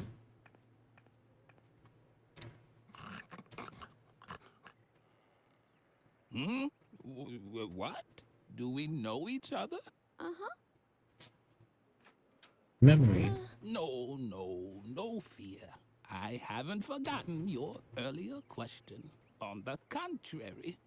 What? Do we know each other? Memory. No fear. I haven't forgotten your earlier question. On the contrary,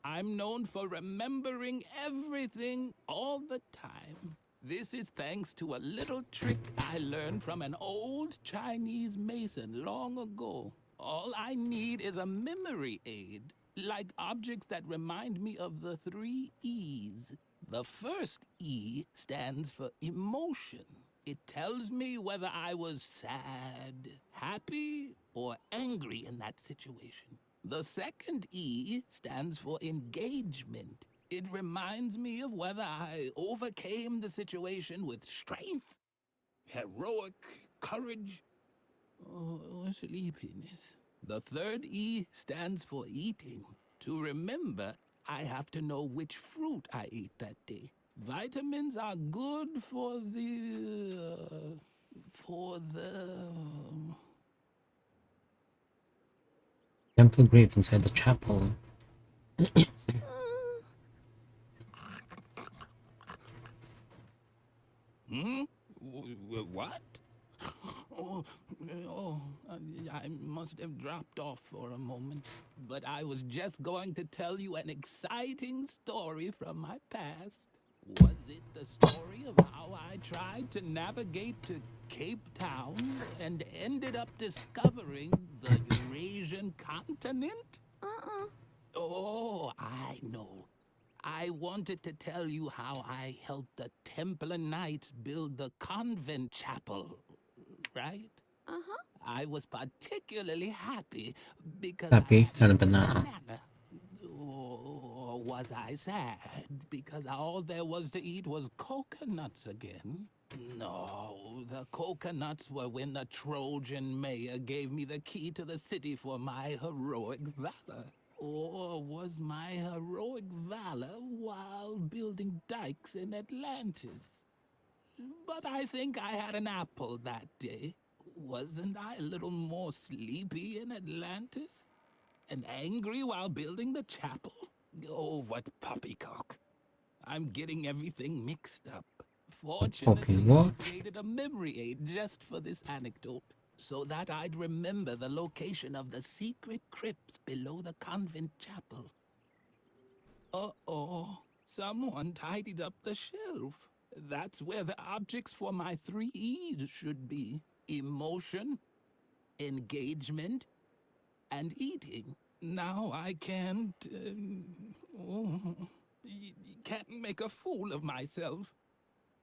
I'm known for remembering everything all the time. This is thanks to a little trick I learned from an old Chinese mason long ago. All I need is a memory aid, like objects that remind me of the 3 E's. The first E stands for emotion. It tells me whether I was sad, happy, or angry in that situation. The second E stands for engagement. It reminds me of whether I overcame the situation with strength, heroic courage, or sleepiness. The third E stands for eating. To remember, I have to know which fruit I ate that day. Vitamins are good for the... Temple engraved inside the chapel. What? I must have dropped off for a moment. But I was just going to tell you an exciting story from my past. Was it the story of how I tried to navigate to Cape Town and ended up discovering the Eurasian continent? Oh, I know. I wanted to tell you how I helped the Templar Knights build the convent chapel, right? I was particularly happy because Happy and a banana. Or was I sad because all there was to eat was coconuts again? No, the coconuts were when the Trojan mayor gave me the key to the city for my heroic valor. Or was my heroic valor while building dikes in Atlantis? But I think I had an apple that day. Wasn't I a little more sleepy in Atlantis? And angry while building the chapel? Oh, what poppycock. I'm getting everything mixed up. Fortunately, I created a memory aid just for this anecdote, so that I'd remember the location of the secret crypts below the convent chapel. Uh-oh, someone tidied up the shelf. That's where the objects for my 3 E's should be. Emotion, engagement, and eating. Now I can't... can't make a fool of myself.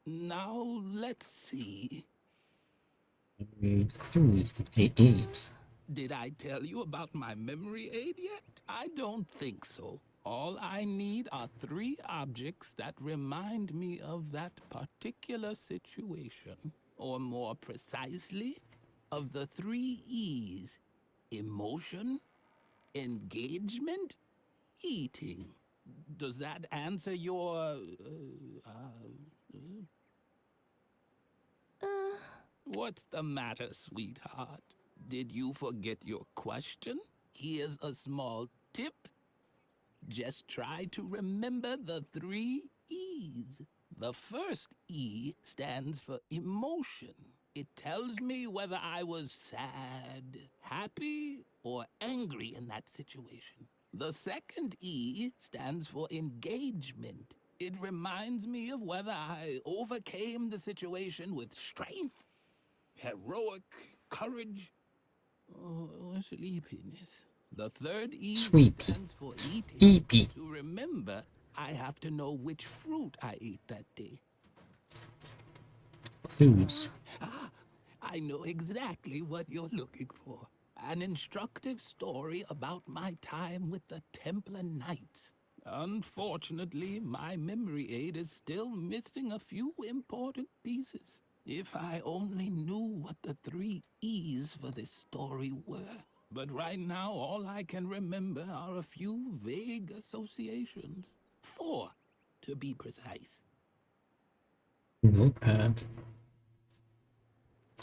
Now, let's see. Clues that they eat. Did I tell you about my memory aid yet? I don't think so. All I need are 3 objects that remind me of that particular situation. Or more precisely, of the 3 E's. Emotion, engagement, eating. Does that answer your... What's the matter, sweetheart? Did you forget your question? Here's a small tip. Just try to remember the 3 E's. The first E stands for emotion. It tells me whether I was sad, happy, or angry in that situation. The second E stands for engagement. It reminds me of whether I overcame the situation with strength, heroic courage, or sleepiness. The third E stands for eating. To remember, I have to know which fruit I ate that day. Clues. I know exactly what you're looking for. An instructive story about my time with the Templar Knights. Unfortunately, my memory aid is still missing a few important pieces. If I only knew what the 3 E's for this story were. But right now, all I can remember are a few vague associations. 4, to be precise. Notepad.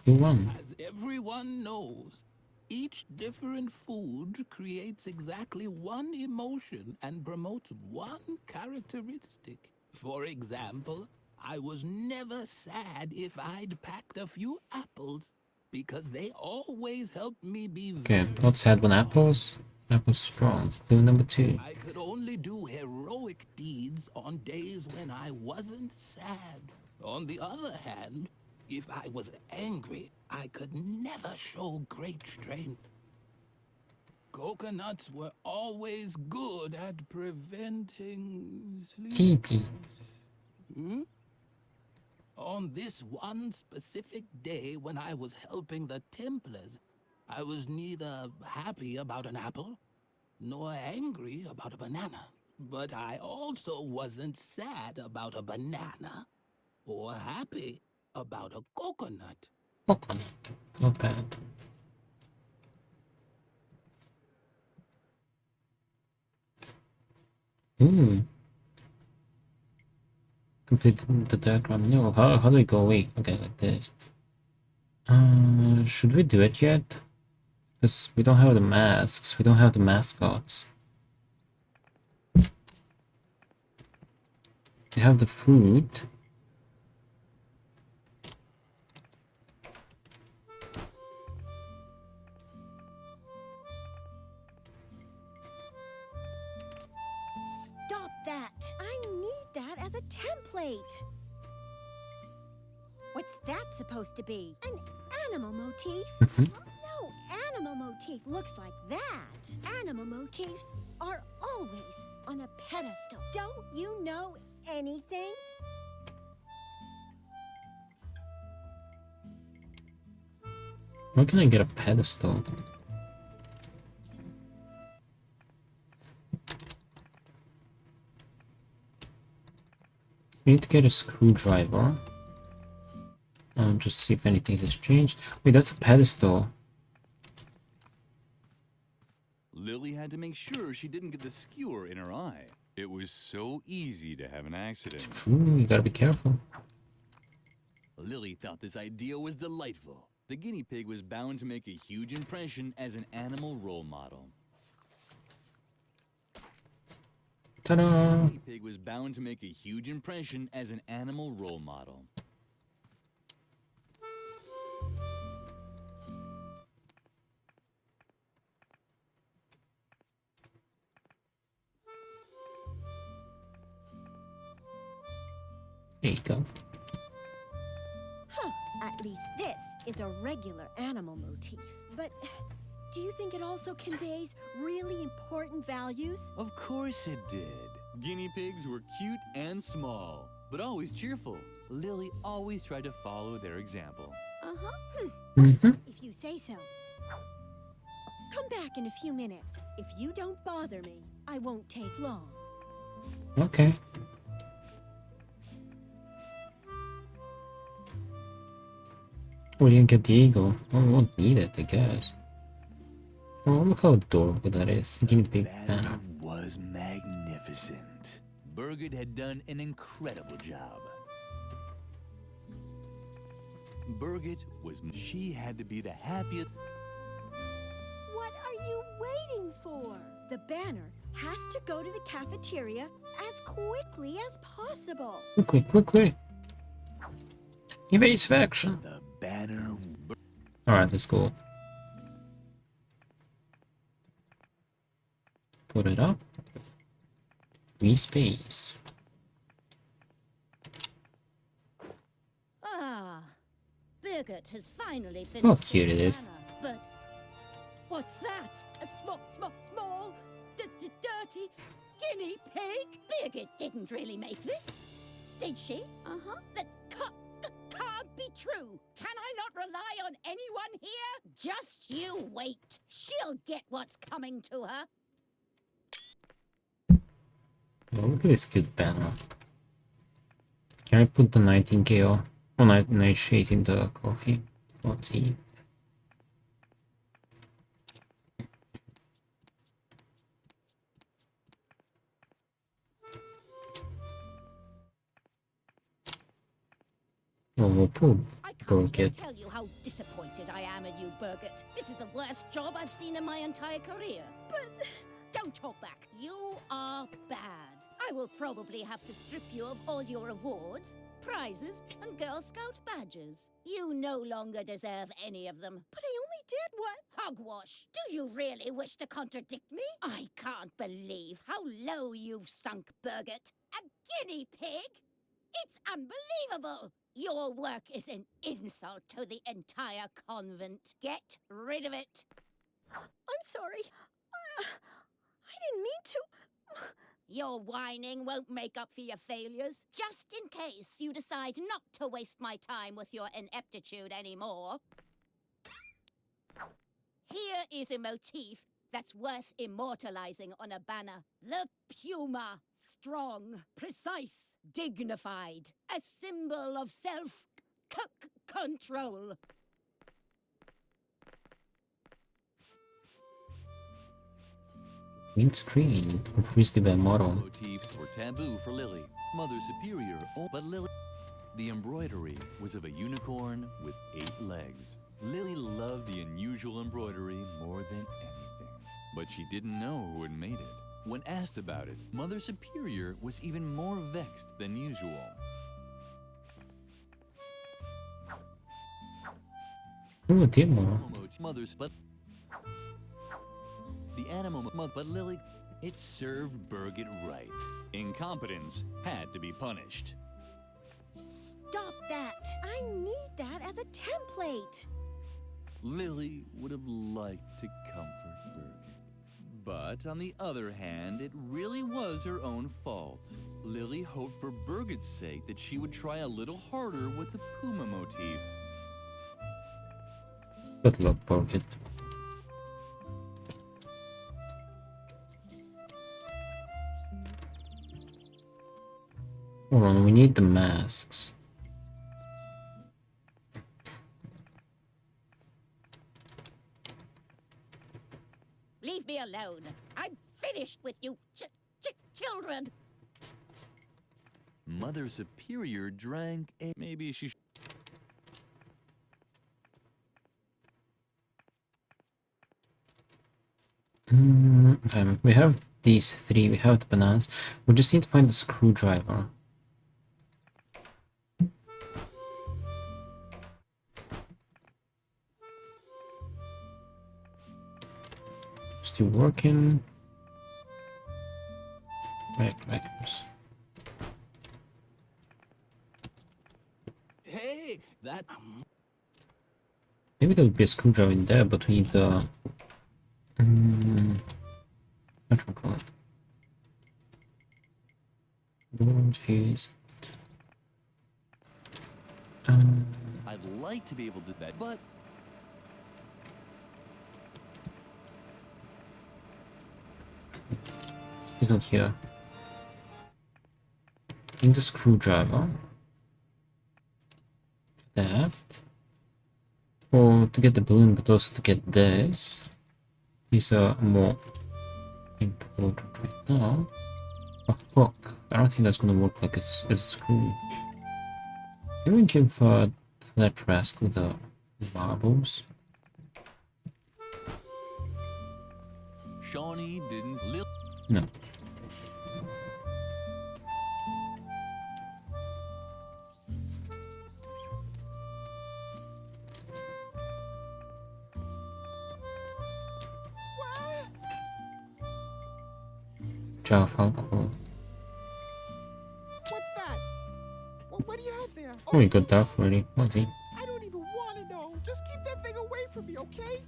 Clue 1. As everyone knows, each different food creates exactly 1 emotion and promotes 1 characteristic. For example, I was never sad if I'd packed a few apples, because they always helped me be Okay, not sad when apples. Apples strong. Clue number 2. I could only do heroic deeds on days when I wasn't sad. On the other hand, if I was angry, I could never show great strength. Coconuts were always good at preventing E.T. Hmm? On this one specific day when I was helping the Templars, I was neither happy about an apple nor angry about a banana. But I also wasn't sad about a banana or happy about a coconut. Coconut. Not bad. Complete the diagram. No, how do we go away? Okay, like this. Should we do it yet? Because we don't have the masks. We don't have the mascots. We have the food. Stop that! I need that as a template. What's that supposed to be? An animal motif? No animal motif looks like that. Animal motifs are always on a pedestal. Don't you know anything? Where can I get a pedestal? We need to get a screwdriver. Just see if anything has changed. Wait, that's a pedestal. Lily had to make sure she didn't get the skewer in her eye. It was so easy to have an accident. True, you gotta be careful. Lily thought this idea was delightful. The guinea pig was bound to make a huge impression as an animal role model. Ta-da! The guinea pig was bound to make a huge impression as an animal role model. There you go. Huh. At least this is a regular animal motif. But do you think it also conveys really important values? Of course it did. Guinea pigs were cute and small, but always cheerful. Lily always tried to follow their example. Uh-huh. If you say so. Come back in a few minutes. If you don't bother me, I won't take long. Okay. We didn't get the eagle. Oh, we won't need it, I guess. Oh, look how adorable that is. Guinea pig banner. Was magnificent. Birgit had done an incredible job. Birgit was... She had to be the happiest... What are you waiting for? The banner has to go to the cafeteria as quickly as possible. Quickly. Evasive action. The banner... Alright, let's go. Put it up. Free space. Ah, Birgit has finally finished. How cute it is. But what's that? A small, dirty guinea pig? Birgit didn't really make this, did she? Uh-huh. That can't be true. Can I not rely on anyone here? Just you wait. She'll get what's coming to her. Oh, look at this cute banner. Can I put the nightingale or nightshade in the coffee or tea? Oh, poor Birgit. Tell you how disappointed I am in you, Birgit. This is the worst job I've seen in my entire career. But don't talk back. You are bad. I will probably have to strip you of all your awards, prizes, and Girl Scout badges. You no longer deserve any of them. But I only did what? Hogwash. Do you really wish to contradict me? I can't believe how low you've sunk, Birgit. A guinea pig? It's unbelievable. Your work is an insult to the entire convent. Get rid of it. I'm sorry. I didn't mean to. Your whining won't make up for your failures. Just in case you decide not to waste my time with your ineptitude anymore. Here is a motif that's worth immortalizing on a banner. The puma. Strong, precise, dignified. A symbol of self-control. Green screen. Increased by model. Motifs were taboo for Lily. Mother Superior, but Lily... The embroidery was of a unicorn with 8 legs. Lily loved the unusual embroidery more than anything. But she didn't know who had made it. When asked about it, Mother Superior was even more vexed than usual. Oh, demo. Mother's, but the animal, but Lily, it served Birgit right. Incompetence had to be punished. Stop that! I need that as a template. Lily would have liked to comfort Birgit. But on the other hand, it really was her own fault. Lily hoped for Birgit's sake that she would try a little harder with the puma motif. Good luck, Birgit. Hold on, we need the masks. Leave me alone. I'm finished with you children. Mother Superior drank a... Maybe she... We have these 3, we have the bananas. We just need to find the screwdriver. Still working. Right. Hey, that... Maybe there would be a screwdriver in there, but we need the... what do we call it? Balloon fuse. I'd like to be able to do that, but... He's not here. In the screwdriver. That. Or to get the balloon, but also to get this. These are more important right now. A hook. I don't think that's gonna work like as a screw. Can we give that rascal the marbles? Shawnee didn't... No. Jar of alcohol. What's that? What do you have there? Oh, we got that already. What's it? I don't even want to know. Just keep that thing away from me, okay?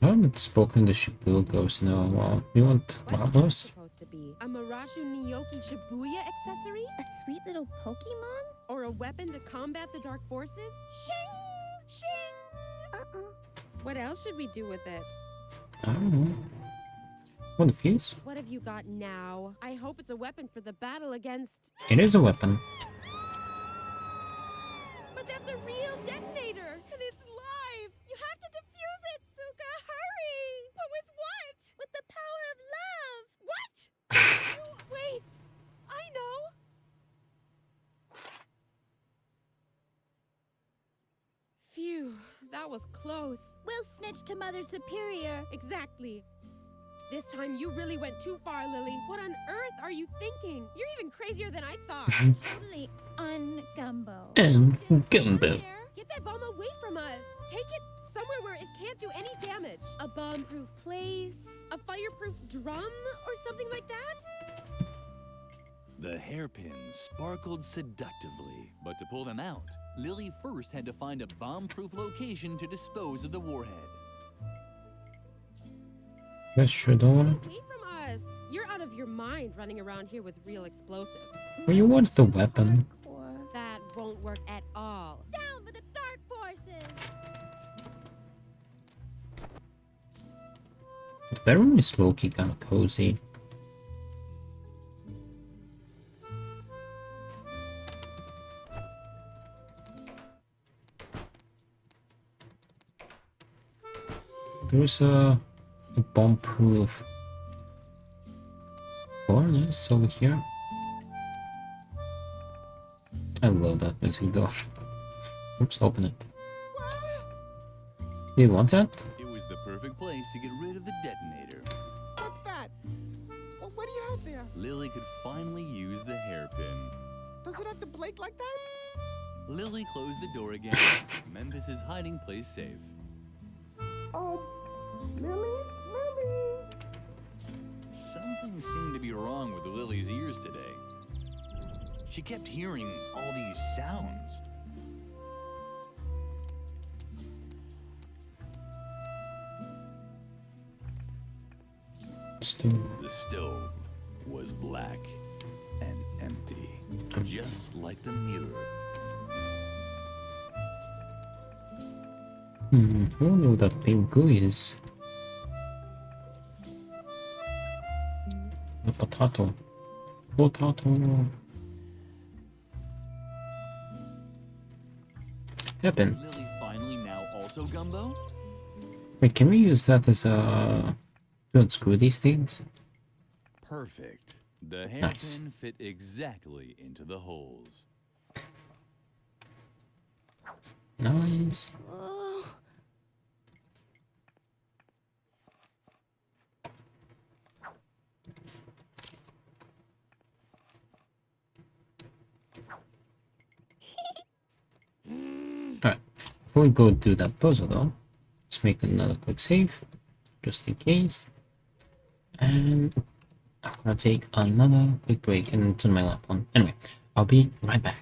I haven't spoken to Shibuya Ghost in a while. Do you want marbles? Supposed to be a Marashu Niyoki Shibuya accessory? A sweet little Pokemon? Or a weapon to combat the dark forces? Shing! Shing! What else should we do with it? I don't know. Want the fuse? What have you got now? I hope it's a weapon for the battle against... It is a weapon. But that's a real detonator! And it's live! You have to defuse it, Suka! Hurry! But with what? With the power of love! What? Wait! I know! Phew, that was close. We'll snitch to Mother Superior. Exactly. This time you really went too far, Lily. What on earth are you thinking? You're even crazier than I thought. Totally un-gumbo. Gumbo. Get that bomb away from us. Take it somewhere where it can't do any damage. A bomb-proof place, a fireproof drum, or something like that? The hairpins sparkled seductively, but to pull them out, Lily first had to find a bomb-proof location to dispose of the warhead. Yes, sure, don't want Away from us! You're out of your mind running around here with real explosives. Well, you want the weapon. That won't work at all. Down with the dark forces! The bedroom is low-key kind of cozy. There's a bomb-proof furnace over here. I love that music though. Oops, open it. Do you want that? It was the perfect place to get rid of the detonator. What's that? Well, what do you have there? Lily could finally use the hairpin. Does it have to blink like that? Lily closed the door again. Memphis's hiding place safe. Lily? Something seemed to be wrong with Lily's ears today. She kept hearing all these sounds. The stove was black and empty, just like the mirror. I don't know what that pink goo is. A potato. Potato. Happen. Lily finally now also gumbo? Wait, can we use that as a... to unscrew these things? Perfect. The hairpin Nice. fit exactly into the holes. Nice. Alright, before we go do that puzzle though, let's make another quick save, just in case. And I'm gonna take another quick break and turn my lap on. Anyway, I'll be right back.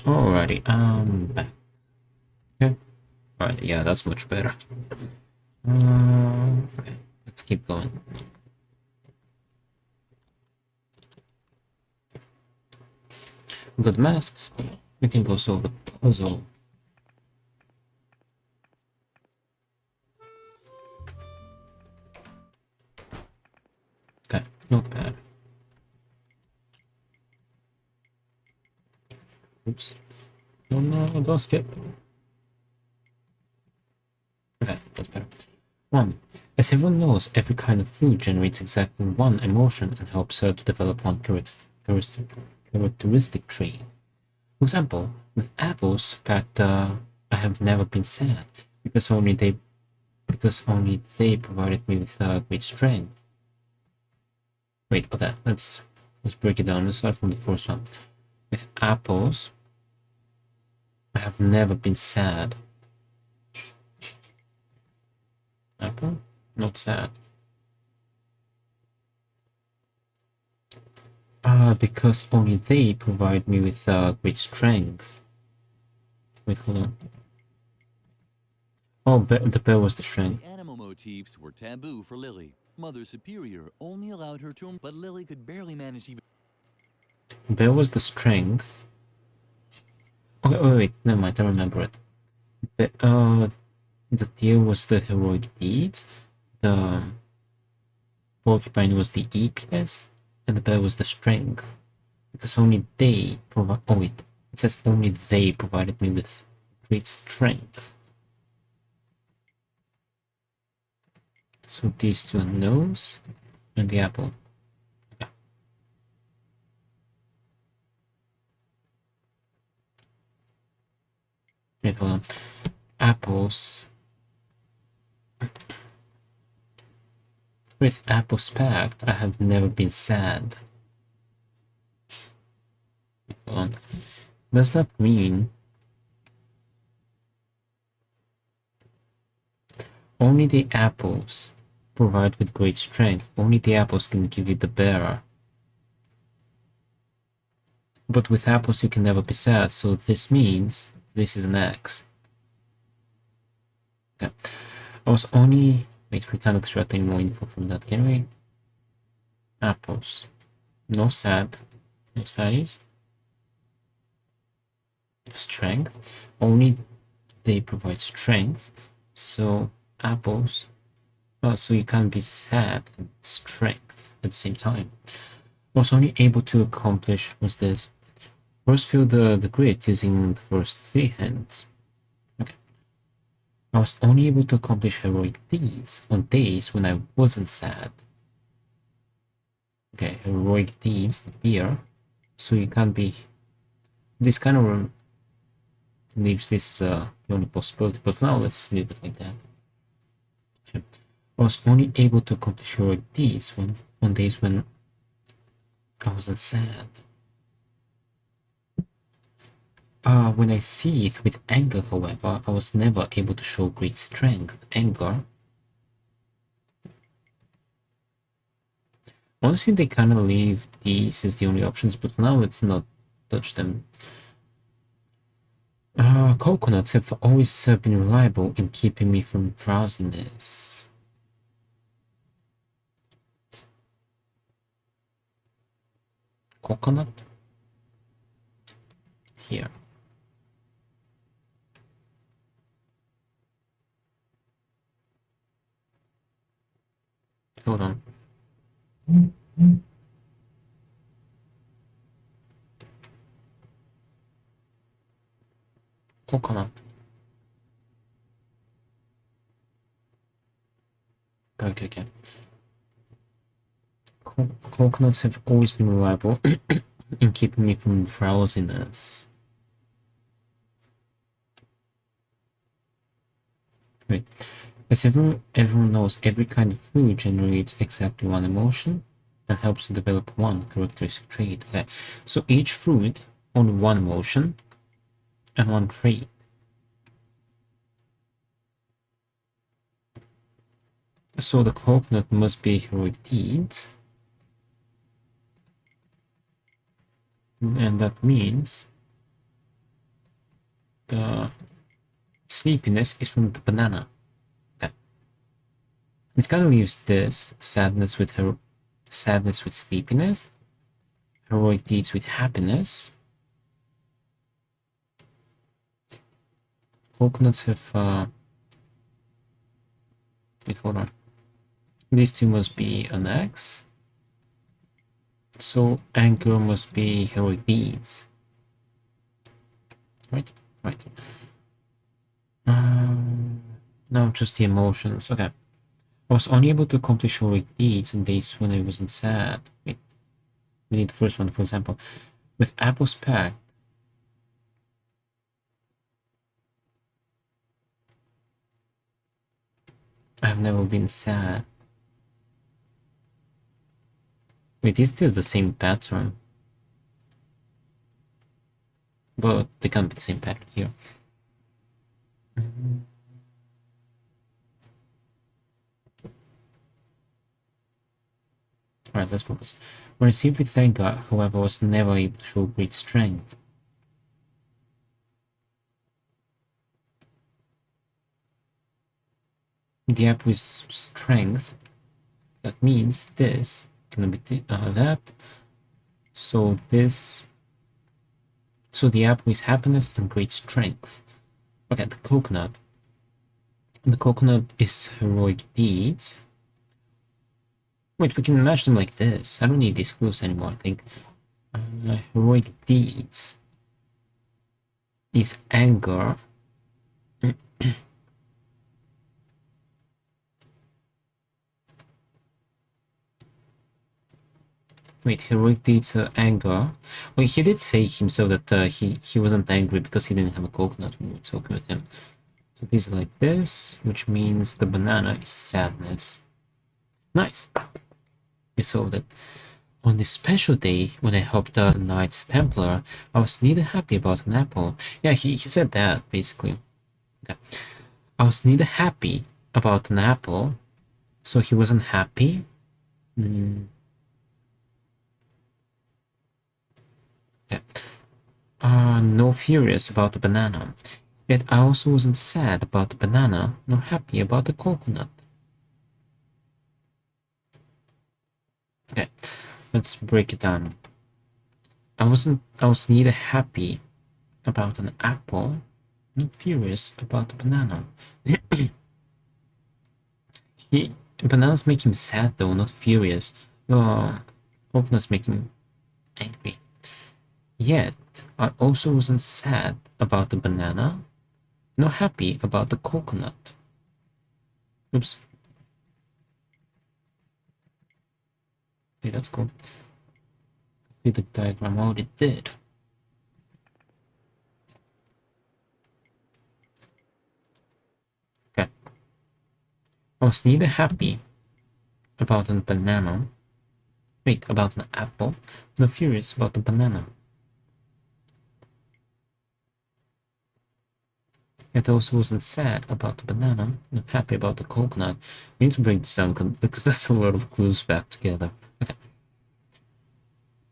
Alrighty, back. Okay. Alright, yeah, that's much better. Okay, let's keep going. Good masks. We can go solve the puzzle. Okay, not bad. Oops. No, no, don't skip. Okay, that's better. 1. As everyone knows, every kind of food generates exactly one emotion and helps her to develop one characteristic trait. For example, with apples, fact, I have never been sad because only they provided me with great strength. Wait, okay, let's break it down. Let's start from the first one. With apples, I have never been sad. Apple? Not sad. Because only they provide me with great strength. Wait, hold on. Oh, the bear was the strength. Animal motifs were taboo for Lily. Mother Superior only allowed her to, but Lily could barely manage even. Bear was the strength. Okay, wait, never mind, I remember it. The deer was the heroic deeds, the porcupine was the eagerness, and the bear was the strength. Because only they provide. Oh wait, it says only they provided me with great strength. So these two are nose and the apple. Okay. Wait, hold on. Apples. With apples packed, I have never been sad. Hold on. Does that mean only the apples provide with great strength? Only the apples can give you the bearer. But with apples you can never be sad, so this means this is an X. Okay. I was only... Wait, we can't extract any more info from that, can we? Apples. No sad. No saddies. Strength. Only they provide strength. So apples. Oh, so you can't be sad and strength at the same time. I was only able to accomplish was this. First fill the grid using the first 3 hands. Okay. I was only able to accomplish heroic deeds on days when I wasn't sad. Okay, heroic deeds, the deer. So you can't be... This kind of leaves this the only possibility, but now let's leave it like that. Okay. I was only able to accomplish heroic deeds on days when I wasn't sad. When I see it with anger, however, I was never able to show great strength. Anger. Honestly, they kind of leave these as the only options, but now let's not touch them. Coconuts have always been reliable in keeping me from drowsiness. Coconut? Here. Hold on. Coconut. Okay. Coconuts have always been reliable in keeping me from drowsiness. Wait. As everyone knows, every kind of food generates exactly one emotion and helps to develop one characteristic trait. Okay, so each food only one emotion and one trait. So the coconut must be heroic deeds, and that means the sleepiness is from the banana. Okay. It kind of leaves this sadness with sleepiness, heroic deeds with happiness. Coconuts have wait, hold on. These two must be an X. So anger must be heroic deeds. Right? Right. No, just the emotions. Okay. I was unable to accomplish heroic deeds on days when I wasn't sad. Wait. We need the first one, for example. With Apple's Pact, I've never been sad. Wait, is still the same pattern? But they can't be the same pattern here. Alright, let's focus. When I received with thank God, however, I was never able to show great strength. The app with strength, that means this can be that. So this, so the app with happiness and great strength. Okay, the coconut. The coconut is heroic deeds. Wait, we can match them like this. I don't need these clues anymore, I think. Heroic deeds is anger. Wait, heroic deeds are anger. Well, he did say himself that he wasn't angry because he didn't have a coconut when we were talking with him. So these are like this, which means the banana is sadness. Nice. We solved it. On this special day, when I helped the Knights Templar, I was neither happy about an apple. Yeah, he said that, basically. Okay. I was neither happy about an apple, so he wasn't happy. Okay. No furious about the banana. Yet I also wasn't sad about the banana, nor happy about the coconut. Okay, let's break it down. I was neither happy about an apple, nor furious about the banana. Bananas make him sad though, not furious. Coconuts make him angry. Yet, I also wasn't sad about the banana, nor happy about the coconut. Oops. Okay, that's cool. See the diagram already did. Okay. I was neither happy about a banana, about an apple, nor furious about the banana. Yet I also wasn't sad about the banana, nor happy about the coconut. We need to break this down because that's a lot of clues back together. Okay.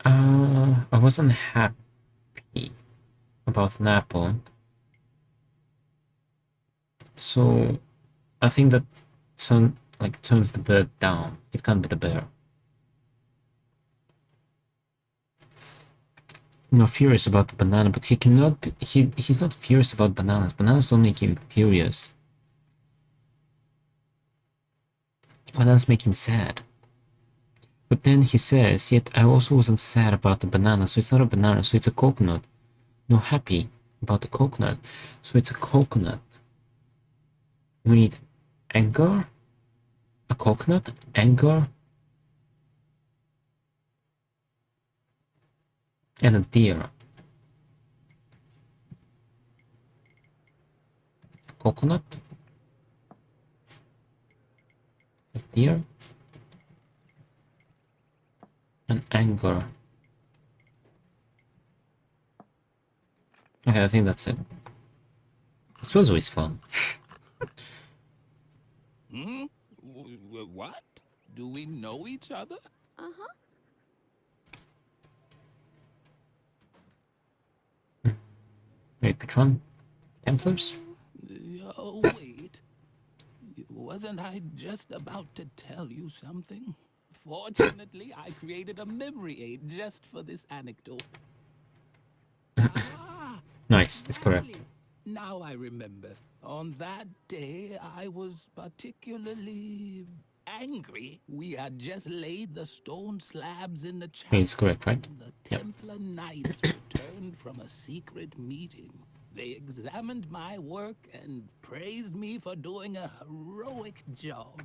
I wasn't happy about an apple. So I think that turns the bird down. It can't be the bear. No, furious about the banana, but he cannot be, he's not furious about bananas. Bananas don't make him furious. Bananas make him sad. But then he says, yet I also wasn't sad about the banana, so it's not a banana, so it's a coconut. No, happy about the coconut, so it's a coconut. We need anger, a coconut, anger, and a deer. Coconut, a deer, and anger. Okay, I think that's it. This was always fun. What? Do we know each other? Uh-huh. Wait, which one? Templars? Oh, wait. Wasn't I just about to tell you something? Fortunately, I created a memory aid just for this anecdote. Nice, it's correct. Now I remember. On that day, I was particularly angry. We had just laid the stone slabs in the chapel. It's correct, right? The Templar Knights returned from a secret meeting. They examined my work and praised me for doing a heroic job.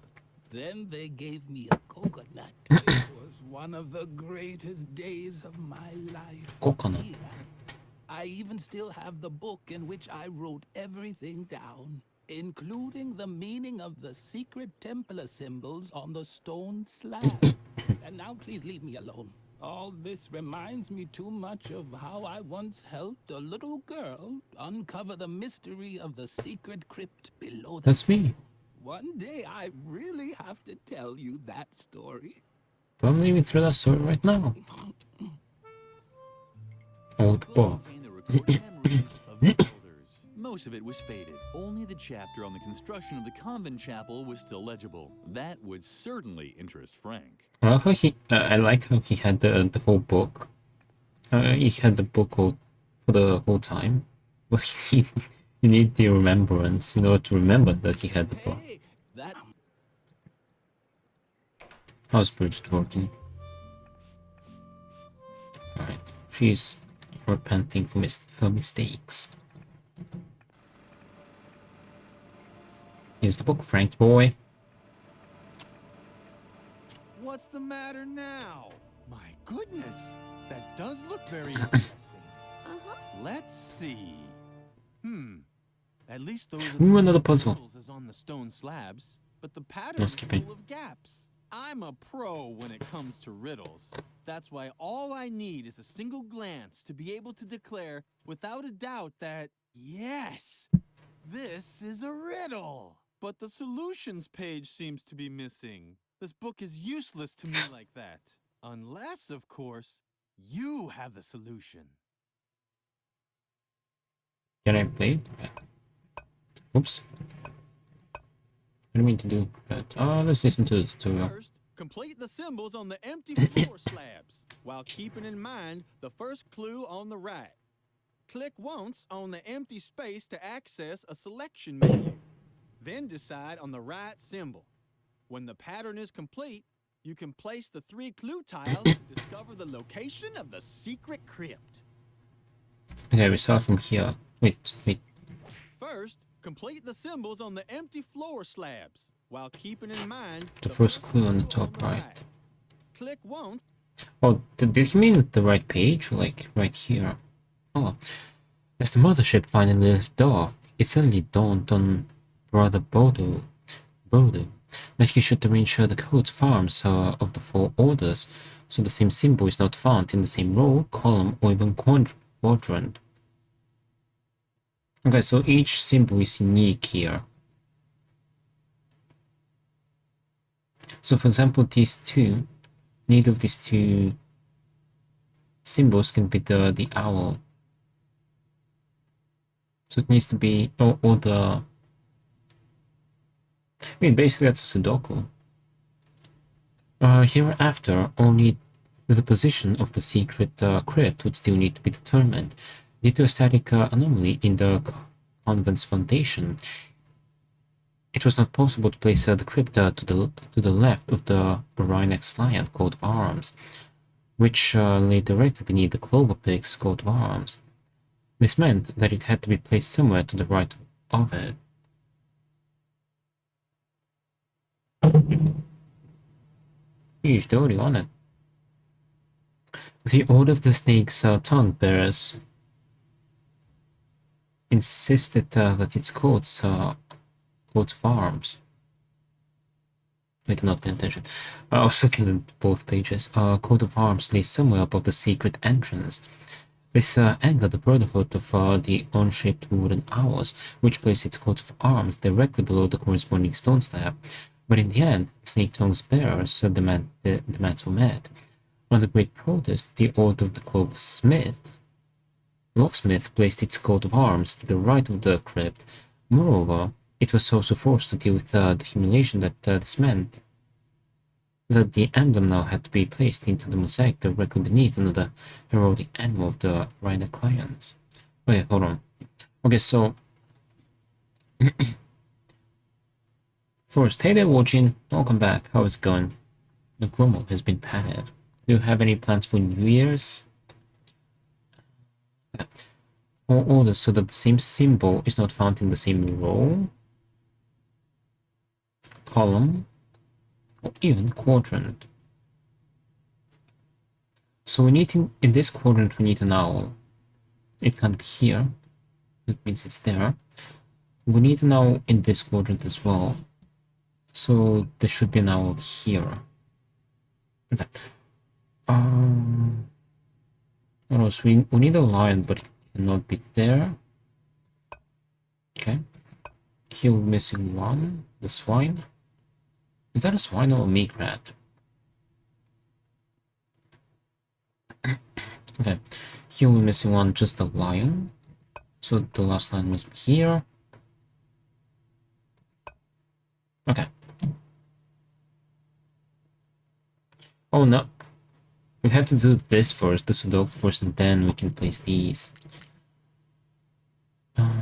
Then they gave me a coconut. It was one of the greatest days of my life. Coconut. Yeah. I even still have the book in which I wrote everything down, including the meaning of the secret Templar symbols on the stone slabs. And now please leave me alone. All this reminds me too much of how I once helped a little girl uncover the mystery of the secret crypt below the That's me. One day I really have to tell you that story. Well, I'm living through that story right now. Old book. Most of it was faded. Only the chapter on the construction of the convent chapel was still legible. That would certainly interest Frank. I like how I like how he had the whole book. He had the book for the whole time. But he need the remembrance in order to remember that he had the book. How's Bridget working? Alright, she's repenting for her mistakes. Here's the book, Frank boy. What's the matter now? My goodness, that does look very interesting. Let's see. At least those are Ooh, another puzzle. as on the stone slabs, but the No pattern is skipping. full of gaps. I'm a pro when it comes to riddles. That's why all I need is a single glance to be able to declare without a doubt that, yes, this is a riddle. But the solutions page seems to be missing. This book is useless to me like that. Unless, of course, you have the solution. Can I play? Oops. What do you mean to do that? Let's listen to the tutorial. First, complete the symbols on the empty floor slabs, while keeping in mind the first clue on the right. Click once on the empty space to access a selection menu. Then decide on the right symbol. When the pattern is complete, you can place the 3 clue tiles to discover the location of the secret crypt. Okay, we start from here. Wait. First, complete the symbols on the empty floor slabs, while keeping in mind The first clue on the top right. Click once. Oh, did he mean the right page? Like, right here? Oh. As the mothership finally lifted off, it suddenly dawned on Brother Bodo that he should arrange the coats of arms of the 4 orders, so the same symbol is not found in the same row, column, or even quadrant. Okay, so each symbol is unique here. So for example, neither of these 2 symbols can be the owl. So it needs to be, or the... I mean, basically that's a Sudoku. Hereafter, only the position of the secret crypt would still need to be determined. Due to a static anomaly in the convent's foundation, it was not possible to place the crypt to the left of the Rhinex lion coat of arms, which lay directly beneath the Clover Pig's coat of arms. This meant that it had to be placed somewhere to the right of it. He's totally on it. The Order of the Snake's tongue bearers insisted that its coats of arms. I did not pay attention. I was looking at both pages. Coat of arms lay somewhere above the secret entrance. This angered the Brotherhood of the unshaped wooden owls, which placed its coat of arms directly below the corresponding stone slab. But in the end, Snake Tongue's bearers' demands were met. On the great protest, the Order of the Clover Smith Locksmith placed its coat of arms to the right of the crypt. Moreover, it was also forced to deal with the humiliation that this meant. That the emblem now had to be placed into the mosaic directly beneath another heraldic emblem of the Rhinoc Lions. Okay, hold on. Okay, so... First, hey there, Wojin. Welcome back. How's it going? The Gromo has been patted. Do you have any plans for New Year's? Or orders so that the same symbol is not found in the same row, column, or even quadrant. So we need in this quadrant we need an owl. It can't be here. That means it's there. We need an owl in this quadrant as well. So there should be an owl here. Okay. What else? We need a lion, but it cannot be there. Okay. Here we're missing one. The swine. Is that a swine or a meat rat? Okay. Here we're missing one, just a lion. So the last line must be here. Okay. Oh no. We have to do this first, the Sudoku first, and then we can place these. How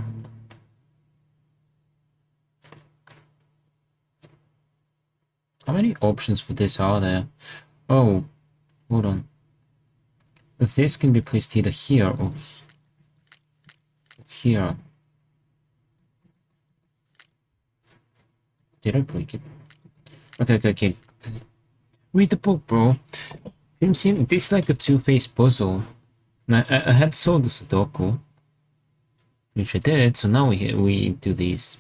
many options for this are there? Oh, hold on. This can be placed either here or here. Did I break it? Okay. Read the book, bro. I'm seeing this is like a two-faced puzzle. I had solved the Sudoku, which I did, so now we do these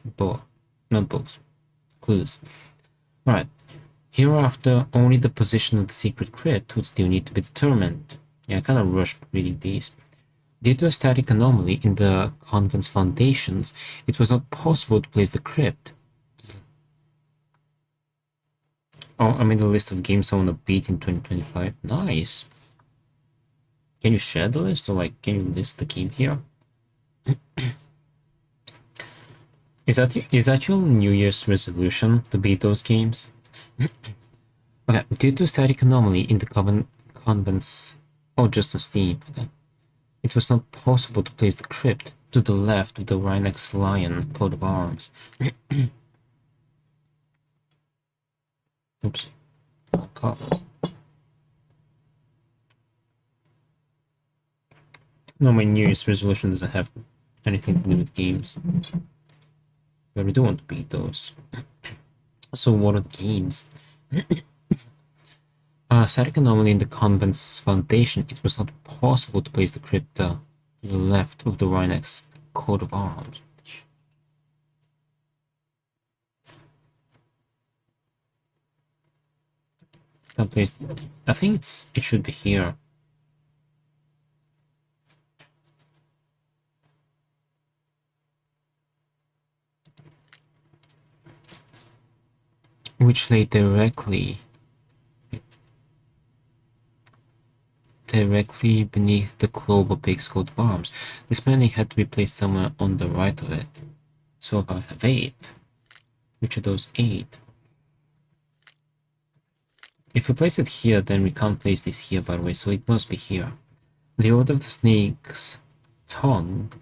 notebooks, clues. Alright. Hereafter, only the position of the secret crypt would still need to be determined. Yeah, I kind of rushed reading these. Due to a static anomaly in the convent's foundations, it was not possible to place the crypt. Oh, I made a list of games I want to beat in 2025. Nice. Can you share the list, or like, can you list the game here? Is that your New Year's resolution, to beat those games? Okay, due to a static anomaly in the convent's... Oh, just on Steam, okay. It was not possible to place the crypt to the left of the Rhinox Lion coat of arms. Oops. Oh, God. No, my New Year's resolution doesn't have anything to do with games. But we do want to beat those. So what are the games? Static anomaly in the convent's foundation. It was not possible to place the crypt to the left of the Rhinox coat of arms. Can't place. I think it should be here. Which lay directly beneath the clover pig's coat of arms. This mainly had to be placed somewhere on the right of it. So if I have 8, which are those 8? If we place it here, then we can't place this here, by the way, so it must be here. The order of the snake's tongue.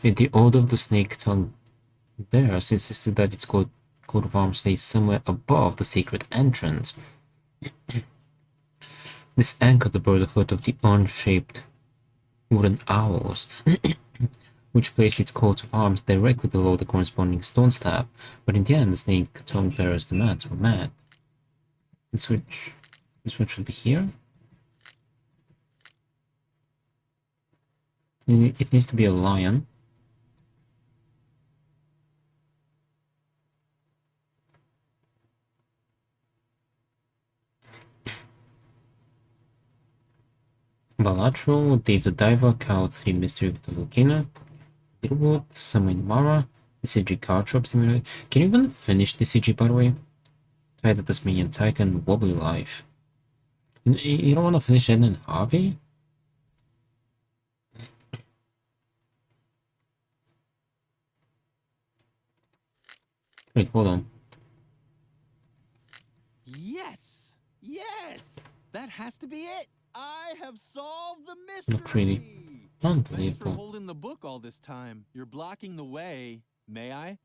The order of the snake tongue bears insisted that its coat of arms stays somewhere above the secret entrance. This anchored the brotherhood of the unshaped wooden owls, which placed its coat of arms directly below the corresponding stone slab, but in the end the snake tongue bearer's demands were met. This one should be here. It needs to be a lion. Balatro, Dave the Diver, Cow 3 Mystery of the Volcano, Littlewood, Summer in Mara, DCG Car Shop Simulator. Can you even finish DCG, by the way? Tide the Tasmanian Tiger and Wobbly Life. You don't want to finish Edna Harvey? Wait, hold on. Yes! Yes! That has to be it! I have solved the mystery! Not really. Thanks for Unbelievable. holding the book all this time. You're blocking the way. May I?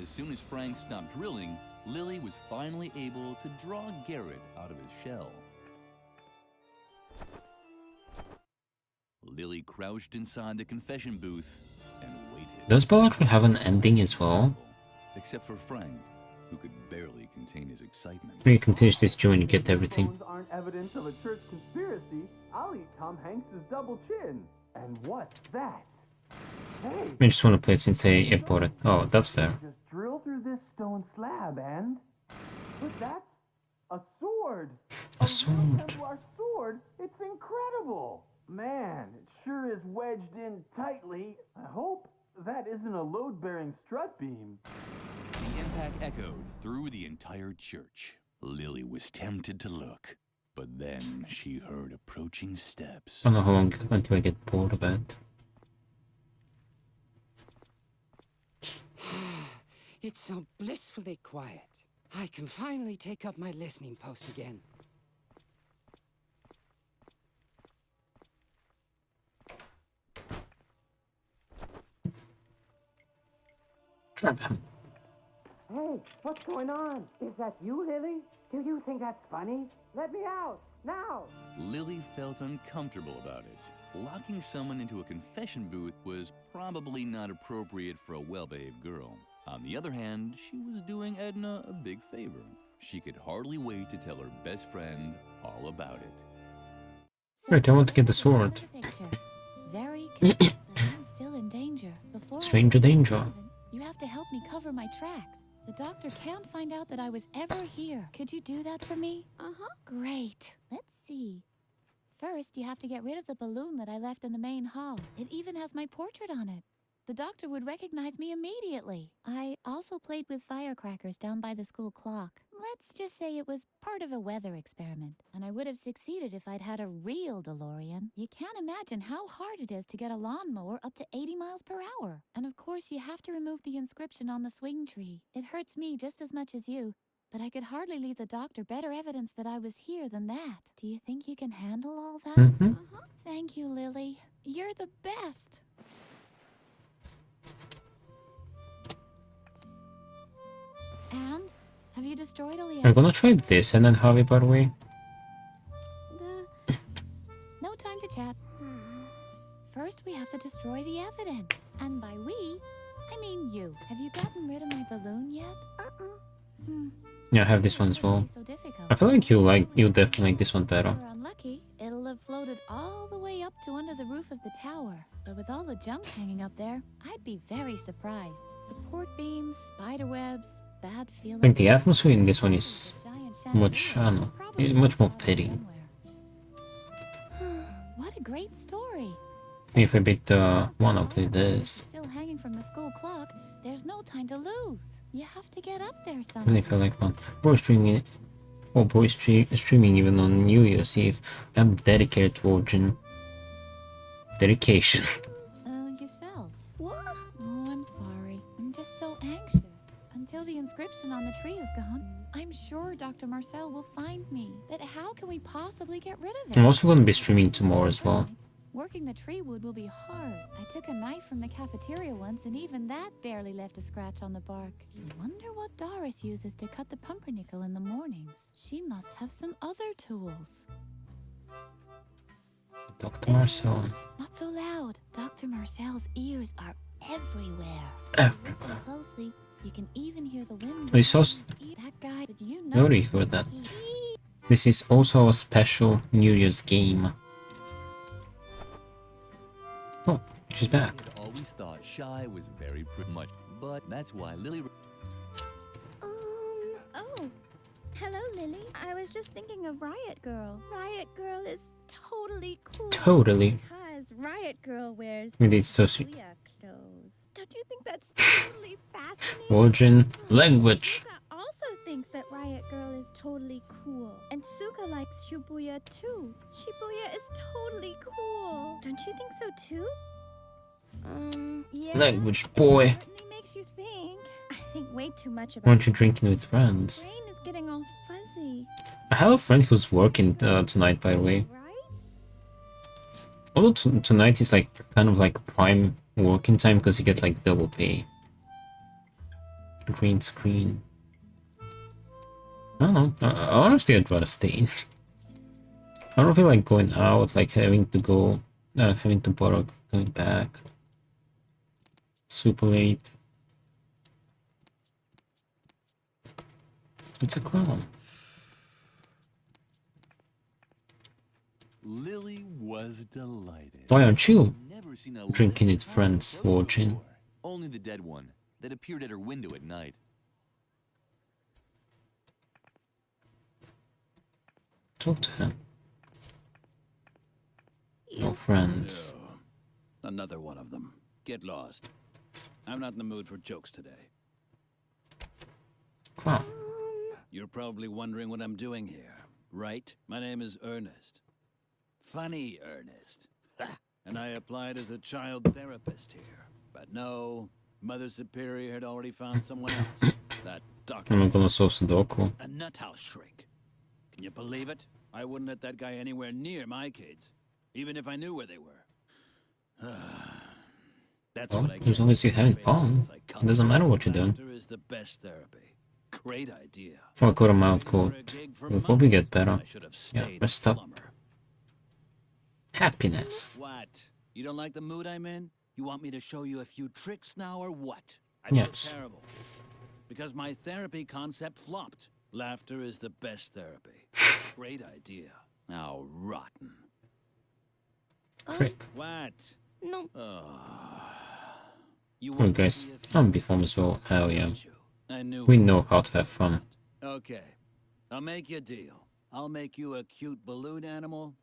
As soon as Frank stopped drilling, Lily was finally able to draw Garrett out of his shell. Lily crouched inside the confession booth and waited. Does poetry have an ending as well? Except for Frank, who could barely contain his excitement. You can finish this joint and get everything. Aren't evidence of a church conspiracy. I'll eat Tom Hanks' double chin. And what's that? Hey, I just want to play it since I imported. Oh, that's fair. just drill through this stone slab and... But that's a sword! A sword. Templar sword? It's incredible! Man, it sure is wedged in tightly. I hope that isn't a load-bearing strut beam. The impact echoed through the entire church. Lily was tempted to look, but then she heard approaching steps. I don't know how long until I get bored of it. It's so blissfully quiet. I can finally take up my listening post again. Trap him. Hey, what's going on? Is that you, Lily? Do you think that's funny? Let me out, now! Lily felt uncomfortable about it. Locking someone into a confession booth was probably not appropriate for a well-behaved girl. On the other hand, she was doing Edna a big favor. She could hardly wait to tell her best friend all about it. Right, I want to get the sword. Very careful. I'm still in danger. Before Stranger danger. you have to help me cover my tracks. The doctor can't find out that I was ever here. Could you do that for me? Uh-huh. Great. Let's see. First, you have to get rid of the balloon that I left in the main hall. It even has my portrait on it. The doctor would recognize me immediately. I also played with firecrackers down by the school clock. Let's just say it was part of a weather experiment, and I would have succeeded if I'd had a real DeLorean. You can't imagine how hard it is to get a lawnmower up to 80 miles per hour. And of course, you have to remove the inscription on the swing tree. It hurts me just as much as you, but I could hardly leave the doctor better evidence that I was here than that. Do you think you can handle all that? Mm-hmm. Thank you, Lily. You're the best. And? Have you destroyed all the I'm gonna try this and then Harvey, by the way. No time to chat. First, we have to destroy the evidence. And by we, I mean you. Have you gotten rid of my balloon yet? Yeah, I have this one as well. So difficult. I feel like you'll definitely like this one better. If you're unlucky, it'll have floated all the way up to under the roof of the tower. But with all the junk hanging up there, I'd be very surprised. Support beams, spider webs, bad feeling. I think the atmosphere in this one is much, I don't know, much more fitting. What a great story. If I beat the one, I'll play this. Still hanging from the school clock, there's no time to lose. You have to get up there I somehow. really feel like one. Boy streaming, streaming even on New Year's Eve. I'm dedicated to Origin. Dedication. Yourself. What? Oh, I'm sorry. I'm just so anxious. Until the inscription on the tree is gone, I'm sure Dr. Marcel will find me. But how can we possibly get rid of it? I'm also going to be streaming tomorrow as well. Working the tree wood will be hard. I took a knife from the cafeteria once, and even that barely left a scratch on the bark. I wonder what Doris uses to cut the pumpernickel in the mornings. She must have some other tools. Dr. Marcel. Not so loud. Dr. Marcel's ears are everywhere. Listen closely. You can even hear the wind. I saw. That guy, but you I already heard that. This is also a special New Year's game. Oh, she's back. Always thought Shy was very pretty much, but that's why Lily. Oh. Hello, Lily. I was just thinking of Riot Girl. Riot Girl is totally cool. Totally. Because Riot Girl wears Indeed, it's so sweet. Booyah clothes. Don't you think that's totally fascinating? Origin language. Also thinks likes Shibuya too. Shibuya is totally cool. Don't you think so too? Yeah. Language boy. Certainly makes you think. I think way too much about. Why aren't you drinking with friends? My brain is getting all fuzzy. I have a friend who's working tonight, by the way. Although tonight is like kind of like prime working time because you get like double pay. Green screen. I don't know. Honestly, I'd rather stay in. I don't feel like going out, like having to go, having to borrow, going back. Super late. It's a clown. Lily was delighted. Why aren't you Never seen a drinking living with friends, close watching? before. Only the dead one that appeared at her window at night. Talk to him. No friends. No. Another one of them. Get lost. I'm not in the mood for jokes today. Clown. You're probably wondering what I'm doing here, right? My name is Ernest. Funny Ernest. And I applied as a child therapist here. But no, Mother Superior had already found someone else. That doctor. I'm gonna solve Sudoku. A nuthouse shrink. Can you believe it? I wouldn't let that guy anywhere near my kids, even if I knew where they were. That's Well, what I as long as you haven't bombed, it doesn't matter what you're doing. Laughter is the best therapy. Great idea. Oh, I got a mouth cold. It'll probably get better. Yeah, stayed rest a up. plumber. Happiness. What? You don't like the mood I'm in? You want me to show you a few tricks now or what? I Yes. feel terrible. Because my therapy concept flopped. Laughter is the best therapy. Great idea. How rotten. Trick. What? No. You Oh, want to guys, see a few I'm be fun as well. Hell yeah. I knew We it. know how to have fun. Okay. I'll make you a deal. I'll make you a cute balloon animal,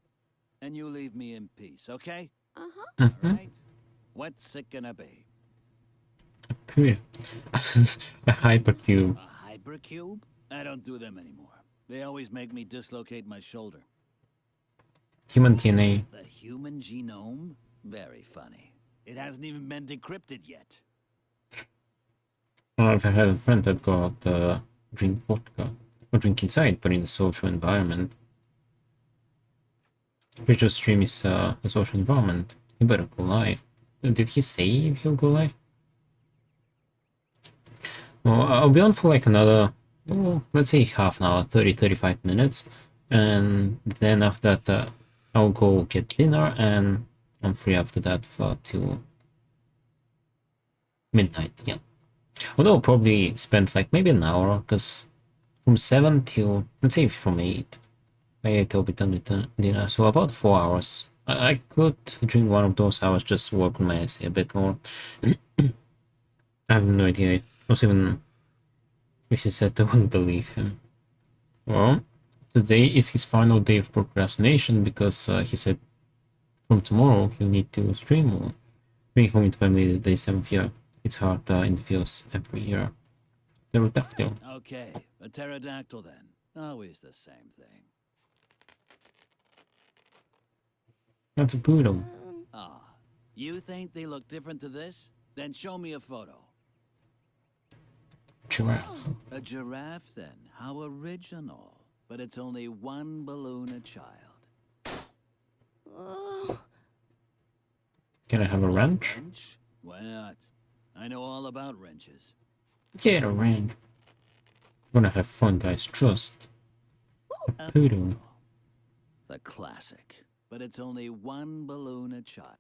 and you leave me in peace, okay? Uh-huh. Mhm. All right. What's it gonna be? Pooh. A hypercube. A hypercube? I don't do them anymore. They always make me dislocate my shoulder. Human DNA. The human genome? Very funny. It hasn't even been decrypted yet. If I had a friend that got drink vodka or drink inside, but in a social environment. Visual stream is a social environment. You better go live. Did he say he'll go live? Well, I'll be on for like another, well, let's say half an hour, 30-35 minutes. And then after that, I'll go get dinner and I'm free after that for till midnight, yeah. Although I'll probably spend like maybe an hour, because from 7 till, let's say from 8. By 8 I'll be done with dinner, so about 4 hours. I could, during one of those hours, just work on my essay a bit more. I have no idea. Also, even if he said I wouldn't believe him. Well, today is his final day of procrastination because he said from tomorrow he'll need to stream more. Being home with family the 7th year. It's hard interviews every year. Pterodactyl. Okay, a pterodactyl then. Always the same thing. That's a poodle. Ah, you think they look different to this? Then show me a photo. Giraffe. A giraffe then. How original. But it's only one balloon a child. Can I have a wrench? Wrench? Why not? I know all about wrenches. Get a wrench. Gonna have fun, guys. Trust. A poodle. The classic. But it's only one balloon a child.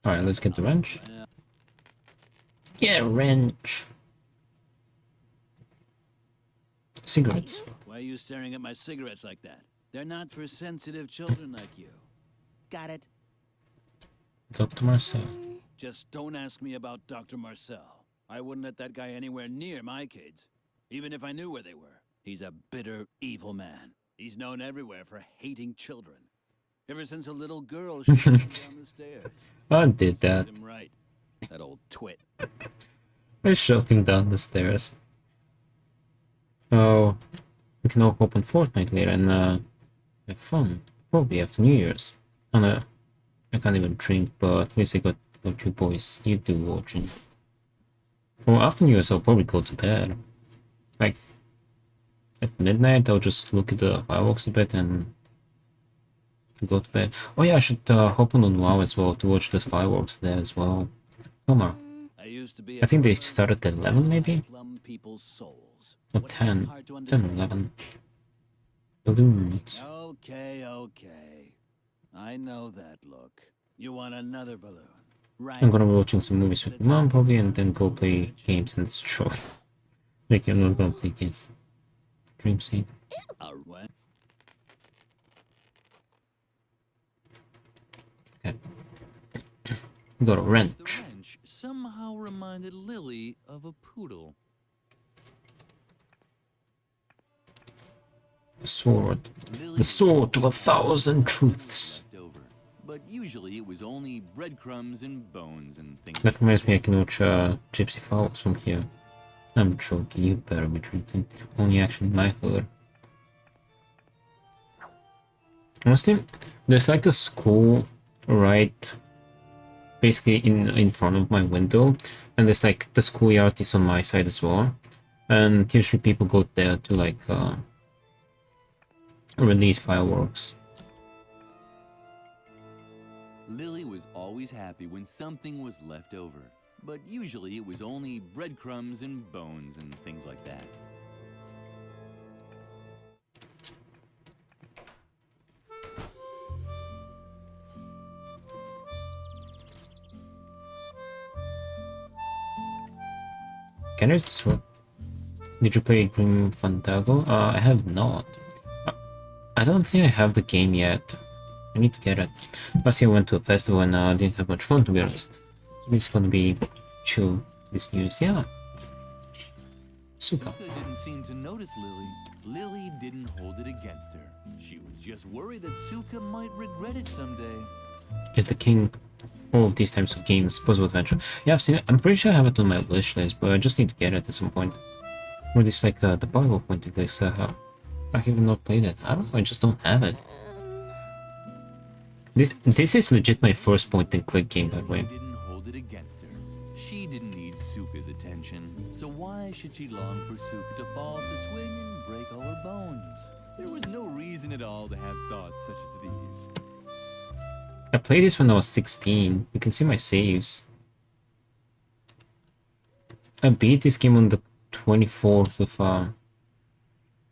Alright, let's get the wrench. Get a wrench. Cigarettes. Why are you staring at my cigarettes like that? They're not for sensitive children like you. Got it? Dr. Marcel. Just don't ask me about Dr. Marcel. I wouldn't let that guy anywhere near my kids, even if I knew where they were. He's a bitter, evil man. He's known everywhere for hating children. Ever since a little girl she came down the stairs. I did that. Served him right. That old twit. I shot him down the stairs. Oh, we can all hop on Fortnite later and have fun. Probably after New Year's. Oh no, I can't even drink, but at least I got you boys. You do watching. Well, after New Year's, I'll probably go to bed. Like at midnight, I'll just look at the fireworks a bit and go to bed. Oh yeah, I should hop on WoW as well to watch the fireworks there as well. Homer. I think they started at 11 maybe? Or 10. 10, 11. Balloons. Okay, okay. I know that look. You want another balloon, right? I'm gonna be watching some movies with my mom probably and then go play games and destroy. Like, I'm not gonna play games. Dream scene. Okay. We got a wrench. The wrench somehow reminded Lily of a poodle. A sword. The sword to 1,000 truths. But usually it was only breadcrumbs and bones and things. That reminds me I can watch Gypsy Files from here. I'm joking, you better be drinking. Only action in my hood. Honestly, there's like a school right basically in front of my window, and there's like the schoolyard is on my side as well, and usually people go there to like release fireworks. Lily was always happy when something was left over, but usually it was only breadcrumbs and bones and things like that. Can I use this one? Did you play Grim Fandango? I have not. I don't think I have the game yet. I need to get it. Last year I went to a festival and I didn't have much fun, to be honest. So it's gonna be chill this New Year's. Yeah. Super. Suka didn't seem to notice Lily. Lily didn't hold it against her. She was just worried that Suka might regret it someday. Is the king of these types of games, puzzle adventure. Yeah, I've seen it. I'm pretty sure I have it on my wish list, but I just need to get it at some point. Or this like the Bible pointing list. I have not played it. I don't know. I just don't have it. This is legit my first point and click game, by the way. Didn't hold it against her. She didn't need Suka's attention, so why should she long for Suka to fall off the swing and break all her bones? There was no reason at all to have thoughts such as these. I played this when I was 16. You can see my saves. I beat this game on the 24th of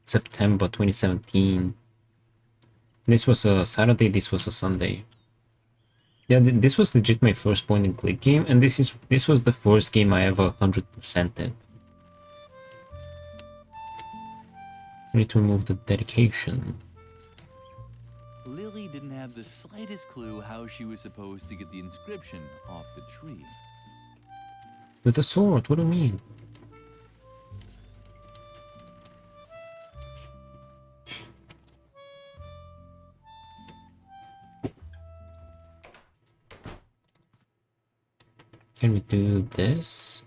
September 2017. This was a Saturday, this was a Sunday. Yeah, this was legit my first point and click game, and this was the first game I ever 100%ed. I need to remove the dedication. Lily didn't have the slightest clue how she was supposed to get the inscription off the tree. With a sword, what do you mean? Can we do this?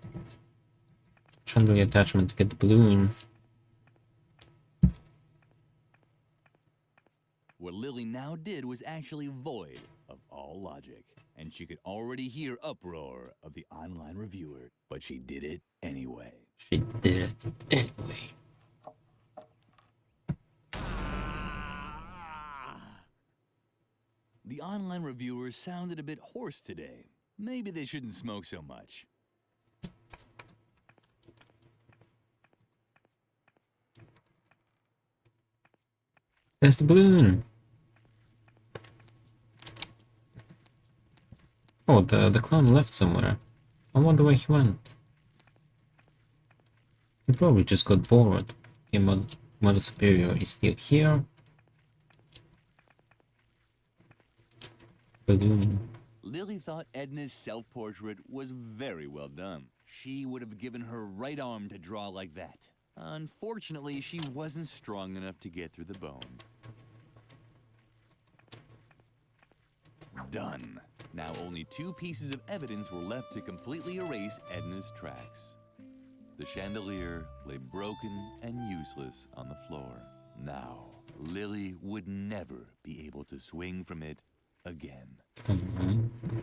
Chandelier attachment to get the balloon. What Lily now did was actually void of all logic, and she could already hear uproar of the online reviewer, but she did it anyway. She did it anyway. The online reviewers sounded a bit hoarse today. Maybe they shouldn't smoke so much. There's the balloon. Oh, the clown left somewhere. I wonder where he went. He probably just got bored. Okay, Mother Superior is still here. Balloon. Lily thought Edna's self-portrait was very well done. She would have given her right arm to draw like that. Unfortunately, she wasn't strong enough to get through the bone. Done. Now only 2 pieces of evidence were left to completely erase Edna's tracks. The chandelier lay broken and useless on the floor. Now, Lily would never be able to swing from it again.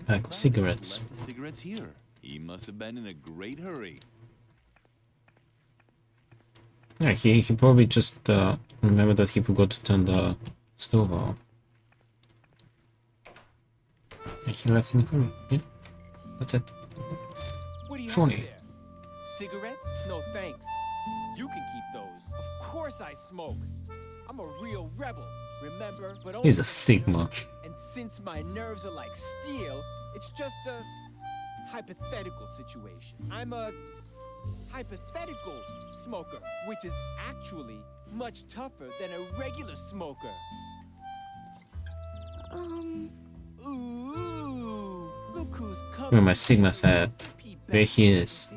Pack of cigarettes. Left the cigarettes here. He must have been in a great hurry. Yeah, he probably just remembered that he forgot to turn the stove off. And he left in a hurry. Yeah, that's it. What do you Shawnee. have there? Cigarettes? No thanks. You can keep those. Of course I smoke. I'm a real rebel, remember? But only He's a for Sigma. nerves. And since my nerves are like steel, it's just a hypothetical situation. I'm a hypothetical smoker, which is actually much tougher than a regular smoker. Ooh, look who's coming. Where my Sigma's at. There he is.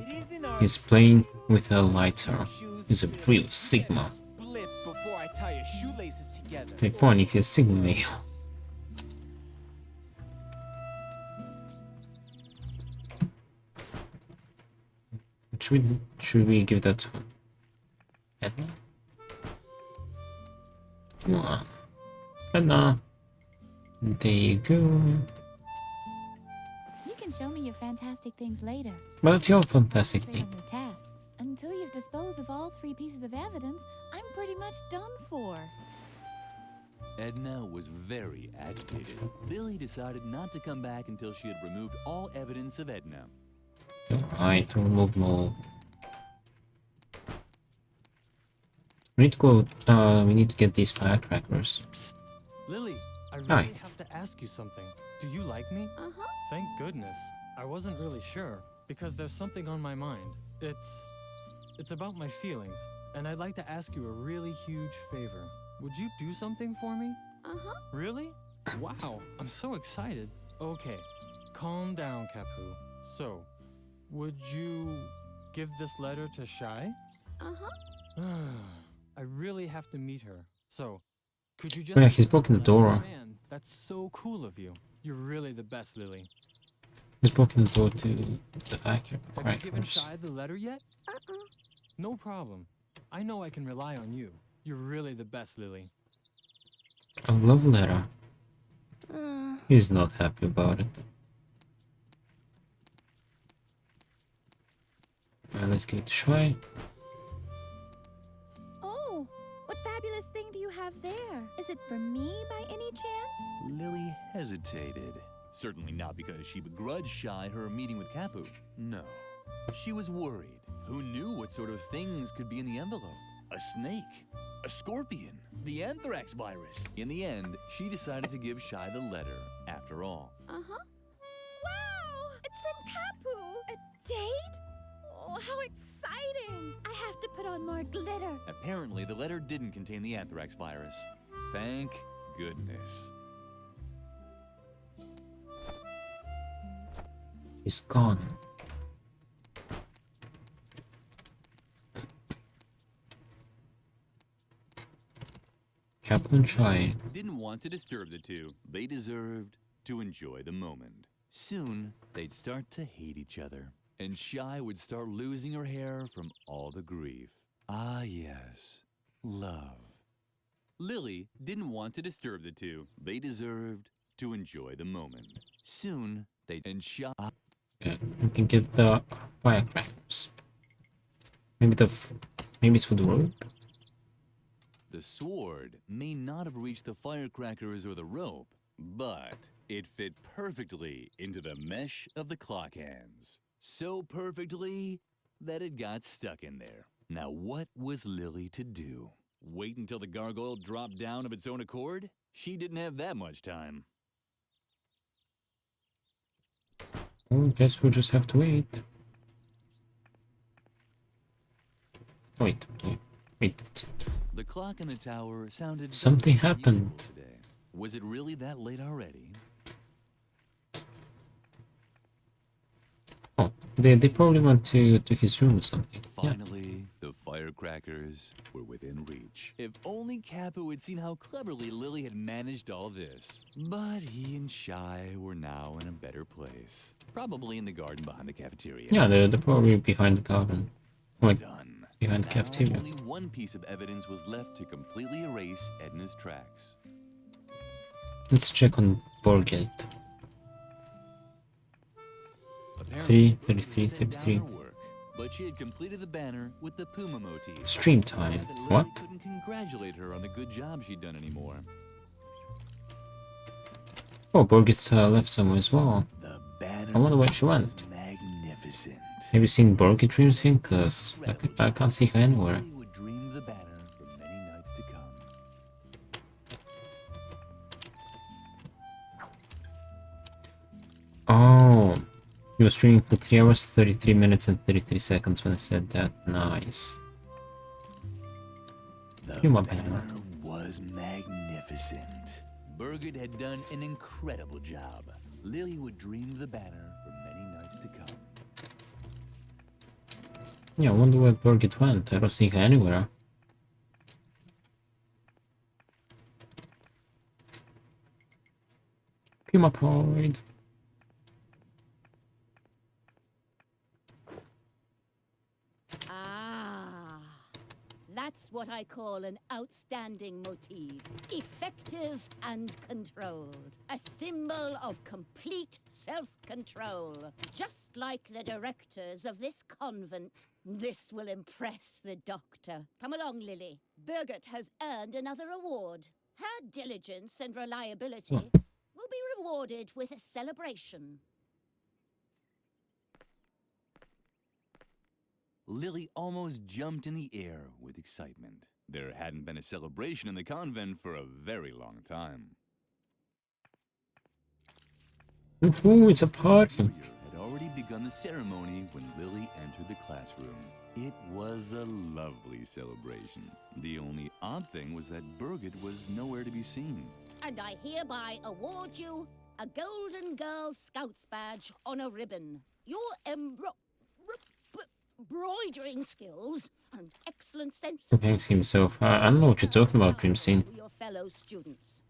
He's playing with a lighter. He's a real Sigma. Split before I tie your shoelaces together. Fair point if you're a Sigma male. Should we give that to Edna? Come on. Edna. There you go. You can show me your fantastic things later. But it's your fantastic Concentrate thing. on your tasks. Until you've disposed of all 3 pieces of evidence, I'm pretty much done for. Edna was very agitated. Lily decided not to come back until she had removed all evidence of Edna. Alright, remove them all. We need to go, we need to get these firecrackers. Lily, I really Hi. have to ask you something. Do you like me? Uh-huh. Thank goodness. I wasn't really sure, because there's something on my mind. It's about my feelings, and I'd like to ask you a really huge favor. Would you do something for me? Uh-huh. Really? Wow, I'm so excited. Okay, calm down, Capu. So, would you give this letter to Shy? Uh-huh. I really have to meet her. So, could you just... Oh yeah, he's broken the door. Man, that's so cool of you. You're really the best, Lily. He's broken the door to the Have you given firecrackers. Shy the letter yet? Uh-uh. No problem. I know I can rely on you. You're really the best, Lily. A love letter. He's not happy about it. Let's give it a try. Oh, what fabulous thing do you have there? Is it for me by any chance? Lily hesitated. Certainly not because she begrudged Shy her meeting with Capu. No. She was worried. Who knew what sort of things could be in the envelope? A snake? A scorpion? The anthrax virus? In the end, she decided to give Shy the letter, after all. Uh-huh. Wow! It's from Capu! A date? Oh, how exciting! I have to put on more glitter. Apparently, the letter didn't contain the anthrax virus. Thank goodness. He's gone. Cap and Shy. Didn't want to disturb the two. They deserved to enjoy the moment. Soon, they'd start to hate each other. And Shy would start losing her hair from all the grief. Ah, yes. Love. Lily didn't want to disturb the two. They deserved to enjoy the moment. Soon, they'd... And Shy... Yeah, we can get the firecrackers. Maybe maybe it's for the rope. The sword may not have reached the firecrackers or the rope, but it fit perfectly into the mesh of the clock hands. So perfectly that it got stuck in there. Now what was Lily to do? Wait until the gargoyle dropped down of its own accord? She didn't have that much time. Well, I guess we'll just have to wait. Wait. The clock in the tower sounded... Something happened. Today. Was it really that late already? Oh, they probably went to his room or something. Finally, the firecrackers were within reach. If only Capu had seen how cleverly Lily had managed all this. But he and Shy were now in a better place. Probably in the garden behind the cafeteria. Yeah, they're probably behind the garden. Like, done. behind Now, cafeteria. only one piece of evidence was left to completely erase Edna's tracks. Let's check on Borgate. 33, 33. Work, but she had completed the banner with the Puma motif. Stream time. That Lily What? couldn't congratulate her on the good job she'd done anymore. Oh, Borgate left somewhere as well. I wonder where she went. Magnificent. Have you seen Borgate Dream Scene? Cause I can't see her anywhere. Lily would dream the banner for many nights to come. Oh, you were streaming for 3 hours, 33 minutes and 33 seconds when I said that. Nice. Puma banner. Was magnificent. Birgit had done an incredible job. Lily would dream the banner for many nights to come. Yeah, I wonder where Birgit went. I don't see her anywhere. Puma Pride. That's what I call an outstanding motif. Effective and controlled. A symbol of complete self-control. Just like the directors of this convent. This will impress the doctor. Come along, Lily. Birgit has earned another award. Her diligence and reliability will be rewarded with a celebration. Lily almost jumped in the air with excitement. There hadn't been a celebration in the convent for a very long time. Ooh, it's a party. Had already begun the ceremony when Lily entered the classroom. It was a lovely celebration. The only odd thing was that Birgit was nowhere to be seen. And I hereby award you a Golden Girl Scouts badge on a ribbon. Your embroidering skills and excellent sense of Thanks himself. I don't know what you're talking about, Dream Scene. your fellow students.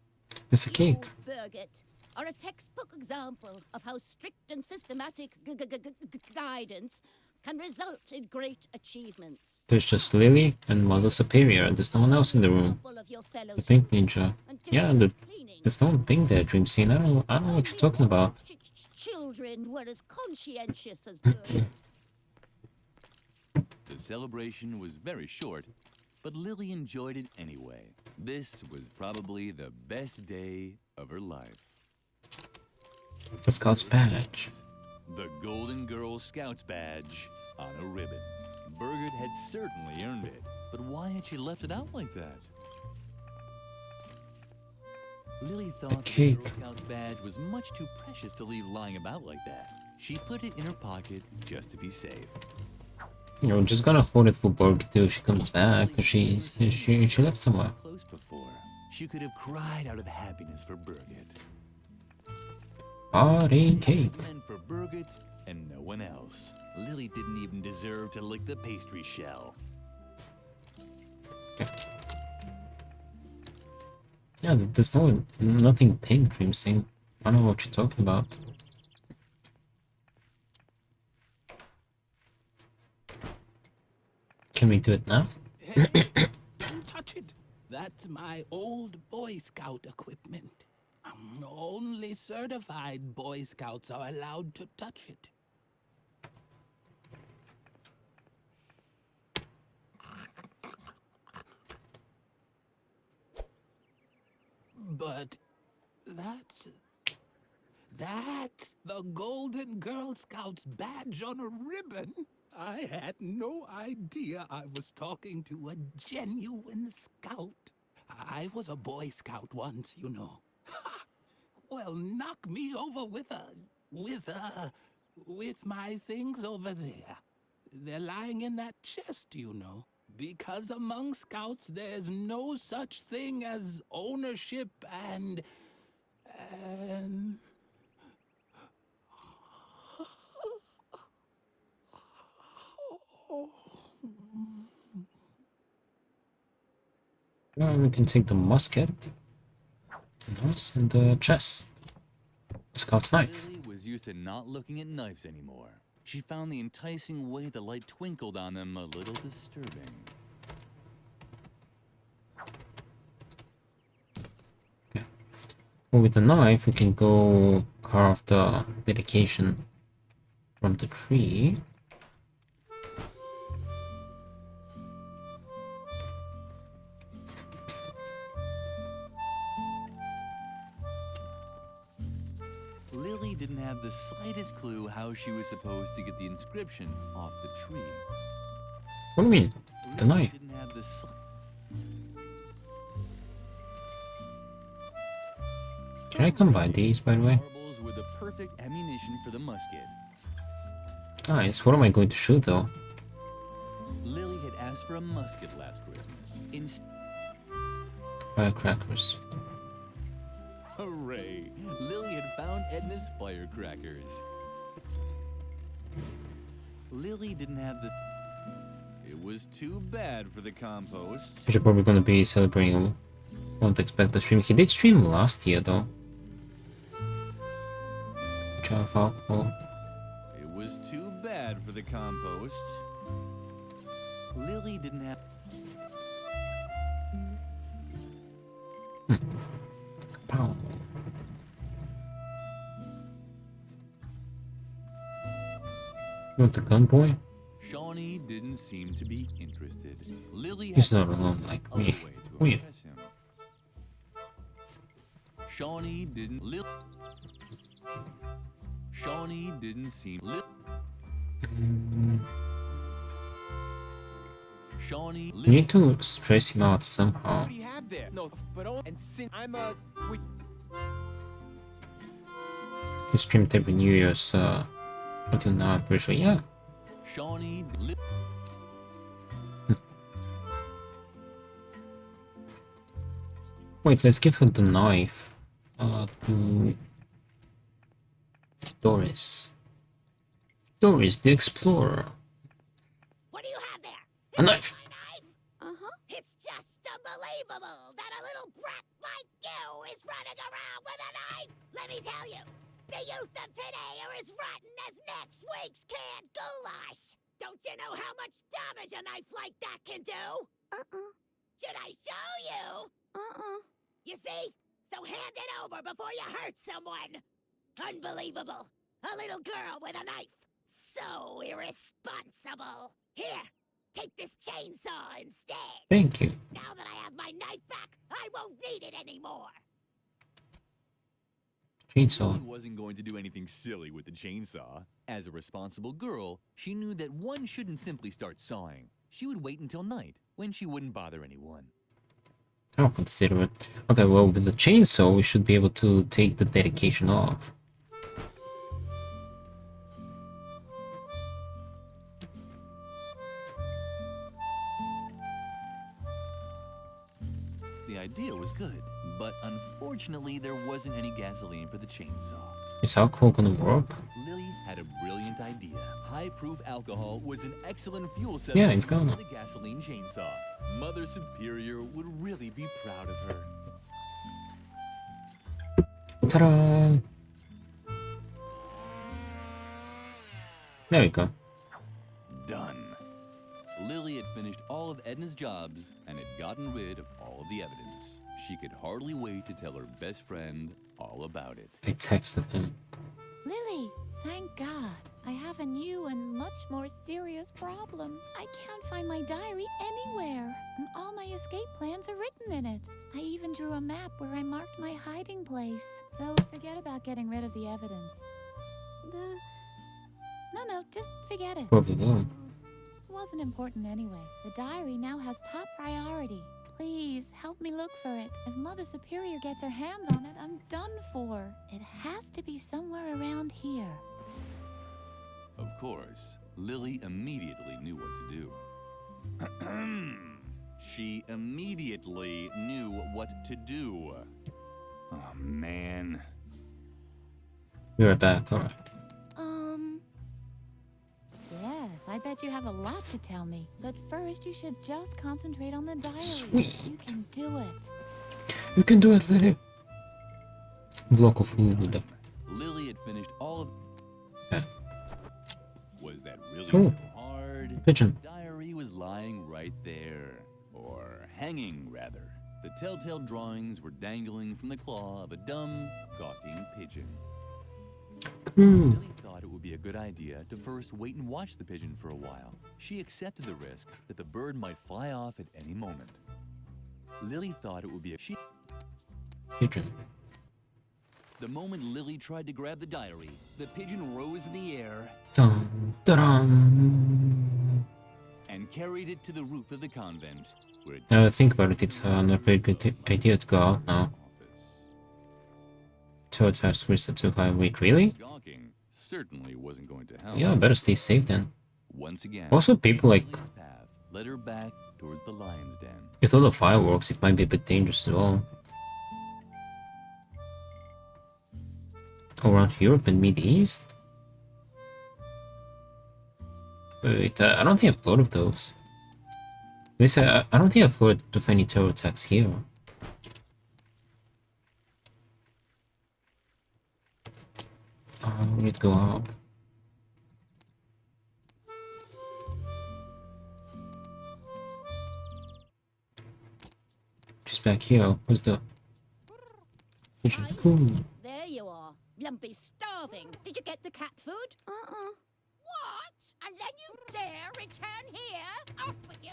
It's a cake. Birgit are a textbook example of how strict and systematic guidance can result in great achievements. There's just Lily and Mother Superior. There's no one else in the room. The Pink Ninja. Yeah, there's no one pink there, Dream Scene. I don't know what you're talking about. Children were as conscientious as Birgit. The celebration was very short, but Lily enjoyed it anyway. This was probably the best day of her life. The Scout's badge. The Golden Girl Scouts badge on a ribbon. Birgit had certainly earned it, but why had she left it out like that? Lily thought the Girl Scouts badge was much too precious to leave lying about like that. She put it in her pocket just to be safe. You're just gonna hold it for Borg till she comes back. She left somewhere. Close before, she could have cried out of happiness for Birgit. Party cake. Meant for Birgit and no one else. Lily didn't even deserve to lick the pastry shell. Yeah, there's nothing pink, Dream Scene. I don't know what you're talking about. Can we do it now? Don't touch it. That's my old Boy Scout equipment. Only certified Boy Scouts are allowed to touch it. But that's the Golden Girl Scouts badge on a ribbon. I had no idea I was talking to a genuine scout. I was a Boy Scout once, you know. Ha! Well, knock me over with my things over there. They're lying in that chest, you know. Because among scouts, there's no such thing as ownership and... Well, we can take the musket. Nice, and the chest. The Scout's knife. Lily was used to not looking at knives anymore. she found the enticing way the light twinkled on them a little disturbing. Well, with the knife, we can go carve the dedication from the tree. Lily didn't have the slightest clue how she was supposed to get the inscription off the tree. What do you mean? The knife? Didn't have the Can I combine these, by the way? marbles were the perfect ammunition for the musket. Nice. What am I going to shoot, though? Lily had asked for a musket last Christmas. Firecrackers. Hooray! Lily had found Edna's firecrackers. Lily didn't have the... It was too bad for the compost. Which are probably going to be celebrating. Won't expect the stream. He did stream last year, though. Jar of alcohol. It was too bad for the compost. Lily didn't have... Pow. You want the gun, boy? Shawnee didn't seem to be interested. Lily He's had not to alone find like some me. other way to Weird. impress him. Shawnee didn't... Shawnee didn't seem... Shawnee... You need to stress him out somehow. What do you have there? No, but and since I'm a... He streamed every New Year's until now, I'm pretty sure. Yeah. Shawnee... Wait, let's give her the knife. To Doris. Doris, the explorer. What do you have there? A knife. It's just unbelievable that a little brat like you is running around with a knife. Let me tell you, the youth of today are as rotten as next week's canned goulash. Don't you know how much damage a knife like that can do? Should I show you? You see? So hand it over before you hurt someone. Unbelievable. A little girl with a knife. So irresponsible. Here, take this chainsaw instead. Thank you. Now that I have my knife back, I won't need it anymore. Chainsaw. Lily wasn't going to do anything silly with the chainsaw. As a responsible girl, she knew that one shouldn't simply start sawing. She would wait until night, when she wouldn't bother anyone. I'll consider it. Okay, well, with the chainsaw, we should be able to take the dedication off. The idea was good, but unfortunately there wasn't any gasoline for the chainsaw. Is alcohol gonna work? Lily had a brilliant idea. High-proof alcohol was an excellent fuel Yeah, substitute it's gonna. for the gasoline chainsaw. Mother Superior would really be proud of her. Ta-da! There we go. Done. Lily had finished all of Edna's jobs and had gotten rid of all of the evidence. She could hardly wait to tell her best friend all about it. I texted him. Lily, thank God. I have a new and much more serious problem. I can't find my diary anywhere, and all my escape plans are written in it. I even drew a map where I marked my hiding place. So forget about getting rid of the evidence. No, just forget it. Probably won't. It wasn't important anyway. The diary now has top priority. Please, help me look for it. If Mother Superior gets her hands on it, I'm done for. It has to be somewhere around here. Of course, Lily immediately knew what to do. She immediately knew what to do. Oh, man. We're back, alright. Yes, I bet you have a lot to tell me. But first, you should just concentrate on the diary. Sweet. You can do it. You can do it, Lily. Block of food. Lily had finished all of... Ooh, hard. pigeon. The diary was lying right there. Or hanging, rather. The telltale drawings were dangling from the claw of a dumb, gawking pigeon. Lily thought it would be a good idea to first wait and watch the pigeon for a while. She accepted the risk that the bird might fly off at any moment. Lily thought it would be a pigeon. The moment Lily tried to grab the diary, the pigeon rose in the air Dun, dun. and carried it to the roof of the convent, where it Now that I think about it, it's not a very good idea to go out now. Toads has risen too high. Wait, really? gawking certainly wasn't going to help. Yeah, better stay safe then. Once again, Also, people like, Lily's path led her back towards the lion's den. with all the fireworks, it might be a bit dangerous as well. Around Europe and Middle East? Wait, I don't think I've heard of those. At least I don't think I've heard of any terror attacks here. We need to go up. Just back here. Where's the pigeon? Cool. There you are. Lumpy's starving. Did you get the cat food? What? And then you dare return here? Off with you!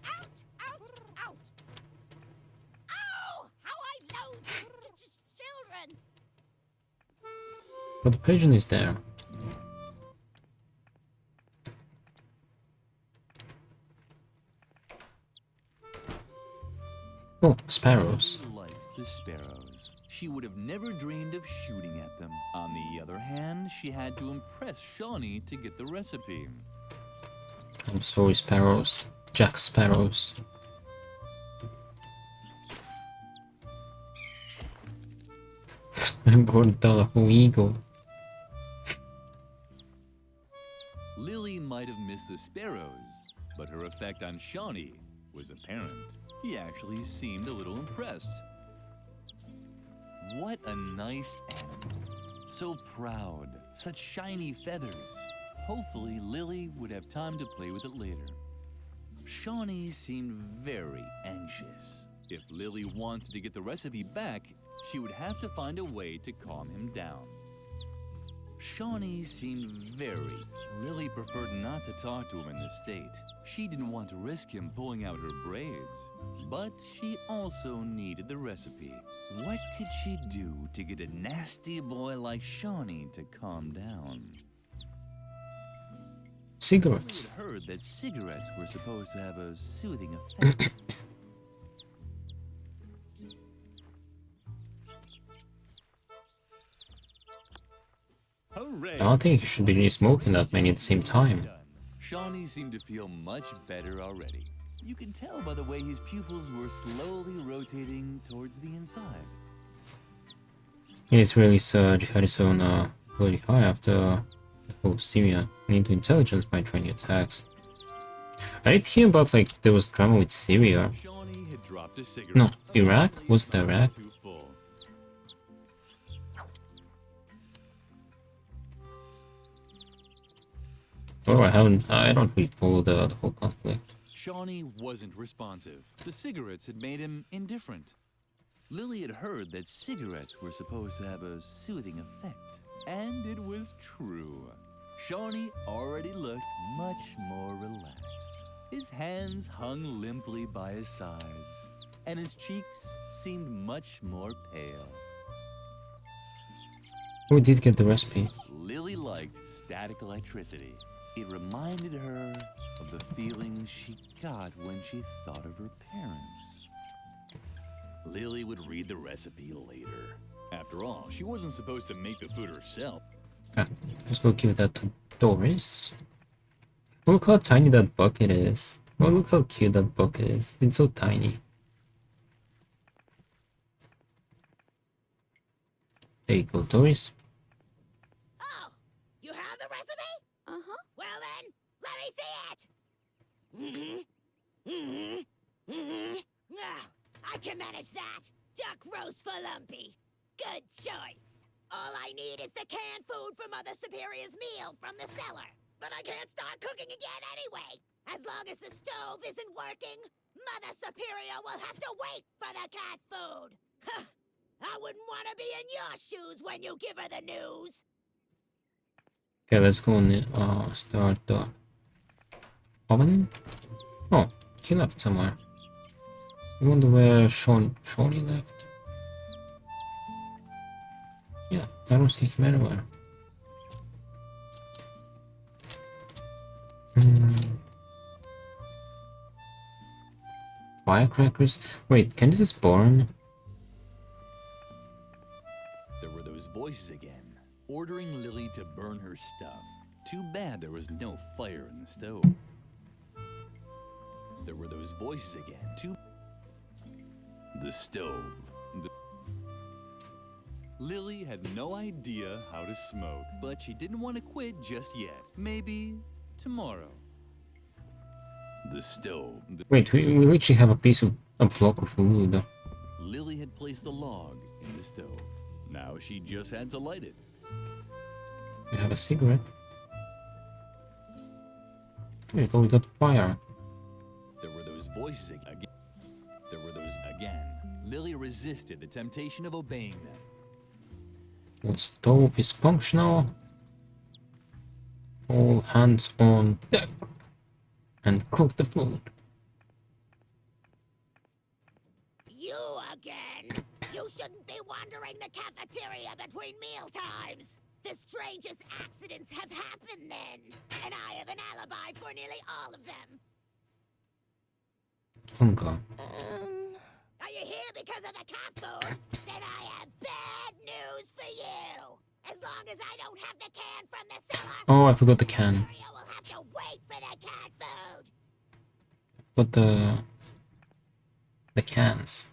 Out! Out! Out! Oh! How I loathe children! But the pigeon is there. Oh, sparrows. Like the sparrows, she would have never dreamed of shooting at them. On the other hand, she had to impress Shawnee to get the recipe. I'm sorry, sparrows. Jack Sparrows. I brought down a whole eagle. Lily might have missed the sparrows, but her effect on Shawnee was apparent. He actually seemed a little impressed. What a nice animal. So proud. Such shiny feathers. Hopefully, Lily would have time to play with it later. Shawnee seemed very anxious. If Lily wanted to get the recipe back, she would have to find a way to calm him down. Shawnee seemed very. Lily preferred not to talk to him in this state. She didn't want to risk him pulling out her braids. But she also needed the recipe. What could she do to get a nasty boy like Shawnee to calm down? Cigarettes. Lily had heard that cigarettes were supposed to have a soothing effect. I don't think you should be smoking that many at the same time. Shawnee seemed to feel much better already. You can tell by the way his pupils were slowly rotating towards the inside. It's really had its own bloody high after the whole Syria and into intelligence by training attacks. I did hear about like there was drama with Syria. Shawnee had dropped a cigarette. No, Iraq? Was it Iraq? Oh, I don't really follow the whole conflict. Shawnee wasn't responsive. The cigarettes had made him indifferent. Lily had heard that cigarettes were supposed to have a soothing effect. And it was true. Shawnee already looked much more relaxed. His hands hung limply by his sides, and his cheeks seemed much more pale. We did get the recipe. Lily liked static electricity. It reminded her of the feelings she got when she thought of her parents. Lily would read the recipe later. After all, she wasn't supposed to make the food herself. Let's go give that to Doris. Look how tiny that bucket is. Oh, look how cute that bucket is. It's so tiny. There you go, Doris. Oh, you have the recipe? Uh-huh. Well then, let me see it. I can manage that. Duck roast for Lumpy. Good choice. All I need is the canned food for Mother Superior's meal from the cellar. But I can't start cooking again anyway. As long as the stove isn't working, Mother Superior will have to wait for the cat food. I wouldn't want to be in your shoes when you give her the news. Okay, let's go and start the oven. Oh, he left somewhere. I wonder where Shawnee left. Yeah, I don't see him anywhere. Firecrackers? Wait, can this burn? There were those voices again, ordering Lily to burn her stuff. Too bad there was no fire in the stove. There were those voices again, the stove. Lily had no idea how to smoke, but she didn't want to quit just yet. Maybe tomorrow. The stove. Wait, we actually have a piece of a block of wood. Lily had placed the log in the stove. Now she just had to light it. We have a cigarette. There you go, we got fire. There were those voices again. There were those again. Lily resisted the temptation of obeying them. The stove is functional. All hands on deck. And cook the food. You again? You shouldn't be wandering the cafeteria between meal times. The strangest accidents have happened then, and I have an alibi for nearly all of them. Hunger. Are you here because of the cat food? Then I have bad news for you. As long as I don't have the can from the cellar, Oh, I forgot the can. you will have to wait for the cat food. But the cans.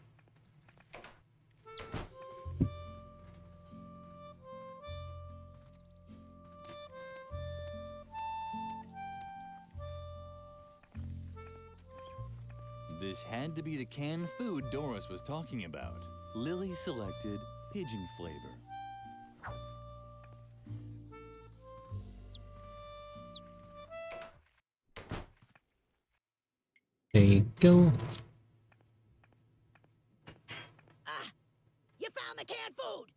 This had to be the canned food Doris was talking about. Lily selected pigeon flavor. There you go. You found the canned food.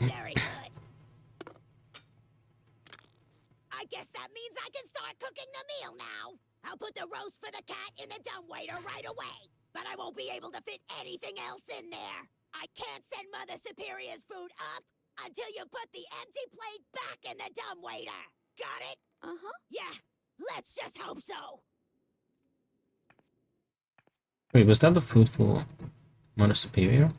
Very good. I guess that means I can start cooking the meal now. I'll put the roast for the cat in the dumbwaiter right away. But I won't be able to fit anything else in there. I can't send Mother Superior's food up until you put the empty plate back in the dumbwaiter. Got it? Yeah, let's just hope so. Wait, was that the food for Mother Superior?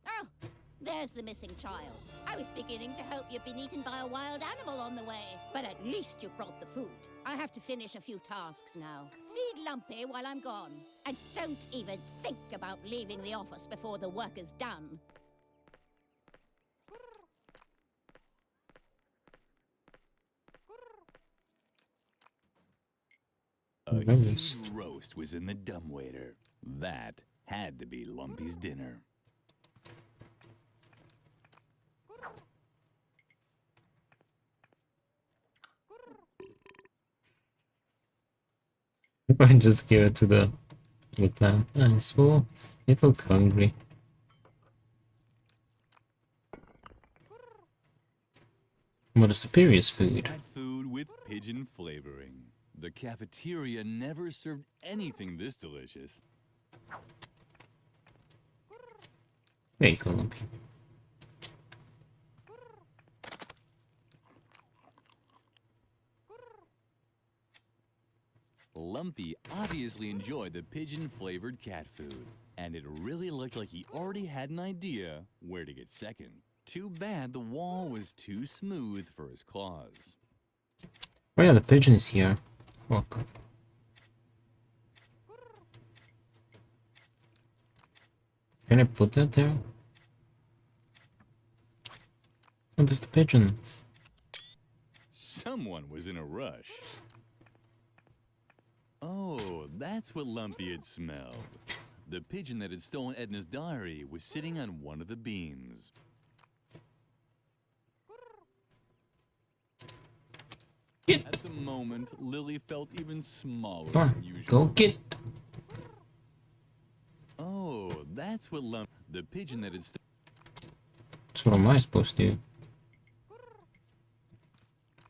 Oh, there's the missing child. I was beginning to hope you'd been eaten by a wild animal on the way. But at least you brought the food. I have to finish a few tasks now. Feed Lumpy while I'm gone. And don't even think about leaving the office before the work is done. A huge roast was in the dumbwaiter. That had to be Lumpy's dinner. I just give it to the plant. Nice. Well, it looked hungry. Mother Superior's food. Cat food with pigeon flavoring. The cafeteria never served anything this delicious. There you go, Lumpy. Lumpy obviously enjoyed the pigeon-flavored cat food, and it really looked like he already had an idea where to get second. Too bad the wall was too smooth for his claws. Oh yeah, the pigeon is here. Look. Can I put that there? Oh, there's the pigeon. Someone was in a rush. Oh, that's what Lumpy had smelled. The pigeon that had stolen Edna's diary was sitting on one of the beams. At the moment, Lily felt even smaller Come than on, usual. go get. Oh, that's what the pigeon that had So what am I supposed to do?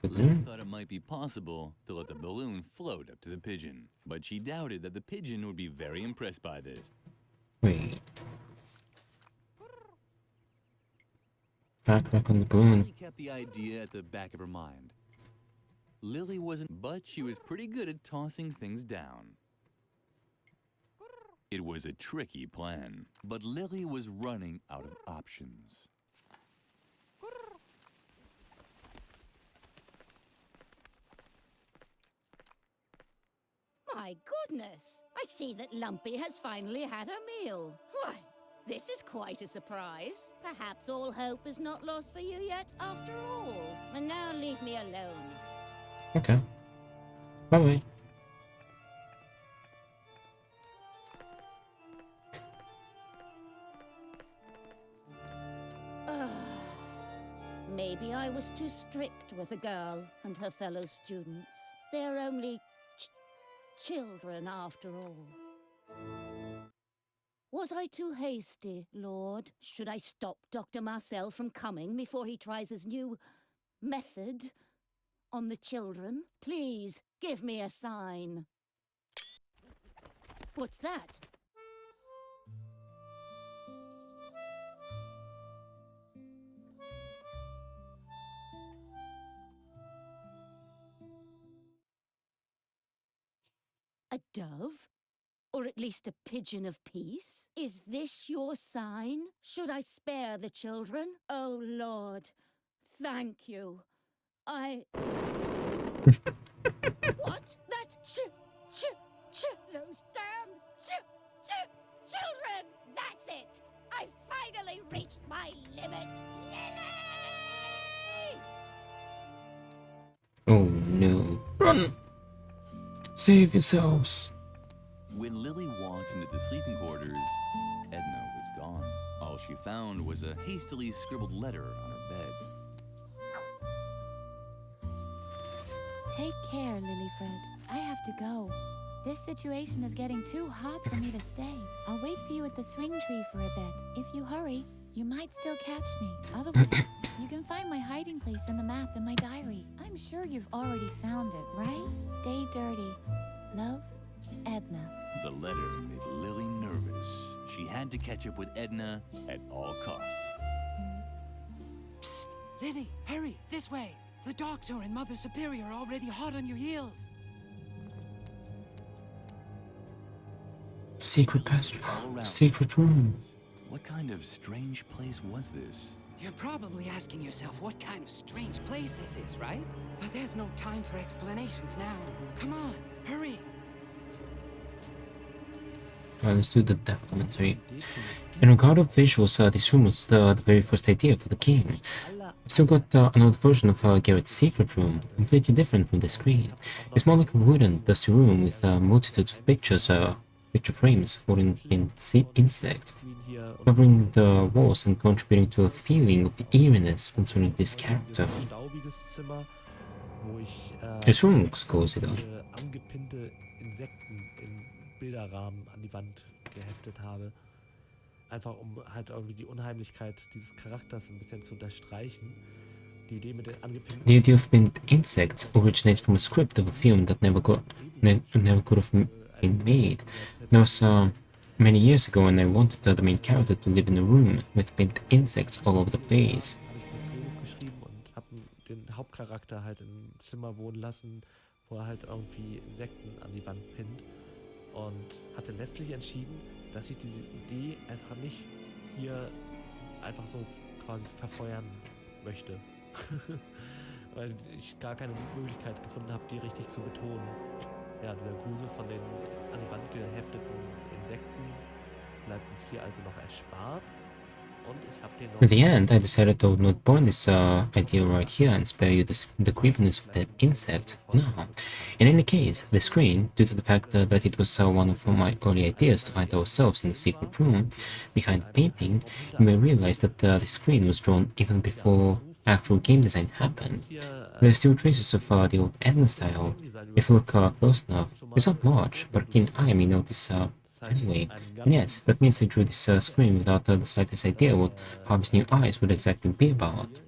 Lily Balloon? thought it might be possible to let the balloon float up to the pigeon, but she doubted that the pigeon would be very impressed by this. Wait. Back on the balloon. Lily kept the idea at the back of her mind. Lily wasn't, but she was pretty good at tossing things down. It was a tricky plan, but Lily was running out of options. My goodness! I see that Lumpy has finally had a meal. Why, this is quite a surprise. Perhaps all hope is not lost for you yet after all. And now leave me alone. Okay. Bye-bye. Maybe I was too strict with the girl and her fellow students. They're only children after all. Was I too hasty, Lord? Should I stop Dr. Marcel from coming before he tries his new method on the children? Please, give me a sign. What's that? A dove? Or at least a pigeon of peace? Is this your sign? Should I spare the children? Oh, Lord, thank you. What? That those damn children! That's it! I finally reached my limit! Lily! Oh no. Run! Save yourselves! When Lily walked into the sleeping quarters, Edna was gone. All she found was a hastily scribbled letter on her bed. Take care, Lilyfred. I have to go. This situation is getting too hot for me to stay. I'll wait for you at the swing tree for a bit. If you hurry, you might still catch me. Otherwise, you can find my hiding place in the map in my diary. I'm sure you've already found it, right? Stay dirty. Love, Edna. The letter made Lily nervous. She had to catch up with Edna at all costs. Psst! Lily, hurry! This way! The Doctor and Mother Superior are already hot on your heels. Secret passage. Secret room. What kind of strange place was this? You're probably asking yourself what kind of strange place this is, right? But there's no time for explanations now. Come on, hurry! Alright, let's do the depth commentary. In regard of visuals, this room was the very first idea for the game. I've still got an old version of Garrett's secret room, completely different from the screen. It's more like a wooden, dusty room with multitudes of pictures, picture frames for insects, covering the walls and contributing to a feeling of eeriness concerning this character. This room looks cozy though. Angepinnte Insekten in Bilderrahmen an die Wand geheftet habe. Einfach um halt irgendwie die Unheimlichkeit dieses Charakters ein bisschen zu unterstreichen. Die Idee mit den angepinnten... The idea of pinned insects originates from a script of a film that never could have been made. That was many years ago, and I wanted the main character to live in a room with pinned insects all over the place. Habe ich das Drehbuch geschrieben und habe den Hauptcharakter halt im Zimmer wohnen lassen, wo er halt irgendwie Insekten an die Wand pinnt. Und hatte letztlich entschieden, dass ich diese Idee einfach nicht hier einfach so quasi verfeuern möchte. Weil ich gar keine Möglichkeit gefunden habe, die richtig zu betonen. Ja, dieser Grusel von den an die Wand gehefteten Insekten bleibt uns hier also noch erspart. In the end, I decided I would not burn this idea right here and spare you the creepiness of that insect now. In any case, the screen, due to the fact that it was one of my early ideas to find ourselves in the secret room behind the painting, you may realize that the screen was drawn even before actual game design happened. There are still traces of the old Edna style. If you look close enough, it's not much, but a keen eye may notice anyway. And yes, that means I drew this screen without the slightest idea what Harvey's new eyes would exactly be about.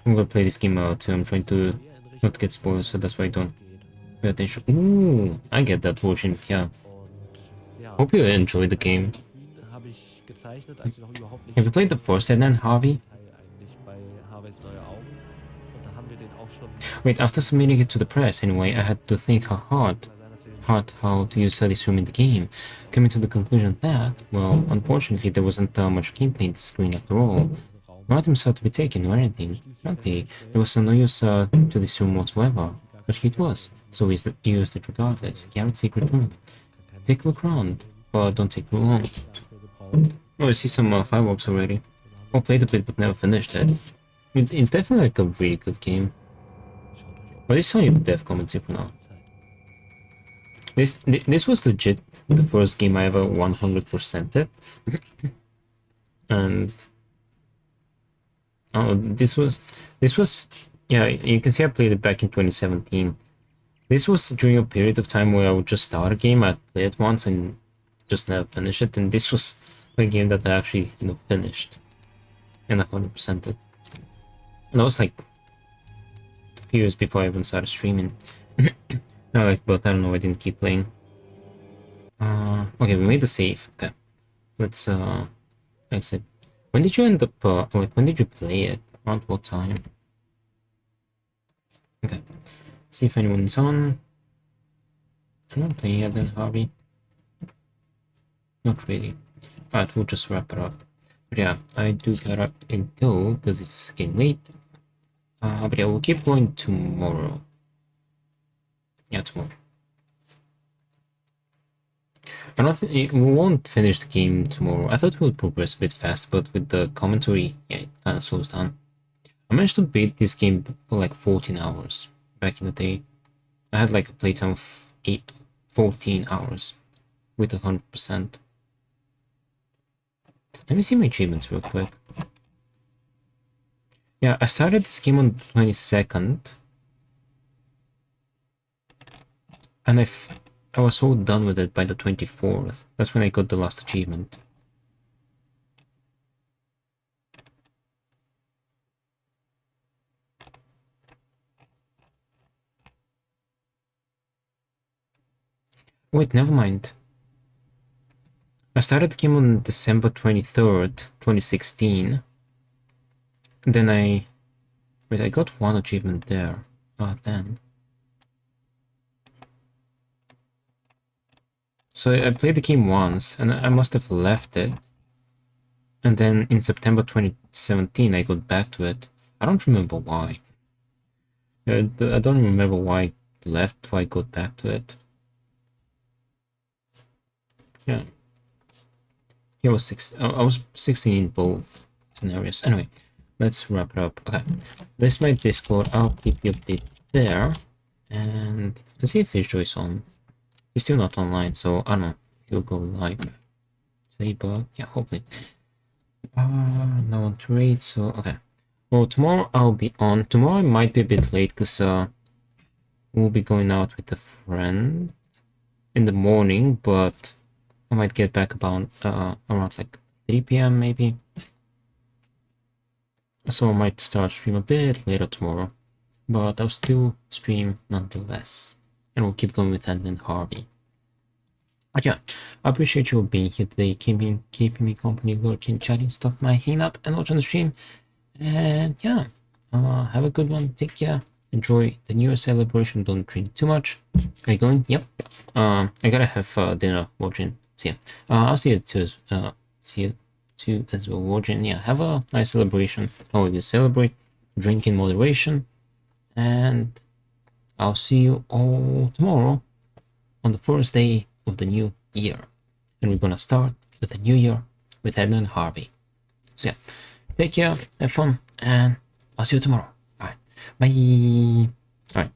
I'm gonna play this game too. I'm trying to not get spoiled, so that's why I don't pay attention. Ooh, I get that version, yeah. Hope you enjoyed the game. Have you played the first Edna Harvey? Wait, after submitting it to the press anyway, I had to think hard how to use this room in the game, coming to the conclusion that, well, unfortunately there wasn't much gameplay in the screen after all. No items had to be taken or anything. Frankly, there was no use to this room whatsoever, but here it was, so we used it regardless. Garrett's secret room. Take a look around, but don't take too long. Oh, I see some fireworks already. I played a bit but never finished it. It's definitely like a really good game. But it's only the dev commentary for now. This was legit the first game I ever 100%ed. And oh, this was yeah, you can see I played it back in 2017. This was during a period of time where I would just start a game, I'd play it once and just never finish it, and this was a game that I actually, you know, finished and 100%ed. And that was like a few years before I even started streaming. No, like, but I don't know, I didn't keep playing. Okay, we made the save. Okay, let's exit. When did you end up? Like, when did you play it? Around what time? Okay, see if anyone's on. I'm not playing it then, Harvey. Not really. Alright, we'll just wrap it up. But yeah, I do gotta go because it's getting late. But yeah, we'll keep going tomorrow. Yeah, tomorrow. I don't think we won't finish the game tomorrow. I thought we would progress a bit fast, but with the commentary, yeah, it kind of slows down. I managed to beat this game for like 14 hours back in the day. I had like a playtime of 14 hours with 100%. Let me see my achievements real quick. Yeah, I started this game on the 22nd. And I was so done with it by the 24th. That's when I got the last achievement. Wait, never mind. I started the game on December 23rd, 2016. Then wait, I got one achievement there. Then. So I played the game once, and I must have left it. And then in September 2017, I got back to it. I don't remember why. I don't remember why I left, why I got back to it. Yeah. I was 16 in both scenarios. Anyway, let's wrap it up. Okay, this is my Discord. I'll keep the update there. And let's see if Fish is on. He's still not online, so I don't know. He'll go live today, but yeah, hopefully. No one to read, so okay. Well, tomorrow I'll be on. Tomorrow I might be a bit late because we'll be going out with a friend in the morning, but I might get back about around like 3 p.m. maybe. So I might start stream a bit later tomorrow, but I'll still stream nonetheless. And we'll keep going with Edna Harvey. But yeah, I appreciate you all being here today, keeping me company, lurking, chatting, stuff, my hanging out and watching the stream. And yeah, have a good one. Take care. Enjoy the New Year celebration. Don't drink too much. Are you going? Yep. I gotta have dinner watching. So yeah, I'll see you too. See you too as well watching. Yeah, have a nice celebration. However you celebrate. Drink in moderation. And I'll see you all tomorrow on the first day of the new year. and we're gonna start with the new year with Edna Harvey. So yeah, take care, have fun, and I'll see you tomorrow. Alright, bye. Alright,